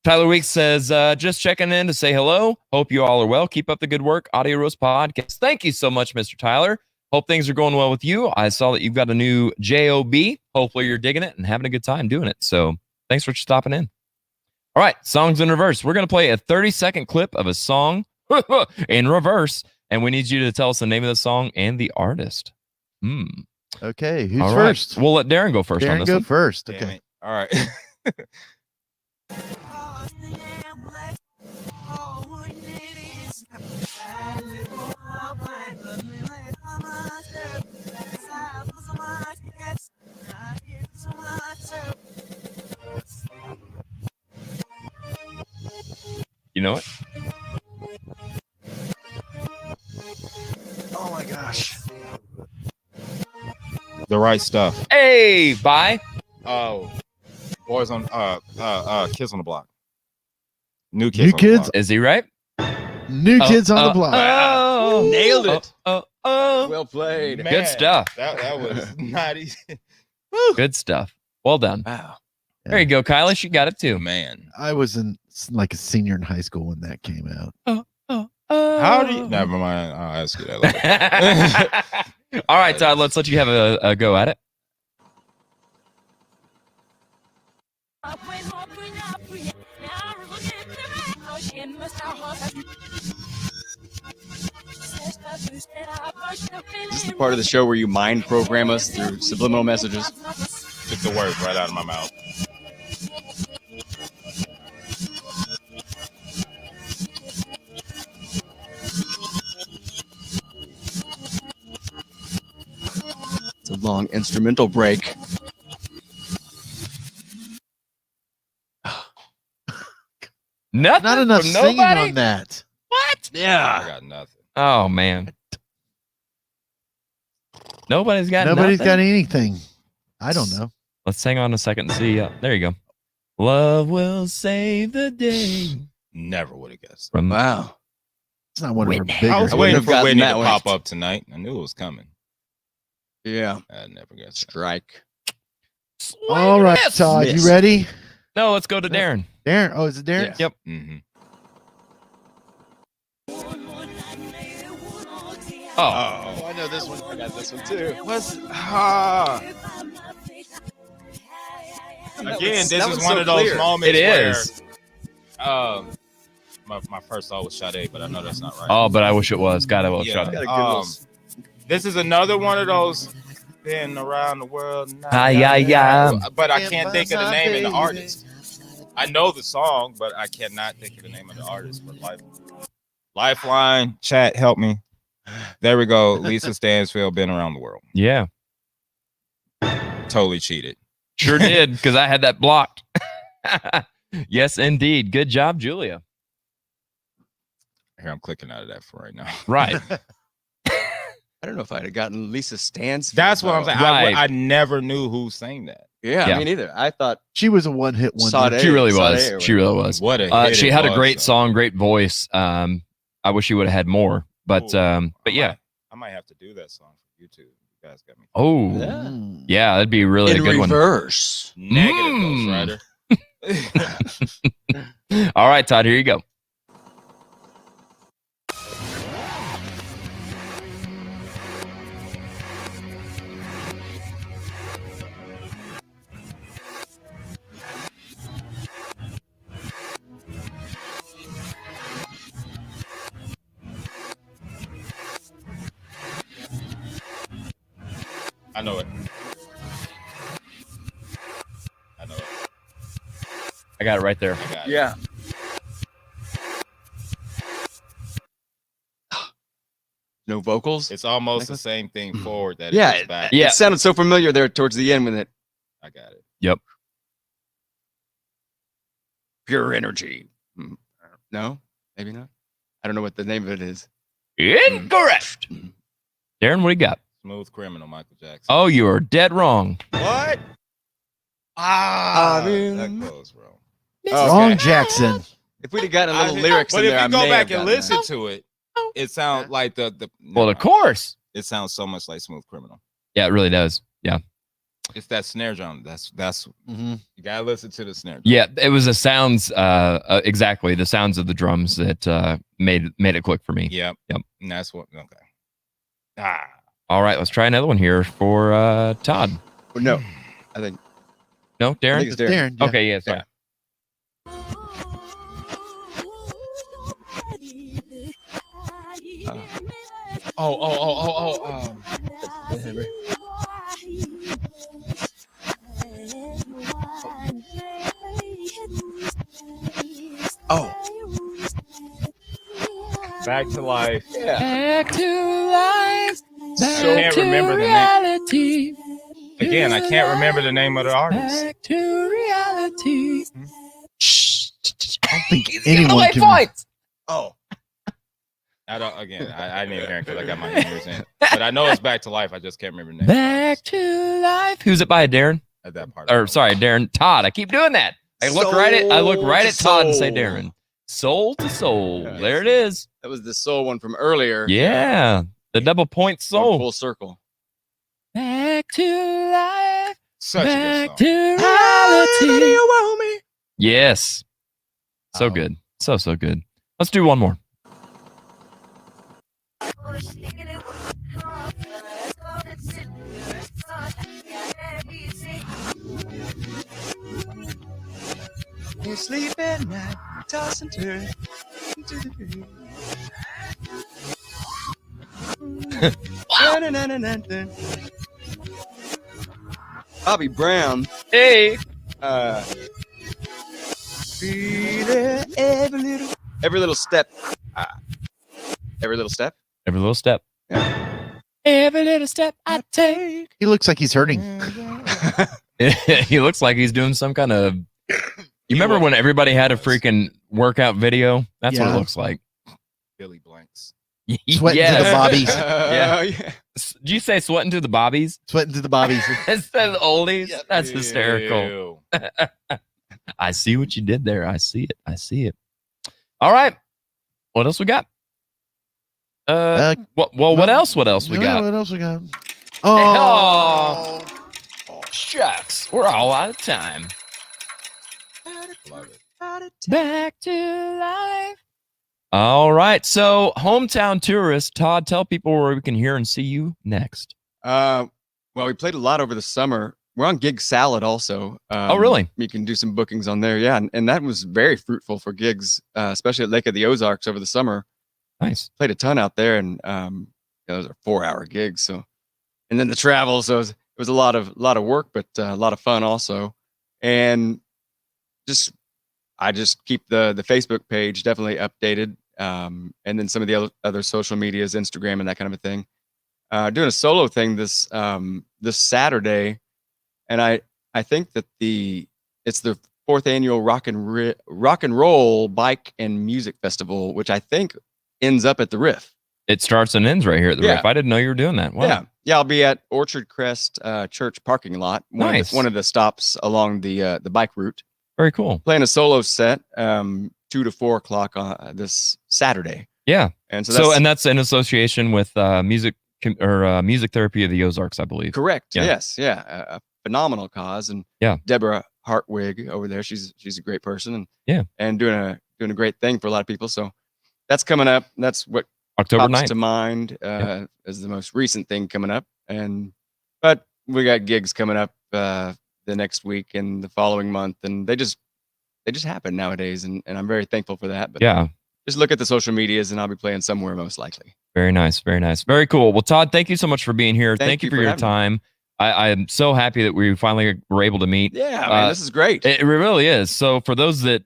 Tyler Weeks says, just checking in to say hello. Hope you all are well. Keep up the good work. Audio Roast Podcast. Thank you so much, Mr. Tyler. Hope things are going well with you. I saw that you've got a new JOB. Hopefully you're digging it and having a good time doing it. So thanks for stopping in. All right, songs in reverse. We're going to play a 30-second clip of a song in reverse, and we need you to tell us the name of the song and the artist. Okay, who's All right. first? We'll let Darren go first on Darren, this go one. first. Damn Okay. it. All right. You know it? Oh my gosh. The Right Stuff. Hey, bye. Oh, Boys on Kids on the Block. New Kids. New on the Kids? Block. Is he right? New Kids on the Block. Oh, Nailed it. Oh, Well played. Man, good stuff. That was not easy. Good stuff. Well done. Wow. There you go, Kylie. You got it too. Man. I was in like a senior in high school when that came out. How do you? Never mind. I'll ask you that later. All right, Todd, let's let you have a go at it. This is the part of the show where you mind program us through subliminal messages. Took the words right out of my mouth. It's a long instrumental break. Nothing. Not enough from singing nobody? on that. What? I Yeah. got nothing. Oh man. Nobody's got. Nobody's nothing? got anything. I don't know. Let's hang on a second and see. There you go. Love will save the day. Never would have guessed. From Wow. It's not one of her Whitney. bigger. I was I wouldn't waiting have for gotten Whitney that to one. pop up tonight. I knew it was coming. Yeah. I never guessed. Strike. All right, Yes. Todd, Miss. you ready? No, let's go to Darren. Darren. Oh, is it Darren? Yeah. Yep. Mm-hmm. Oh, I know this one. I got this one too. What's That again? was- This that is was one so of those clear. moments It where is. my first thought was Sade, but I know that's not right. Oh, but I wish it was. God, I will Yeah. shut Got it. a good little This is another one of those been around the world. Yeah. But I can't think of the name of the artist. I know the song, but I cannot think of the name of the artist. But Lifeline, chat, help me. There we go. Lisa Stansfield, Been Around the World. Yeah, Totally cheated. sure did because I had that blocked. Yes, indeed. Good job, Julia. Here, I'm clicking out of that for right now. Right. I don't know if I'd have gotten Lisa Stansfield. That's what I'm saying. Right. I never knew who sang that. Yeah, Yeah. me neither. I thought She was a one-hit wonder. Sade. She really Sade was. or She really was. What a hit She it had a was, great though. song, great voice. I wish she would have had more, but Ooh. yeah. I might have to do that song for YouTube. You guys got me. Oh, Mm. yeah, that'd be really in a good reverse. Negative Ghost Rider. one. All right, Todd, here you go. I know it. I know it. I got it right there. I got it. Yeah. no vocals. It's almost the same thing forward that Yeah, it goes back. it sounded so familiar there towards the end when it. I got it. Yep. Pure energy. No, maybe not. I don't know what the name of it is. Incorrect. Darren, what do you got? Smooth Criminal, Michael Jackson. Oh, you are dead wrong. What? That close, bro. Wrong, Jackson. If we'd have gotten a little lyrics But in if there, I you go may back have and gotten listen that. to it, it sounds like the Well, of course. It sounds so much like Smooth Criminal. Yeah, it really does. Yeah. It's that snare drum. That's Mm-hmm. you gotta listen to the snare drum. Yeah, it was the sounds, exactly the sounds of the drums that made it click for me. Yep. Yep. And that's what. Okay. All right, let's try another one here for Todd. No, I think. No, Darren. I think it's Darren. yeah. Okay, yeah, sorry. Back to life. Back to life. I can't remember the name. Again, I can't remember the name of the artist. Back to reality. I don't think anyone can. Oh. I don't. Again, I didn't even hear it because I got my ears in. But I know it's Back to Life. I just can't remember the name. Back to life. Who's it by, Darren? At that part. Or sorry, Darren. Todd. I keep doing that. I look right at Todd and say Darren. Soul to soul. Yes. There it is. That was the soul one from earlier. Yeah. The double point Going soul. full circle. Back to life. Such Back a to good song. reality. Yes. So good. So good. Let's do one more. You sleep at night, toss and turn. Bobby Brown. Hey. Every little step. Every little step. Every little step. Every little step I take. He looks like he's hurting. He looks like he's doing some kind of. You remember when everybody had a freaking workout video? That's what it Yeah. looks like. Billy Blanks. Sweating to the bobbies. Yeah. Did you say sweating to the bobbies? Sweating to the bobbies. Instead of oldies? That's hysterical. Ew. I see what you did there. I see it. I see it. All right. What else we got? What else? What else we got? What else we got? Oh, shucks. We're all out of time. Love it. Back to life. All right. So, hometown tourist, Todd, tell people where we can hear and see you next. Well, we played a lot over the summer. We're on Gig Salad also. Oh, really? You can do some bookings on there. Yeah. And that was very fruitful for gigs, especially at Lake of the Ozarks over the summer. Nice. Played a ton out there, and those are 4-hour gigs. So, and then the travel. So it was a lot of work, but a lot of fun also. And I just keep the Facebook page definitely updated. And then some of the other social medias, Instagram and that kind of a thing. Doing a solo thing this Saturday, and I think that it's the 4th annual Rock and Roll Bike and Music Festival, which I think ends up at the Riff. It starts and ends right here at the Riff. I didn't know you were doing that. Wow. Yeah. I'll be at Orchard Crest Church parking lot. One of the stops along the bike route. Very cool. Playing a solo set, 2 to 4 o'clock on this Saturday. Yeah. And that's in association with music therapy of the Ozarks, I believe. Correct. Yeah. Yes. Yeah. A phenomenal cause. And Deborah Hartwig over there, she's a great person and doing a great thing for a lot of people. So that's coming up. That's what October pops 9th. to mind as the most recent thing coming up. But we got gigs coming up the next week and the following month, and they just happen nowadays, and I'm very thankful for that. But just look at the social medias, and I'll be playing somewhere most likely. Very nice. Very nice. Very cool. Well, Todd, thank you so much for being here. Thank you you for for your having me. time. I am so happy that we finally were able to meet. Yeah, man, this is great. It really is. So for those that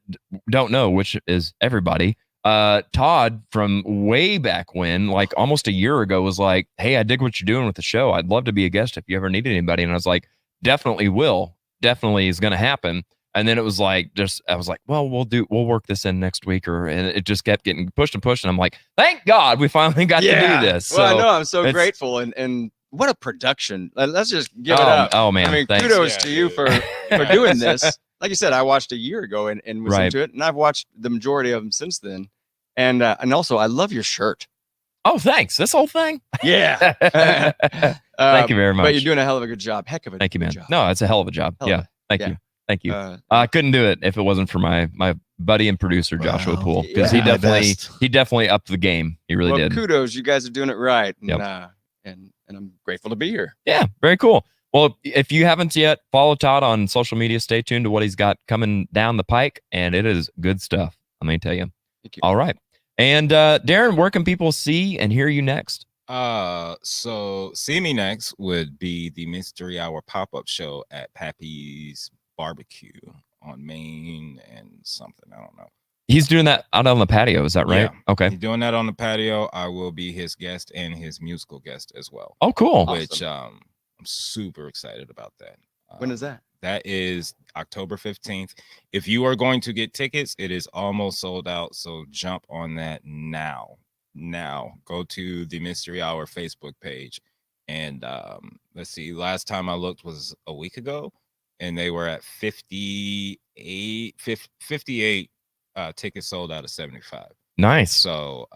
don't know, which is everybody, Todd from way back when, like almost a year ago, was like, "Hey, I dig what you're doing with the show. I'd love to be a guest if you ever need anybody." And I was like, "Definitely will. Definitely is going to happen." And then it was like, I was like, "Well, we'll work this in next week," and it just kept getting pushed and pushed. And I'm like, "Thank God we finally got to do this." Well, So I know. I'm so it's- grateful, and what a production! Let's just give it up. Oh man, I mean, thanks. kudos to you for doing this. Like you said, I watched a year ago and was Right. into it, and I've watched the majority of them since then. And also, I love your shirt. Oh, thanks. This whole thing. Yeah. Thank you very much. But you're doing a hell of a good job. Heck of a Thank you, man. good job. No, it's a hell of a job. Hell of Yeah. a- Thank yeah. you. Thank you. Uh, I couldn't do it if it wasn't for my buddy and producer Joshua Wow. Poole, because Yeah. he definitely upped the game. He really well, did. kudos. You guys are doing it right. And, Yep. and I'm grateful to be here. Yeah, very cool. Well, if you haven't yet, follow Todd on social media. Stay tuned to what he's got coming down the pike, and it is good stuff. Let me tell you. Thank you. All right. And Darren, where can people see and hear you next? So see me next would be the Mystery Hour pop-up show at Pappy's Barbecue on Main and something. I don't know. He's doing that out on the patio. Is that right? Yeah. Okay. He's doing that on the patio. I will be his guest and his musical guest as well. Oh, cool. Which I'm super excited about that. When is that? That is October 15th. If you are going to get tickets, it is almost sold out. So jump on that now. Now go to the Mystery Hour Facebook page. And let's see, last time I looked was a week ago, and they were at 58 tickets sold out of 75. Nice. So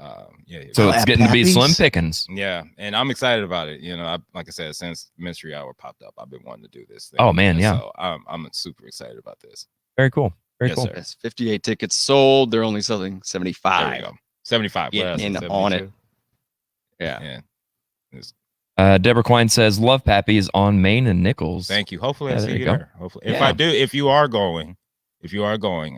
yeah. So it's getting to be slim Pappy's? pickings. Yeah, and I'm excited about it. You know, like I said, since Mystery Hour popped up, I've been wanting to do this thing. Oh, man, yeah. So I'm super excited about this. Very cool. Very Yes, cool. sir. Yes, 58 tickets sold. They're only selling There 75. you go. 75. Get What else? in 72? on it. Yeah. Yeah. It's- Deborah Quine says, "Love Pappy is on Main and Nichols." Thank you. Hopefully I Yeah, see there you you go. there. Hopefully. If Yeah. I do, if you are going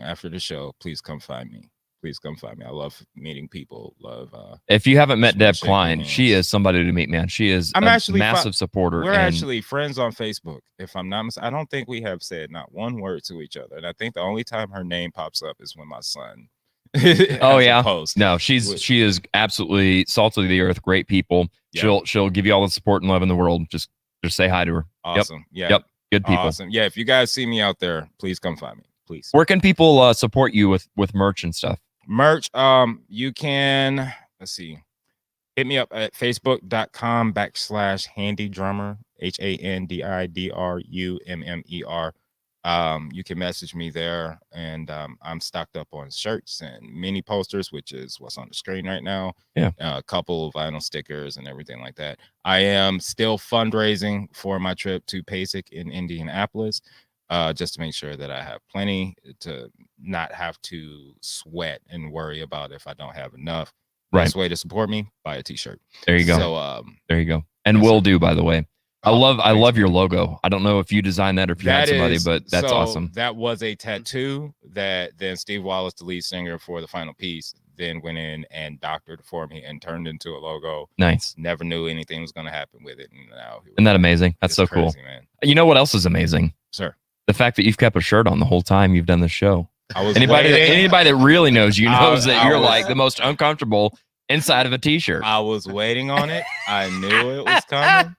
after the show, please come find me. Please come find me. I love meeting people. Love If you haven't met Deb shaking Klein, she hands. is somebody to meet, man. She is I'm a actually massive supporter. We're and actually friends on Facebook. If I'm not I don't think we have said not one word to each other. And I think the only time her name pops up is when my son oh has a yeah. post. No, she is absolutely salt of the earth, great people. Yeah. She'll give you all the support and love in the world. Just say hi to her. Awesome. Yeah. Yep. Good people. Awesome. Yeah. If you guys see me out there, please come find me. Please. Where can people support you with merch and stuff? Merch. You can, let's see, hit me up at facebook.com/Handy Drummer, HANDIDRUMMER. You can message me there, and I'm stocked up on shirts and mini posters, which is what's on the screen right now. Yeah. A couple of vinyl stickers and everything like that. I am still fundraising for my trip to PASIC in Indianapolis, just to make sure that I have plenty to not have to sweat and worry about if I don't have enough. Right. Best way to support me, buy a t-shirt. There you go. So there you go. And will do, by the way. I love your logo. I don't know if you designed that or if you had somebody, but that's so awesome. That was a tattoo that then Steve Wallace, the lead singer for The Final Piece, then went in and doctored for me and turned into a logo. Nice. Never knew anything was going to happen with it. And now Isn't that amazing? That's it's so cool. crazy, man. You know what else is amazing? Sir. The fact that you've kept a shirt on the whole time you've done this show. I was Anybody waiting. that really knows you knows that I you're was- like the most uncomfortable inside of a t-shirt. I was waiting on it. I knew it was coming.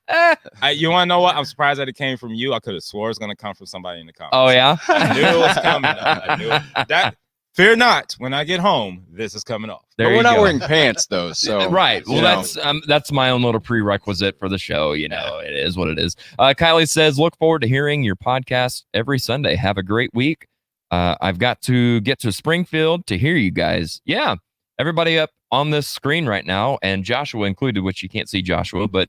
You want to know what? I'm surprised that it came from you. I could have swore it's going to come from somebody in the comments. Oh yeah. I knew it was coming. I knew it. That. Fear not. When I get home, this is coming off. There But you we're not go. wearing pants though, so Right. Well, you know. that's my own little prerequisite for the show. You know, it is what it is. Kylie says, "Look forward to hearing your podcast every Sunday. Have a great week. I've got to get to Springfield to hear you guys. Yeah, everybody up on this screen right now, and Joshua included, which you can't see Joshua, but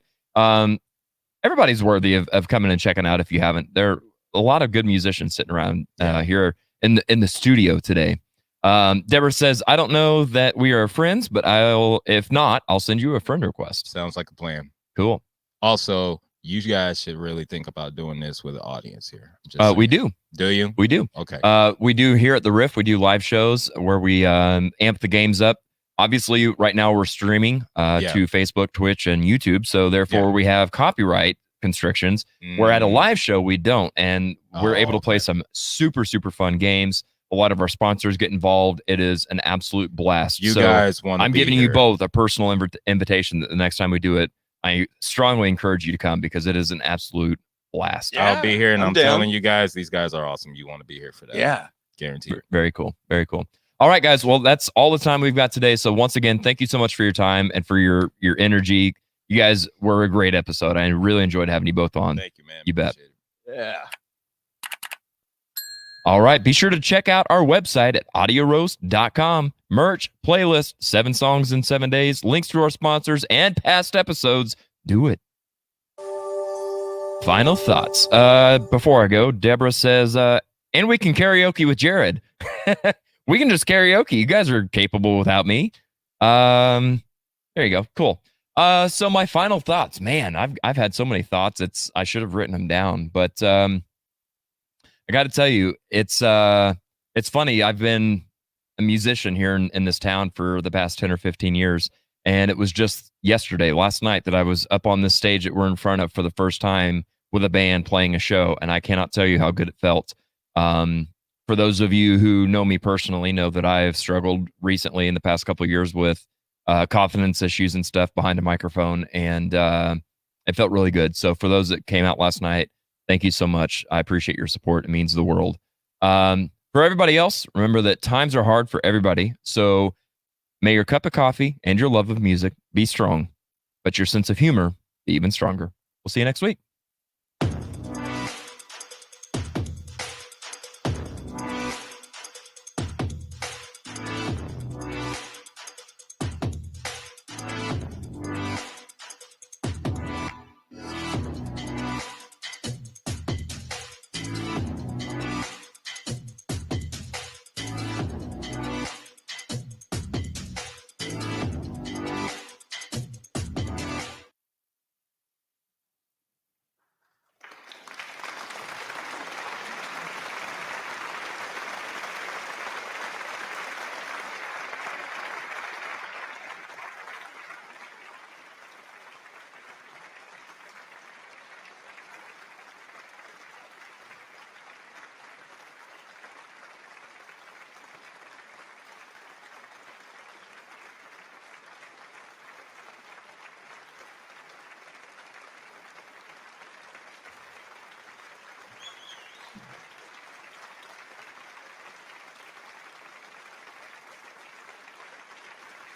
everybody's worthy of coming and checking out if you haven't. There are a lot of good musicians sitting around here in the studio today." Deborah says, "I don't know that we are friends, but if not, I'll send you a friend request." Sounds like a plan. Cool. Also, you guys should really think about doing this with the audience here. We do. Do you? We do. Okay. We do here at the Riff. We do live shows where we amp the games up. Obviously, right now we're streaming to Facebook, Twitch, and YouTube. So therefore, we have copyright constrictions. Where at a live show, we don't. And we're able to play some super, super fun games. a lot of our sponsors get involved. It is an absolute blast. You So guys want to I'm be giving you here. both a personal invitation that the next time we do it, I strongly encourage you to come because it is an absolute blast. I'll be here, and I'm I'm down. telling you guys, these guys are awesome. You want to be here for that. Yeah. Guaranteed. Very cool. Very cool. All right, guys. Well, that's all the time we've got today. So once again, thank you so much for your time and for your energy. You guys were a great episode. I really enjoyed having you both on. Thank you, man. You bet. Yeah. All right. Be sure to check out our website at audioroast.com. Merch, playlist, 7 songs in 7 days, links to our sponsors and past episodes. Do it. Final thoughts. Before I go, Deborah says, and we can karaoke with Jared. We can just karaoke. You guys are capable without me. There you go. Cool. So my final thoughts, man, I've had so many thoughts. I should have written them down, but I got to tell you, it's funny. I've been a musician here in this town for the past 10 or 15 years. And it was just last night, that I was up on this stage that we're in front of for the first time with a band playing a show. And I cannot tell you how good it felt. For those of you who know me personally, know that I have struggled recently in the past couple of years with confidence issues and stuff behind a microphone. And it felt really good. So for those that came out last night, thank you so much. I appreciate your support. It means the world. For everybody else, remember that times are hard for everybody. So may your cup of coffee and your love of music be strong, but your sense of humor be even stronger. We'll see you next week.